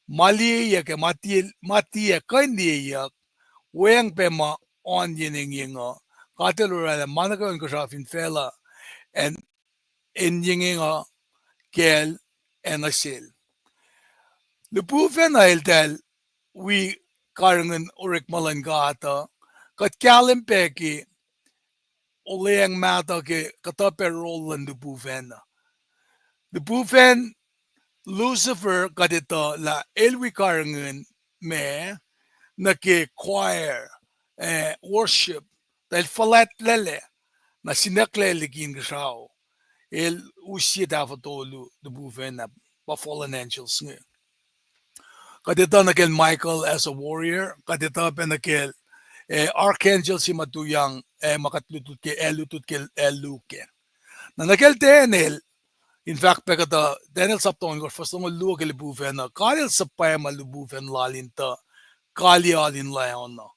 Speaker 2: mali ke mati kandiya weng pema on yining yinga katalura manaka and kashafin fela and in yinga kel and asil the pufen I'll tell we karangan urik malangata kat kalim peki oleang mata ke kataper roland the pufen Lucifer kadito la elwi karangan me nake choir worship dahil falat lele na sinakle ligin gasao usye dava tolu de buven na pa fallen angels nge. Kadita nakel Michael as a warrior, kadita pa nakel archangel si matuyang makatlutut ke elutut ke eluke. Na nakel Daniel, in fact pekata Daniel sapton gor fastong luwa ke buven na kalil sa pa malubuven lalinta kali alin layon na.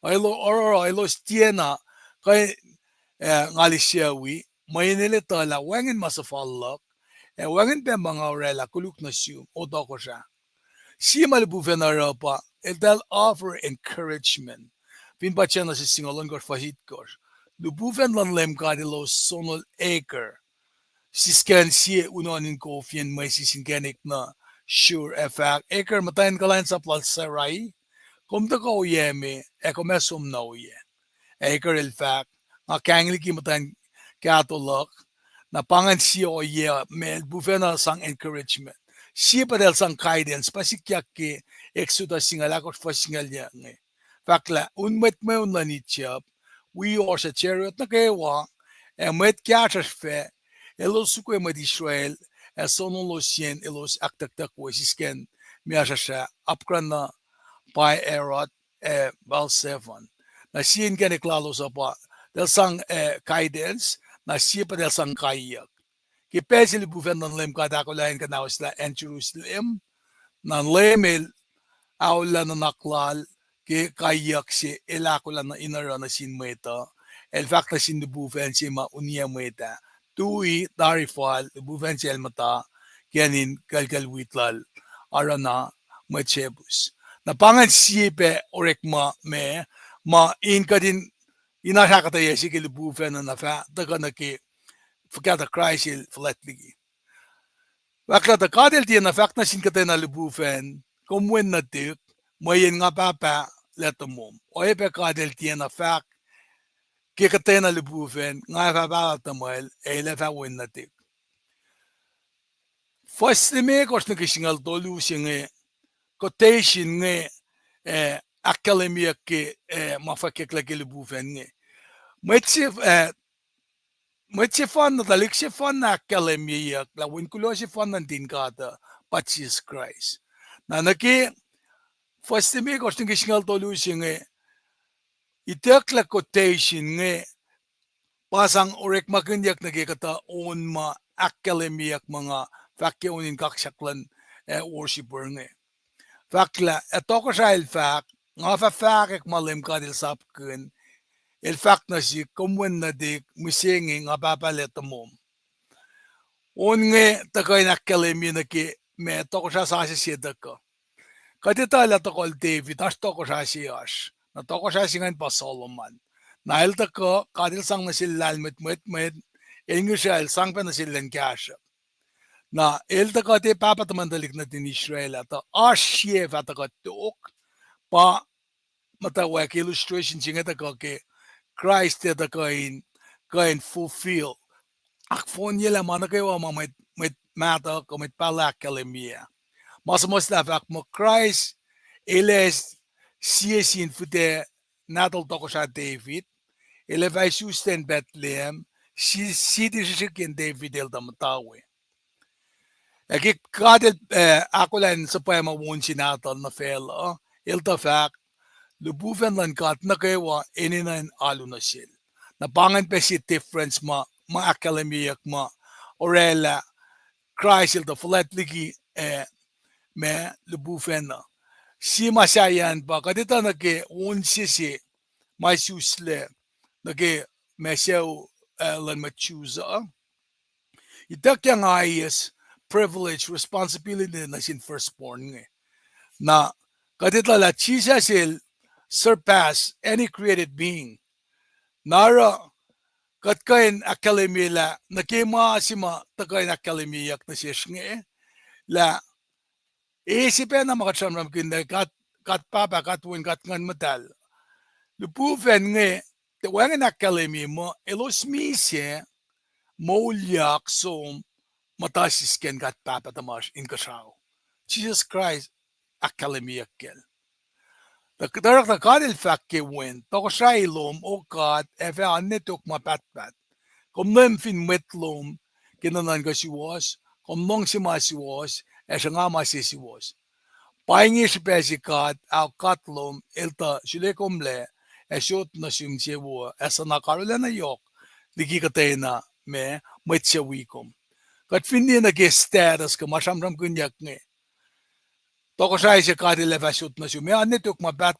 Speaker 2: Ailo stiena kay ngalisyawi maynilita la wangin masafallak wangin pe mga orela kuluk na siyum o dako siya. Si malibuven na rapa they'll offer encouragement. Pinpacha na si singolon gor fahit gor. Lubuven lan lem kadilo sonol acre. Sisken si unonin ko fian may sisinkenik na sure effect acre matayin kalain sa plal saray. Kumta ko uyeme ekomesum na uye. Acre il fact nga kangli ki matayin katolok na pangan siya oye mel buven na sang encouragement. Siya pa dahil sang guidance pasikyak ki eksuda singalakot fa singalya nge. Fakla unmet me unlanitchap we or sa chariot na kewa met kyachas fe elos sukwe met Israel sonon losien elos aktaktak wesisken miasha apkran na by erot bal 7. Na siya ka neklalo sa pa dahil sang guidance na siya pa dahil sang kayak. Kipesili bufen ng lem kada ko lain ka na usla en Jerusalem nan lemel awla na naklal ke kayak si elakula na inara na sinmeta el fact na sin bufen si ma unia meta tui tarifal bufen si elmata kenin kalkalwitlal arana machebus na pangan sipe orek ma in kadin inasakata yesi ke bufen na fa daga na ke Verkada kruisil flatligi. Wakla de kadel die na fakt na sin katena libufen, komwen na dik, mayen nga papa letomom. Oye pe kadel die na fakt, ke katena libufen, nga papa letamoel, ele fa wen na dik. Fastime kos na kisingal tolu singe, quotation nge, akademia ke mafakekla ke libufen nge. Met si fan na talik si fan na akademia la win kulo si fan nan din kata patsis Christ. Na naki fastime kos na kisingal tolu singe, itek la quotation nge, pasang orek makinyak nagikata on ma akademiak mga fakya unin kaksaklan worshiper nge. Fakla, ito ko sa ilfak, nga fafakik malim kadil sapkin, ilfak na si kumwen na dik misingi nga papalit mo. On nge, takoy na akademi na ki, me ito ko sa sasisida ko. Kadita la to kol David, as to ko sa siyas, na to ko sa singan pa Solomon. Nahil tako, kadil sang na sila met, inge siya, sang pa na sila kasya. Na ilta ko te papatamandalik na din Israel ato asye fata ko tuk pa matawag illustration singa ta ko ke Christ te ta ko in fulfill akfon yela mana kayo met mata ko met pala kalemia mas la fak mo Christ iles siesin fute natal to ko sa David ele vai susten Bethlehem si sikin David el damatawe. Eki kadel ako lang sa pa mawon sinatal na fela ilta fak lubuven lan kat na kewa ininan alu na sil na pangan pa si difference ma akademiyak ma orela Christ ilta flatligi me lubuven na si masayan pa kadita na ke unsi si maisusle na ke mesyaw lan machuza itak yang ayes privilege, responsibility na sin firstborn nge. Na kadita la Jesus il surpass any created being. Nara katkain akademi la nakima sima takain akademi yak na siya nge la isipen na makatsamram kinda kat papa katwin katngan matal. Lupuven nge tawangin akademi mo elos misye molyak som matasisken kat papatamas in kasao. Jesus Christ akademiak kel. Darak na kadil fakke win, toko sa ilom o kat efe anetok mapatpat. Kom nem fin metlom, kinanan ka si was, komnong si ma si was, nga ma si was. Paing si pesikat, au katlom, ilta, silekomle, shot na simsewo, na karula na yok, ligi katay na me, maitsya wikom. Kat finni na status ka masamram kunyak nge. Toko siya si kadile shot na siya, me anitok ma bat.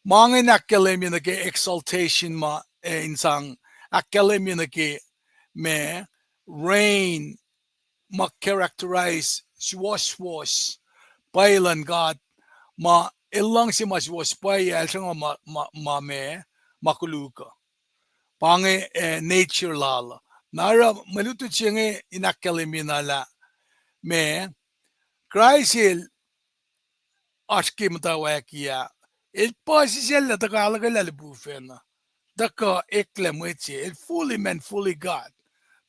Speaker 2: Mga nakkalemi na exaltation ma insang akkalemi na me rain ma characterize swash pailan God ma ilang si mas was payal siya ma me makuluka pange nature lala nara maluto siya nga inakkalemi nala me Christ aşkı mutawakiya il pasi siya takalaga lalabufena daka eklemwetsi il fully man fully God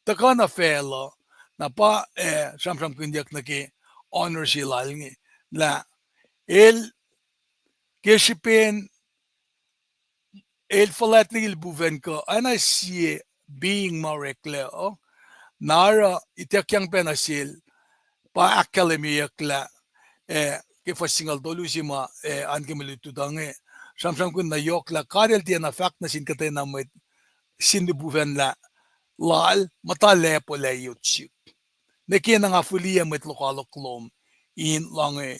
Speaker 2: daka na felo na pa samsam kunyak na ki honor sila la il keshipin il falatli il buven ko ana siye being marekle nara itakyang penasil pa akademiya kla ke fasingal dolusima anke militu dange samsam kun na yokla karel dia na fact na sin katay na met sin buven la lal matale po la yutsi nekin nga fulia met lokalo klom in lange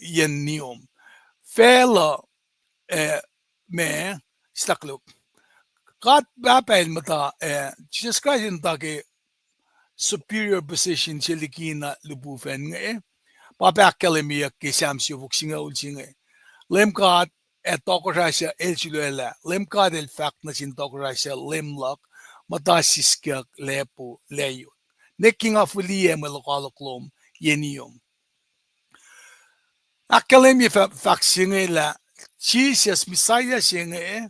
Speaker 2: yen niom fela me stakluk kat bapen mata Jesus Christ in take superior position chelikina lubufen nge papa akademia ke samsio vuksinga ulsinge lemkat tokorasya elchiluela lemkat el fact na sin tokorasya lemlak matasiskyak lepo leyo nekinga fulie me lokalo klom yenium akademia fact singe la Jesus Messiah singe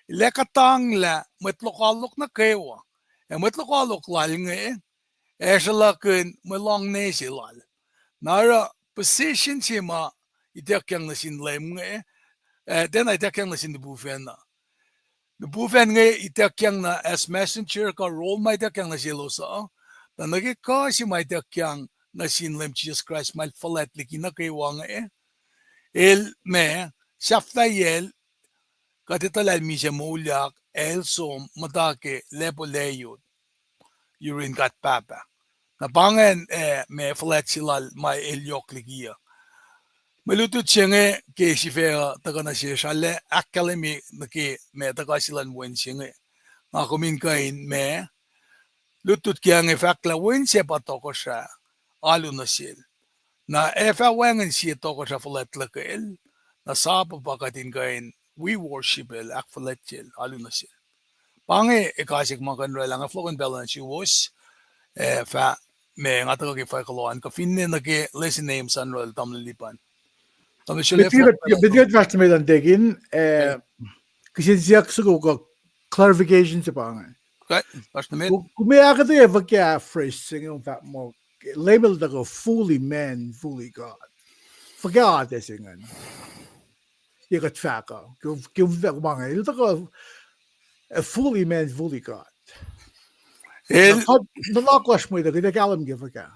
Speaker 2: lekatang la metlokalok na kewa metlokalok lal nge esalakin melong ne silal nara position sima itakyang na sin lem nge then itakyang na sin bufen na the bufen nge itakyang na as messenger ka role ma itakyang na silosa na nagika si ma itakyang na sin lem Jesus Christ mal falet liki na kewa nge el me Shaftayel katitalal mi siya mulyak el som matake lepo leyot yurin kat papa napangan me flat silal ma el yok ligiya malutut siya nga ke si fea taga na siya shale akademi na ke me taga silan wen siya nga kumin kain me lutut kaya nga fakla wen siya patoko siya alo na sil na efa wangan siya toko siya flat lakail na sapa pakatin kain we worship el akfasrye alunasil pange ekasik makanra lang aflokan balance was fa me ngata ke fa kaloan ka finne na ke lesson names anrol tamlilipan tamishule
Speaker 1: Bitigat fast med an degin kasi siyak sugo ko clarification sa pangan
Speaker 2: okay pas na med
Speaker 1: kung akademiya vagya phrase sing yung fact mo label da ko fully man fully God forget this singan ikat faka kung mga ito ko fully man fully God
Speaker 2: el
Speaker 1: nalakwas mo ito kita kalam give ka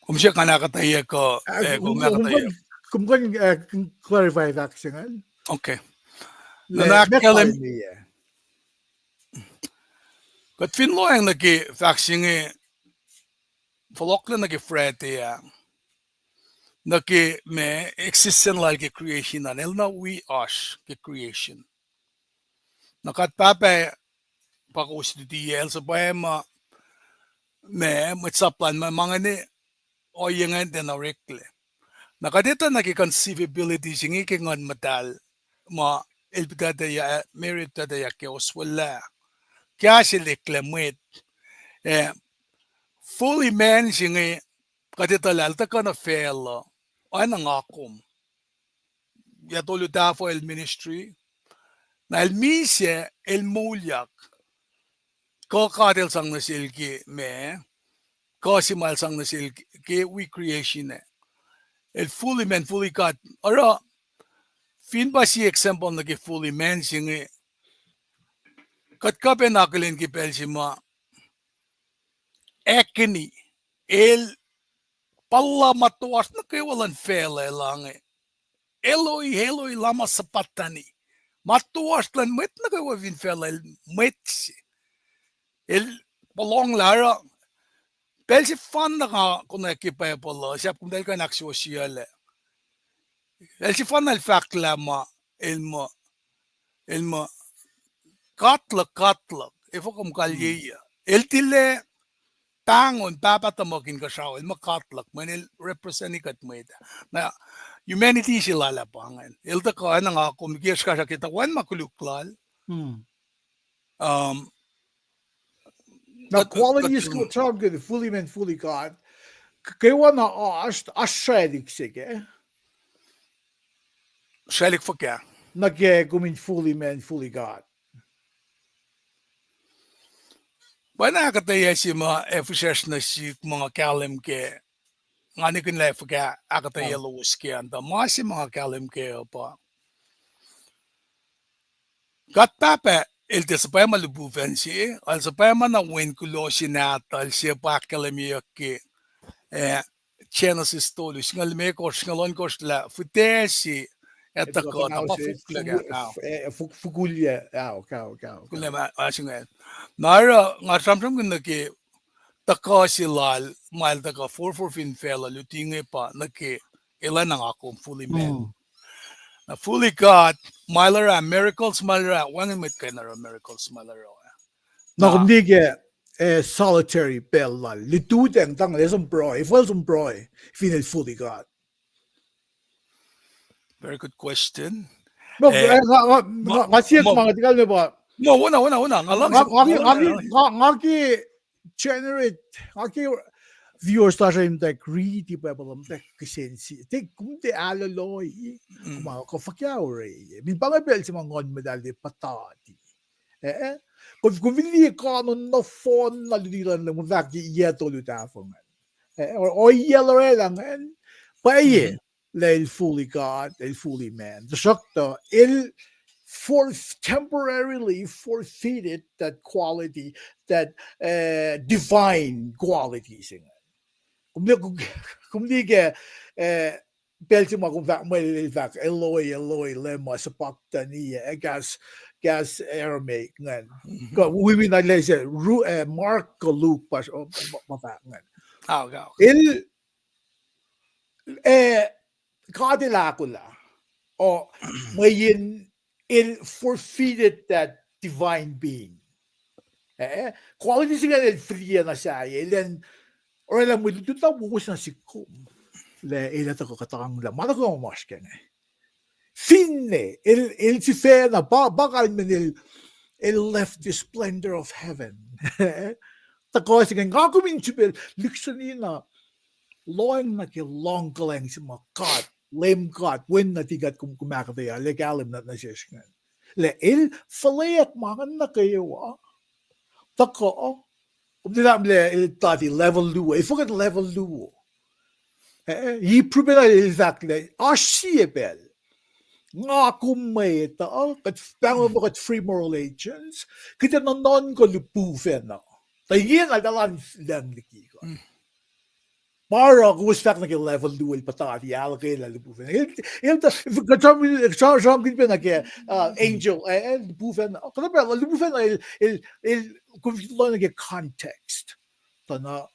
Speaker 2: kung siya kanakataya ko kung nakataya
Speaker 1: kung clarify that singan
Speaker 2: okay
Speaker 1: nanakalam
Speaker 2: kat finlo ang nagi faxing folokla nagi frete ya naki me existence like a creation and elna we ash ke creation nakat pape pakos di el sa poema me matsapan mga ni o yengan den rekle nakadita naki conceivability singi kengon matal ma elbidada ya merit tada ya ke oswala kya silikle mwet fully man singi kadita lalta kana fail ana ngakom ya tolu tafo el ministry na el mise el mulyak ko kadel sang na silki me ko simal sang na silki ke we creation el fully man fully God ora fin ba si example na ke fully man singi Katkape nakalin ki Pelsima ekni el palla matuas na kewalan fele lange. Eloi lama sapatani. Matuas lan met na kewavin fele metsi. El polong lara Pelsi fan na ka kuna kipa polo siap kung dahil ka naksosiyale. Pelsi fan al fact lama ilmo katla ifo kum kalyeya. El tile tangon papatamokin ka siya ilmo katlak manil represent kat mo ita. Na humanity sila lapangan. El ta ka na nga kumikiyas ka siya kita wan makuluklal.
Speaker 1: Now, quality is good, good, fully man, fully God. Kewa na ashedik sige.
Speaker 2: Shelik for kya.
Speaker 1: Nag-gumin fully man, fully God.
Speaker 2: Bana akkuteya si mga efficient na si mga kalim ke ngani kin life ka akkuteya lowes ke anda mas si mga kalim ke pa. Gat papa el te sa pa malubuven si al sa pa man na wen Kulo si natal si pa kalim ke chena si stolus ngal me ko ngalon ko la futesi etta ko ta pa fukla ga
Speaker 1: Fugulya, cow.
Speaker 2: Kulo ma asingan. Nara nga samsam kun ke taka silal mal taka 4 fela lutinge pa nake ilan ang ako fully man. Na fully God malara miracles malara wangan mit kanara miracles malara.
Speaker 1: Na kumdige solitary bella. Litudeng tang lesson broy. If was broy, feel fully God.
Speaker 2: Very good question.
Speaker 1: No, kasi mga tikal me ba?
Speaker 2: No, una.
Speaker 1: Ngaki generate, ngaki viewers ta siya yung like really people like kisensi. Take kung te alaloy, kumaw ko fakyaure. Min pangabel si mga ngon medalye patati. Kung hindi ka no phone na ludilan lang mo vaki yeto lutafon. O yellow lang pa ye. El fully God, el fully man. The shakta, il temporarily forfeited that quality, that divine qualities. Kung di ka, belti mo kung may vak, Eloi, lema, sapakta niya, gas Aramaic, ngan. We mean, like I said, Mark, Luke, pas, o, mafak, ngan. Il, kadilakula o ngayon il forfeited that divine being. Quality siya el fria na siya ilan or alam mo dito bukas na sikum le ila ta ko katang la mana ko mas ken finne il si fe na bakal men il left the splendor of heaven ta ko siya nga ko min chipel luxury na loing na ki long galang si mga God lem God when na tigat kum kumakataya legalim na nasiskan le il falayat mga na kayo tako kung nila il tati level luo forget level luo he proven exactly asiyebel nga kumay ta kat pango mo kat free moral agents kita na non ko lupufen na tayin adalan lang dikiko Para gusto na level 2 patati alke la lupufen. Il kacham din na ke angel lupufen. Kada ba lupufen il kung na ke context. Tana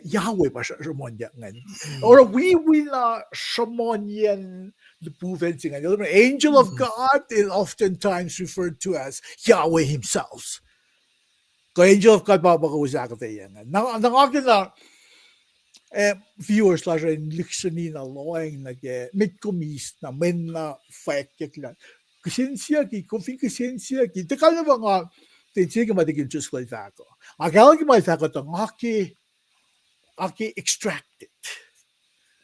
Speaker 1: Yahweh pa shamonyan ngan. Or we na shamonyan lupufen singan. Angel of God is oftentimes referred to as Yahweh himself. Ko angel of God ba ko akkuteya ngan. Nang na viewers la rin liksoni na loeng na ke mit komis na men na fakek lang kusensya ki kofin kusensya ki te kala ba nga tensi ka matigin just like that ko akala ki mai fako to aki extracted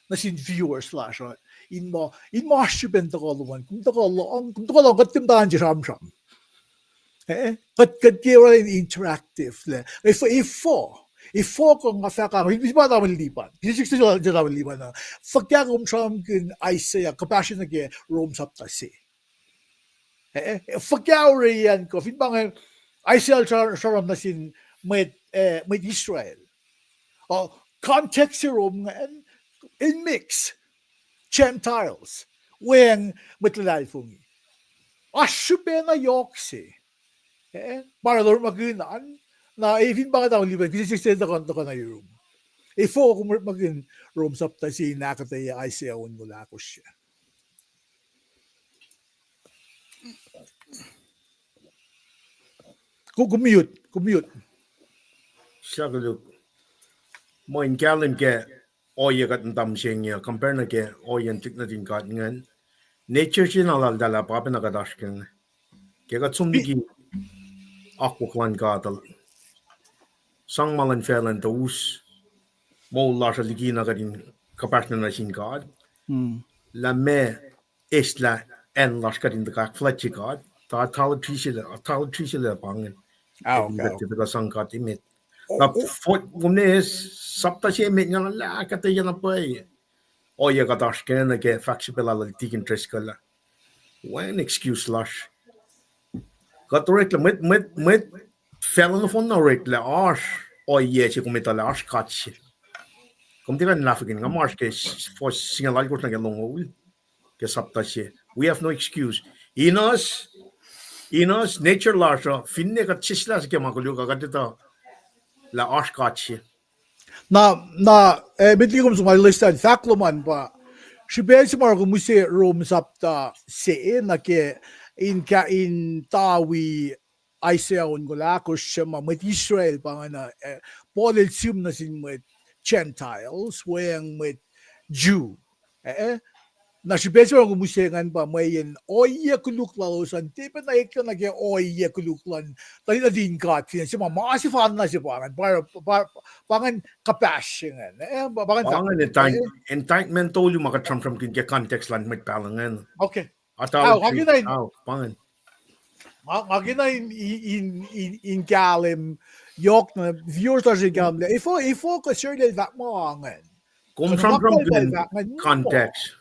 Speaker 1: na sin viewers la rin in mo shiben to ko luwan kung to ko long katim dan jam kat kira interactive le if ko nga faka hindi ba naman lipan hindi siya naman lipan na fakya kung siyang Isaiah kapasyon na ke Rome sa tasi fakya rin yan ko fin bang ICL sharam na sin met Israel. Context room in mix Gentiles when met lalfungi. Ashupe na yoksi. Para lor maginan na even baka daw liban kasi sisenta ka na room. Ifo kung magin room sapta si akkuteya ICL mula ko siya. Commute.
Speaker 3: Siya mo in kalim ke oya kat ntam singya compare na ke oya tik na din kat ngan nature sinalal dala pa na kadashken ke kat sumbigi akukwan katal sang malan felan taus mo la sa ligi na kadin kapasna na sin kad la me isla en las kadin de kak fletchi kad ta tal trisila pangen
Speaker 1: Okay.
Speaker 3: ke sang kat imit la fort gumnes sapta che met nga la kateya na pai oya kadashken na ke faksipela la tikin treskala when excuse lash got rekla met felon von na rekla ash oya che kumita la ash katsi kom di kan lafikin nga mars ke for singa la gort na ke longol ke sapta che we have no excuse inos nature lash finne ka chisla ke makulyo ka gadita la ash katsi
Speaker 1: Na medligum sa listan fakloman pa. Shibesi margo muse room sapta se na ke in tawi Aiseon golakos siya met Israel pangana polel sim na sin met Gentiles weng met Jew. Na shibesi margo muse ngan pa mayen oye kuluklan san tipe na ikyo na ke oye kuluklan tali na din kat siya maasifan na siya pangan para pangan kapashingan
Speaker 3: pangan entitlement tolu maka from kin ke context lan met palangan
Speaker 1: okay
Speaker 3: ataw
Speaker 1: pangan magina in galim yok na viewers are galim ifo ka sure that mo angan
Speaker 3: kom from kin context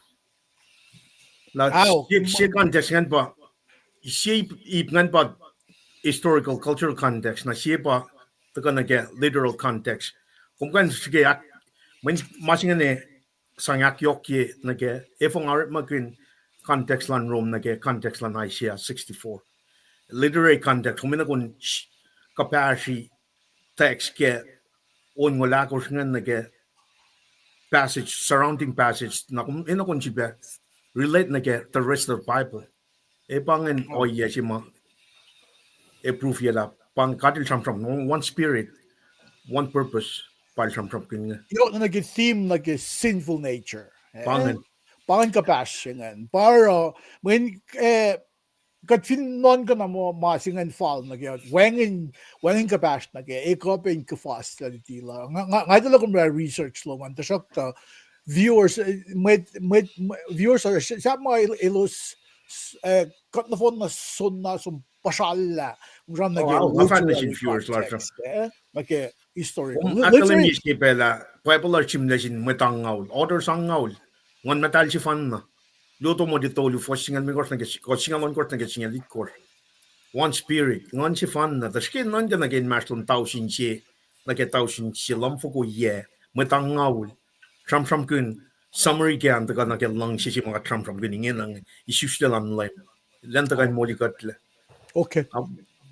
Speaker 3: la si context ngan pa si ngan pa historical cultural context na si pa to kana ke literal context kom kan sige ak men masing ne sanyak yok ye na ke ifong arit makin context lan room na ke context lan Isaiah 64 literary context kung kun capacity text ke on wala ko ngan na ke passage surrounding passage na kung kun siya relate na ke the rest of the Bible pangin oye si ma proof yala pang katil from one spirit one purpose pal from kin
Speaker 1: yok na nag theme like a sinful nature
Speaker 3: pangin
Speaker 1: kapashingan para when kat fin non ka na mo masingan fall na kaya wengin kapash na kaya ekopin ka fast na tila nga dala kung research lo man tasok ta viewers viewers are sa mga ilos kat na phone na son na sum pasala kung na
Speaker 3: kaya viewers
Speaker 1: like historical
Speaker 3: akalim ni pela popular chimlesin metangaul order sangaul ngon metal si fan na luto mo dito lu fosingan mi kort na singan on kort na singan likor one spirit ngon si fan na taskin non na gen maslon tausin si na ke tausin si lamfo ko ye metangaul tram kun summary kan ta na ke lang si mga tram kun ngin lang isustel an lay lan ta kan molikatle
Speaker 1: okay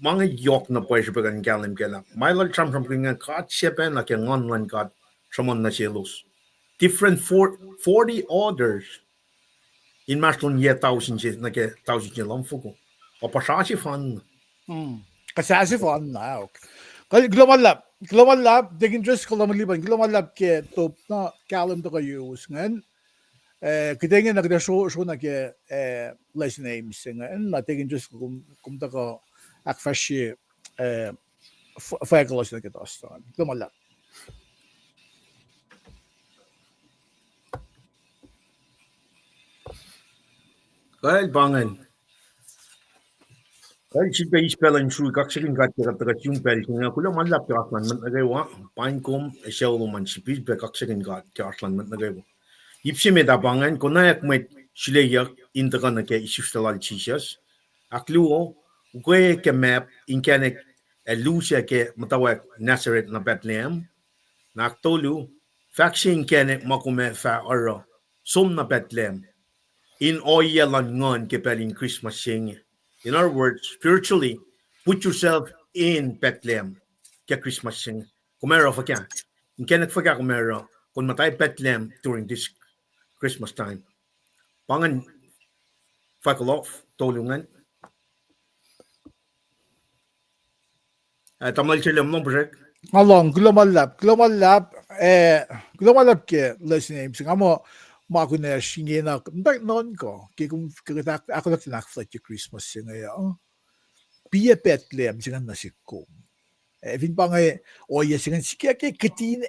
Speaker 3: mga yok na pwede pa kan galim kela my lord tram kun nga kat siya na ke ngon lan kat tramon na silos different 40 orders in maslon ye tausin si na ke tausin si lamfo ko o pasasi fan
Speaker 1: kasi fan na global lab digging just global lab ke top na kalam to kayo ngan kitengin na kita show na ke last names ngan na digging just kum ta ko akfasrye fagolos na kita stan global lab
Speaker 3: Kaya bangan. Kaya si pa ispelan shui kaksakin kaya yung pel nga kulo malap ka aslan man nagawa pain kom esel man si pis be kaksakin kaya aslan man nagawa. Ipsi me da bangan konayak met sileyak intakan na kaya isustalal chisas. Akluo ukwe ke map inkanek Lucia ke matawag Nazareth na Bethlehem, naktolu, faction kene makume fa oro, sum na Bethlehem, in oya langon ke peling Christmas sing. In other words, spiritually, put yourself in Bethlehem ke Christmas sing. Kumero fa kya. In kene fa kya kumero, kun matay Bethlehem during this Christmas time. Pangan fakalof, tolungan. Tamal sila mong project.
Speaker 1: Along global lab ke listening sing amo mako na shinge na ndak non ko ke kung kagata ako na tinakflat yung Christmas sing ya Pia Bethlehem sing na sikko vin pa nga o ya sing sikia ke kitin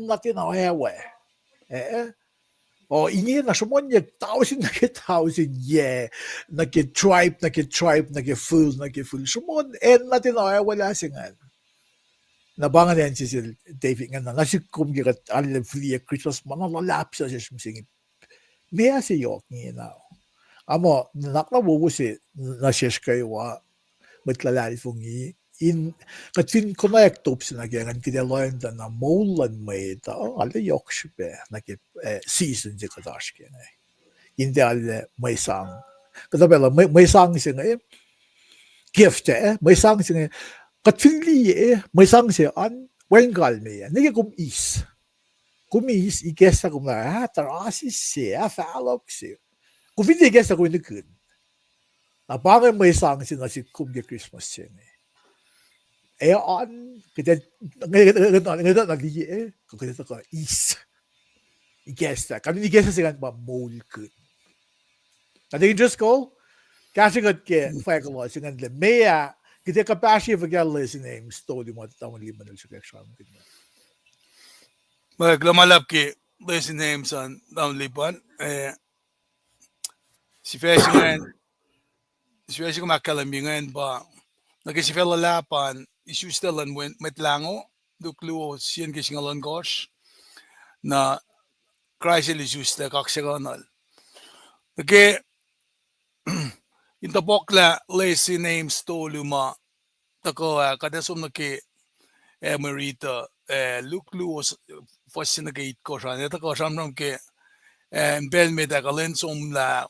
Speaker 1: natin na hewe o inge na shumon ya thousand na ke tribe na ke full shumon natin na hewe la singan nabangan yan si David nga na nasikum girat alam free Christmas man lulap sa singing mea si yok ni na amo nakna bubu si na kewa matlalali fungi in katin connect top sinagangan kidaloyan da na molan may ta ala yok shibe na ke season di kadash ke hindi ala may sang kadabela may sang singa gift may sang singa Katfili may sang siya an wengal me nige kumis igesa kum na tarasi siya falok siya kuvindi igesa ko ni kun na bagay may sang siya na si kum ge Christmas siya an kita ngayon na liye kita ko is igesa kami igesa siya ba mol kun na din just go kasi got ke fakalo siya ngan le mea kita kapasya for get listening story mo tawon liman sa exam kanya.
Speaker 2: Maglamalap ki listening sa downlipan Sifac ko makalambingan ba nagsifa lalapan Isuslac Lun Mwet Lango Kulo siyan kisingalon gosh na Christ Isuslac akfasrye okay Intapokla lazy names toluma tako kadasum na ke MweRead luklu was na gate ko siya nito ko samram ke bel me da kalensum la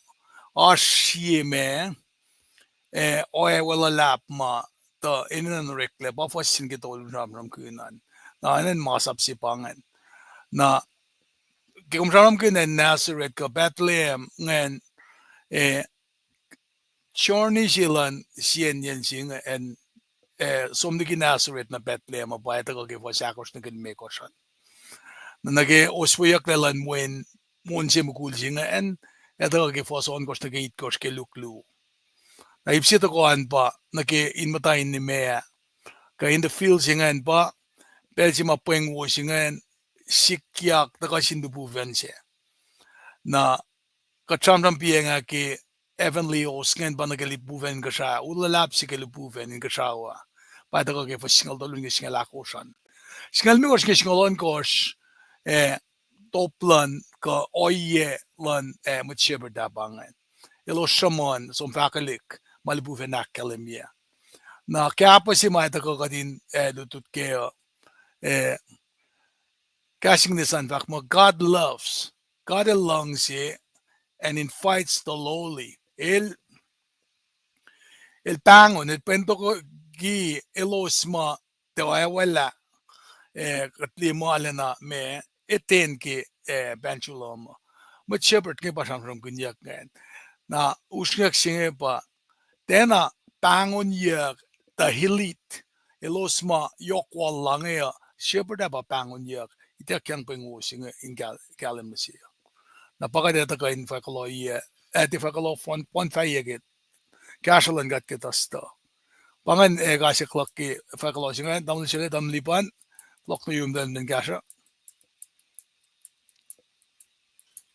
Speaker 2: ashie me oe wala lap ma to inan rekle ba fasin ke tolum samram kunan na anan masap si pangan na ke samram ke na Nazareth ka Bethlehem ngan Chorni silan siyan yan sing and som niki Nazareth na Bethlehem ba ito ko kifa sakos na kinme ko siya. Na nage oswayak na lan mwen siya mukul sing and ito ko kifa son ko siya gate ko siya luklu. Na ipsito ko an pa nage inmatayin ni Mea ka in the field singan pa pero siya mapueng wo singan sikyak na ka sindubuvan siya. Na katsamram piya nga ki Evenly osken ba nagalipuven ka siya ulalap si kalipuven in kasawa pada ko ke singal dolun ke singal akosan singal mi ko singalon kos toplan ka oye lan mutseber da bangan ilo shamon som fakalik malipuven nakalimia na kaya pa si maita ko kadin lutut ke kasing nisan fak mo God longs and invites the lowly el pangon el pento ko gi elosma te wala katli mo alena me eten ki benchulom mo shepherd ke pasang from kunyak na usnyak singe pa tena pangon yak the hilit elosma yokwal lange shepherd ba pangon yak ita kyang pengu singe in galimasi napakadeta ka in fakalo di fakalo fon fayeget kashalan gat kitasta pangan kasi clock ki fakalo singa damli sile damlipan clock no yung dan kasha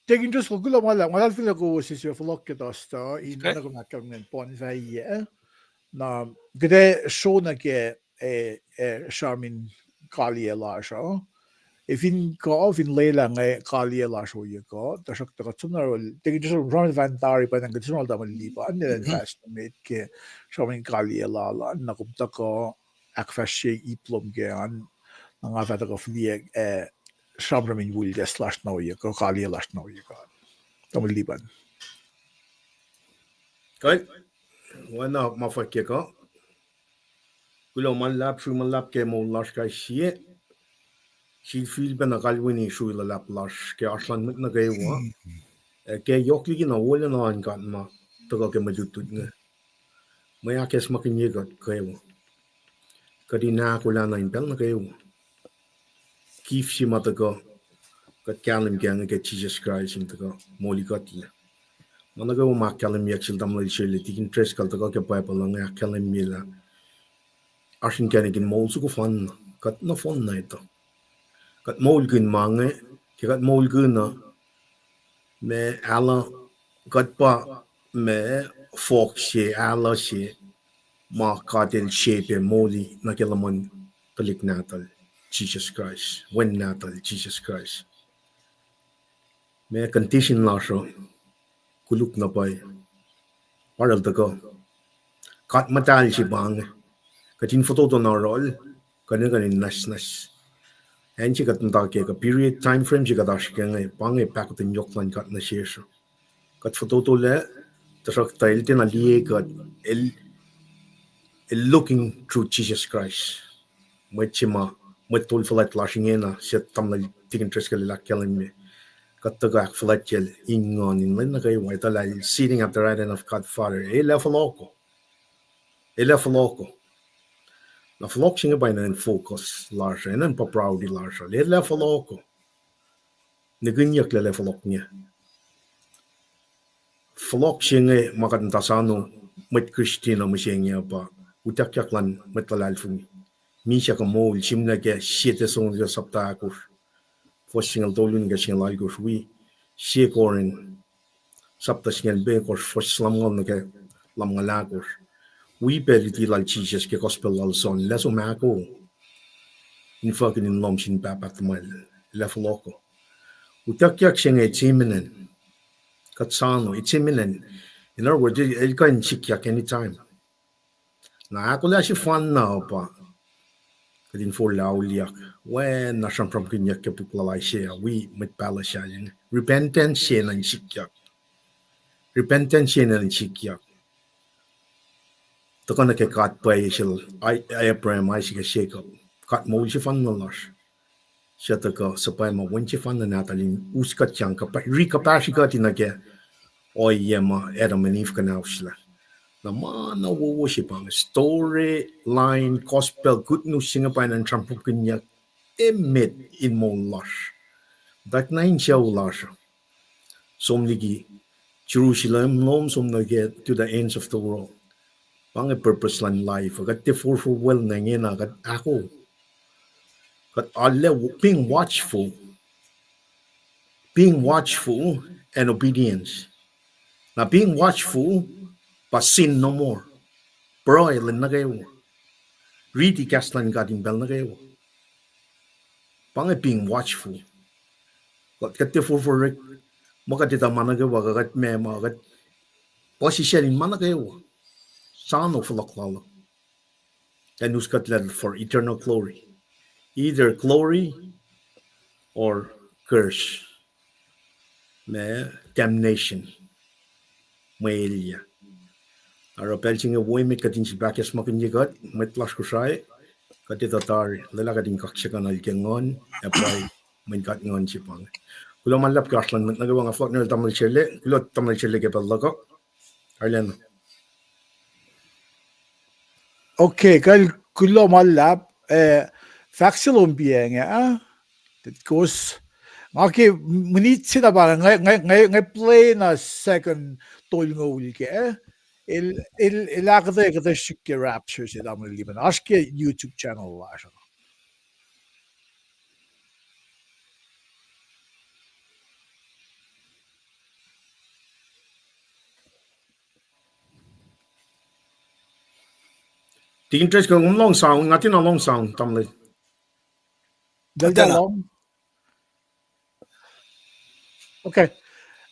Speaker 1: Taking just kulo wala fila ko si flock kitasta in na ko nakam pon faye na gde show na ke Charmin Kalia la show Ifin leila ngay Kalia la show ye ko tasak ta tsunar tegi just run vantari pa nang tsunar da malipa an nila fast mate ke Charmin Kalia la na kumta ko akfasrye iplom gean nga verder of die Shabram will just last now you go Kali last now you go. Tam liban.
Speaker 3: Kai wana mafake ka. Kulo malap shu malap ke mo lash ka shie. Shi fil ben galwini shu la lap lash ke aslan mit na gewa. Ke yokli na wala na an kan ma to ke majutut nga. Maya kes makin ye got gewa. Kadi na kula na in bel na gewa. Kif shi mata ko kat kalim gang ke Jesus Christ in to ko moli got le. Mana gewa ma kalim yak sil dam la shele tikin tres kal to ko ke Bible nga kalim mila. Ashin kanigin mol su ko fan kat na fon na ito. Kat mol gun mange kat mol gun na me ala kat pa me fok she ala she ma katil shape moli na kilamon kalik natal Jesus Christ when natal Jesus Christ me condition la so kuluk na pay paral to ko kat matal si bang katin photo to na rol kanin nas and she got a period time frame she got a bang a pack in Yokland got in the share. Got for total le, the rock tail in a lie got looking through Jesus Christ. Muchima, with tool for like lashing in a set tamla taking treskel like killing me. Got the guy for like yell in on in Linda white like sitting at the right end of God Father. A level loco. A level loco. Na flocksinge by en focus large en een paproudi large. Leer level ook. Ne gunjak le level ook nie. Flocksinge magat tasano met Christina musengia pa. Utak yaklan met talalfuni. Misha ka mol simna ke siete song de saptakus. Fosingal dolun ga singal algus wi. Shekoren sapta singal be kos foslamngal ne ke lamngalagos. We periti lal Jesus ke gospel lal son leso mako in fucking in lomsin papat mal level loko utakyak siyang etiminen katsano etiminen in other words el kan chikyak anytime na ako la si fan na pa kadin for lauliak when na siyang from kinyak ke puklalay siya we mit pala siya yun repentance siya ng chikyak to kana ke kat pa isil Abraham Isaac Jacob kat mo si fan na las siya to ka sa pa mo when si fan na natalin uskat yang ka recapacity ka tinake o yema Adam and Eve kana usla na mana wo si pang story line gospel good news singa pa nan trampo kanya emit in mo las dak nine siya las somligi Jerusalem nom som na get to the ends of the world pang purpose lan life agat te for well na ngin agat ako kat alle being watchful and obedience na being watchful pa sin no more broil na kayo really kaslan gading bel na kayo pang being watchful kat te for makatita managawa kat mema kat posisyanin managawa Son of Laklala, and who's got led for eternal glory, either glory or curse, me damnation, maelia. Our belching a way make it in Sifac smoking you got, met Laskusai, got it atari, Lelagadin Kakshakan Algangon, a boy, when got on Chipang. Kulo malap Gaslan, nagawang a flock near Tamil Chile, Kulo Tamil Chile get a logo, Ireland.
Speaker 1: Okay, kal Kulo malap faxilon bieng that goes okay munit sila ba ngay play na second tol ngol ke il akde kada shikke rapture sila mo liban aske YouTube channel la
Speaker 3: The interest kung long sound, natin ang long sound, tamlay.
Speaker 1: Dalda long.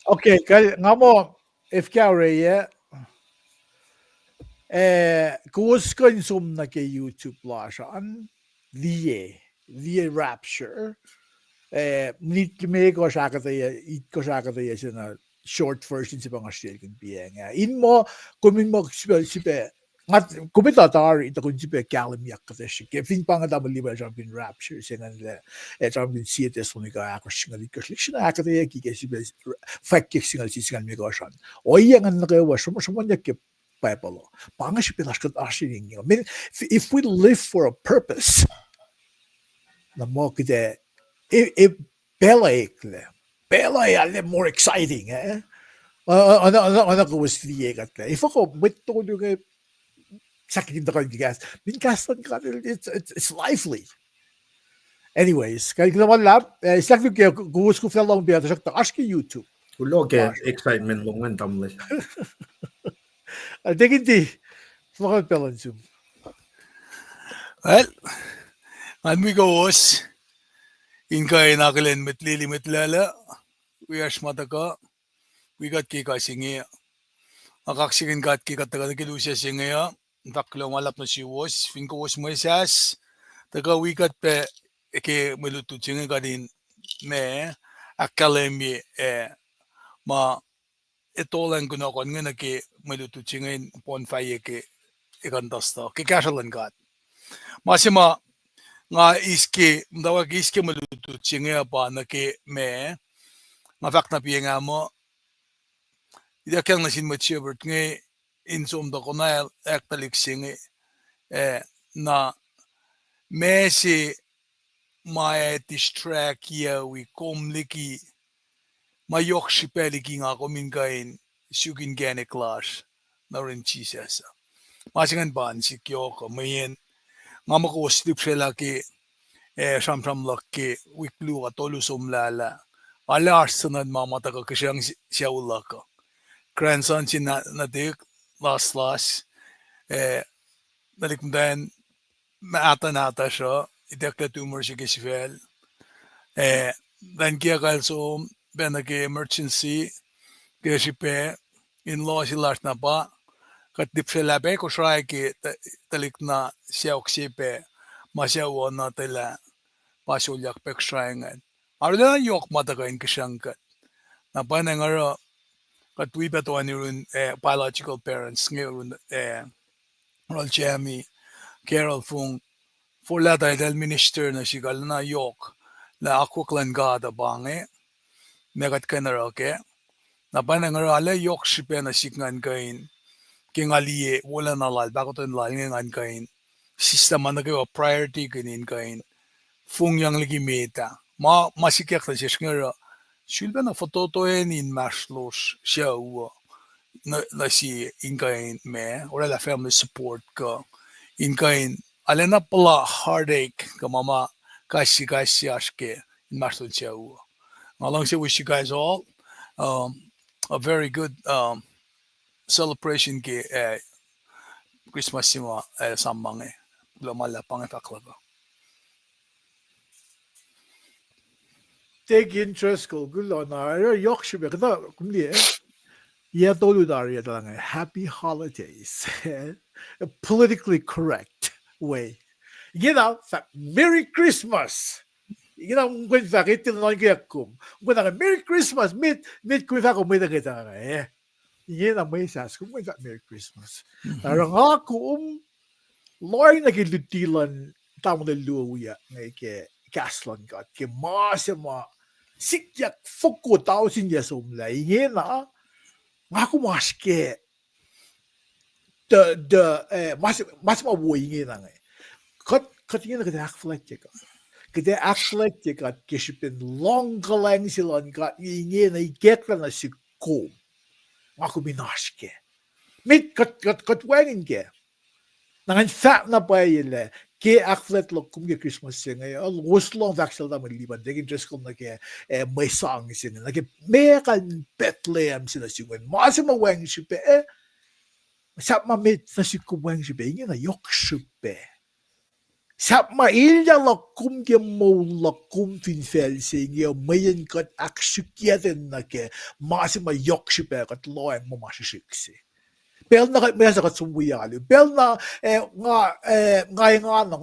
Speaker 1: Okay, kal nga mo if kya re Kuuskan sum na ke YouTube lashan the rapture nit me ko akkuteya sina short version si pangastil kun piang in mo kumin mo sipe ngat kumita tar ito kun sipe kalim yakkatesh ke fin pang da liba jumping rapture sina le jumping CTS unika akoshinga dikashlikshin akkuteya ki ke sipe fakki singal sisingal me ko shan oyang an ke wa shumon yak Bible. If we live for a purpose, bella more exciting. Ano ko was if ako wito yung sakit na gas, it's lively. Anyways, kaya naman lab, isang kaya gusto ko lang biya sa ask YouTube.
Speaker 3: Kulo ke excitement lungan tamle.
Speaker 1: Hindi. Well,
Speaker 2: and we kowos inge nakilen metlala we are smataka we got kasreacng akfasrye got katagal kilusya singe taklo malap na si was fin kowos mo esas taga we got pe ke melutut singe gadin me academy ma ito lang gunakon nga nake melutut singe pon faye ke ikantasta ke kasalan got masima nga iske mdawag iske melutut singe pa nake me nga fak na piye nga mo ida kang nasin machibert nge insom da kona ektalik singe na mesi mae distract ya we komliki mayok shipeliki nga komingain sugin gane class na rin chisesa masingan ban si kyoko mayen nga mako slip sila ki sham laki wiklu atolu somlala ala arsanan mamata ka kasyang siya ulaka grandson si nadik last nalikmdan maata siya idekla tumor si kisifel dan kaya kalso benake emergency kaya sipe in-law si last na pa katdip sila pe ko siya ki talik na siya oksipe masyawa na tila pasulyak pek siya arda yok matakain kasyangkat na pa na nga katwi beto anirun biological parents ngayon Ronald Jamie Carol Fung for la dahil minister na sigal na yok na akuklan gada bange megat ka na roke na pa na nga ala yok sipe na signgan kain kingalie wala na lal bakot ang lal ngan kain sistema na kayo priority kanin kain fung yang lagi meta masikyak na siya nga Sylvan na fototoen in maslos siya na si inkain me or la family support ka inkain alena pala heartache ka mama kasi aske in maslos siya along say wish you guys all a very good celebration ke Christmas sima samang glomala pang faklaba
Speaker 1: take interest ko gulo na yok shibe kada kumli ya tolu dari lang happy holidays a politically correct way Merry Christmas when fakit lang yakum when Merry Christmas mit kun fako mit kita may sas kung Merry Christmas tarang ako loy nagilutilan tamo na luya ke kaslan got ke masama sikyak foko tao sinja somla ingena ngaku maske masama wo ingena kat ingena ke akfasrye ka kishipin long galang silan got ingena igetla na sikko ngaku minaske mit kat wangin ke nangan fat na pa yele ke akfasrye lo kumge Christmas singa long vaxel da maliban degin just kom na ke may song singa na ke mekan Bethlehem sina singon masima wang shipe sap ma mit na sikko wang shipe ingena yok shipe sap ma ilya lo kumge mo lo kumfin fel singa mayen kat aksukyaden na ke masima yok shipe kat loeng mo masishiksi Bel na mesa ka sumuyali. Bel na nga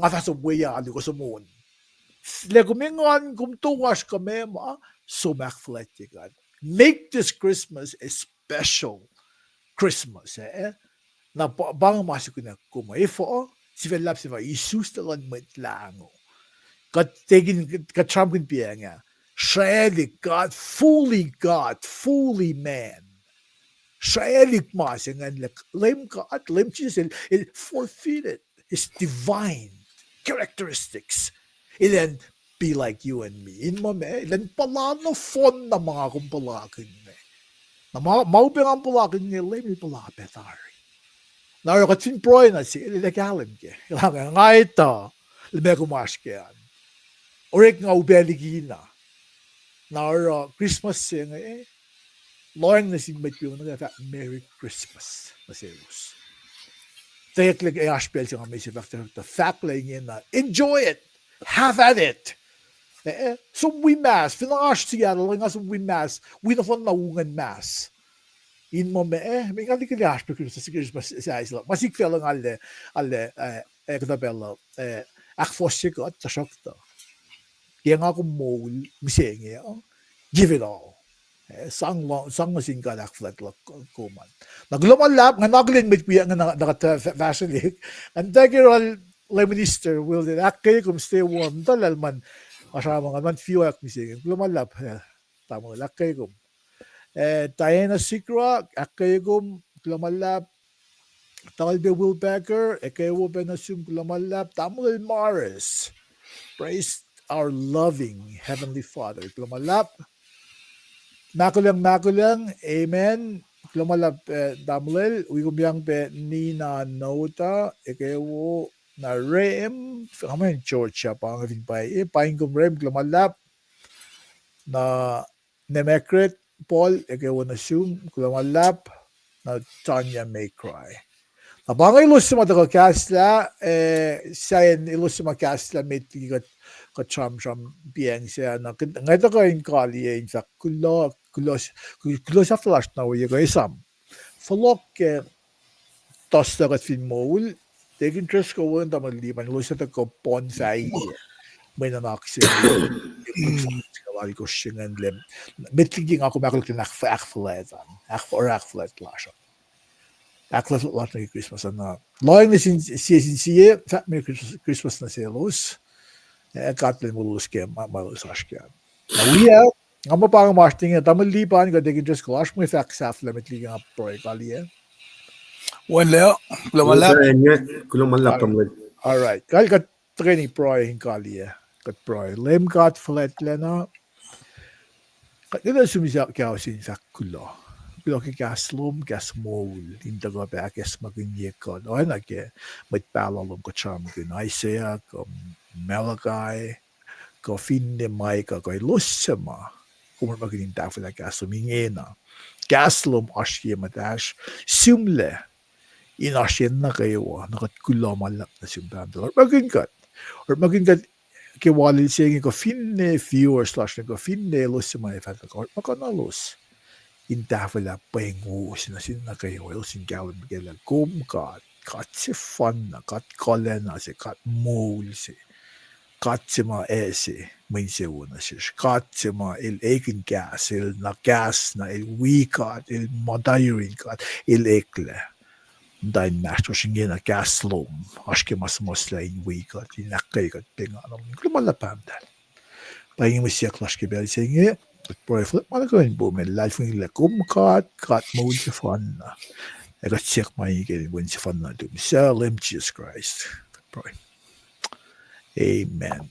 Speaker 1: sa sumuyali ko sumun. Le kumingan kumtuwas kami ma sumakfletigan. Make this Christmas a special Christmas. Na bang masuk na kumaifo Sifac sifa Isuslac Lun Mwet Lango. Kat trampin pianga. Shredik God, fully man. Shredik masingan lem God, lem Jesus, it forfeited his divine characteristics. It then be like you and me. In mo me, then palano fon na mga kumpalakin me. Na mauping ang palakin niya, lem palapetari. Naro katin proy na si ilagalim ke. Ilang nga ito, leme kumaskyan. Orek nga ubeligina. Naro Christmas siya nga Lord na sinbait yung Merry Christmas na serious. Tayaklig ay aspel siya nga may Sifac the fact lang yun na enjoy it. Have at it. Sumwi mass. Pinangash siya lang nga sumwi mass. Winafon na ungan mass. In mo may nga di ka aspel Christmas sa isla. Masik lang alle kadabella akfasrye ko at tasokta. Kaya nga kung mole, misenge, give it all. Sang na singkalak flat kuman. Naglumalap, nga naglin mit kuya nga nakata-fashion league. Ang tagiral minister will din akay kung stay warm talal man asama nga man few ak misenge. Lumalap, tamo lakay kung. Tayo na sikra, akay kung lumalap. Talbe Will Becker, ekuh na sum lumalap. Tamo Maris. Praise our loving Heavenly Father. Lumalap. Makulang, amen. Lumalap, damlel. Wigumyang pe nina nota, ekuh na rem. Kaman George siya pa ang ating Paing rem, lumalap. Na nemekret, Paul, ekuh na sum, lumalap. Na Tanya may cry. Abang ilus sa mga kasla, sayan ilus sa mga kasla may tigat ka-cham biyang siya na ngayon ko yung kali in fact Kulo sa flash na uya ko Esam. Falok tos na kat fin mol, taking trust ko wala na maglipan, ilus na ko pon sa iya. May nanaksin kawali ko siya ng lem. Mitliging ako makulit na akfasrye lasha. Aklas lot na Christmas na. Loyang na siya, Merry Christmas na siya los. Katlin mo los kaya, malusas kaya. Nawiya, nga mo parang marting na, tamang lipan, ka degin just clash mo effect sa lamit ligang proy kali
Speaker 2: One leo, lumalap.
Speaker 3: Lumalap tamlay.
Speaker 1: Alright, kali ka training proy yung kali kat proy. Lem kat flat lena. Dito sumisya kaya sin sa Kulo. Kulo ki kaslum kasmol inda go back es magunye ko no na ke mit palalum ko cham gun Isaiah ko Malachi ko finne Micah ko lusema kuma magunin ta fa kaslum ingena kaslum ashye matash sumle in ashyen na kayo nakat Kulo malap na simbandol or magunkat ke walil saying ko finne viewers slash ko finne lusema if ko makanalos Indavila Paing na sina kayo sin galon bigela kat si fun na kat kolena si kat mole si kat si ma min se una siya kat si ma egen gas na gas na wikut madayrin kat ekle dain master singe na gas lom aske mas mosla wikut inakay kat pinga lumalapam dal Paing mo siya clash ke bel singe Proy flip man ko in boom life ng lakum kat mode sa fun na. Eka check my get when sa fun na do. Sa lim Jesus Christ. Proy. Amen.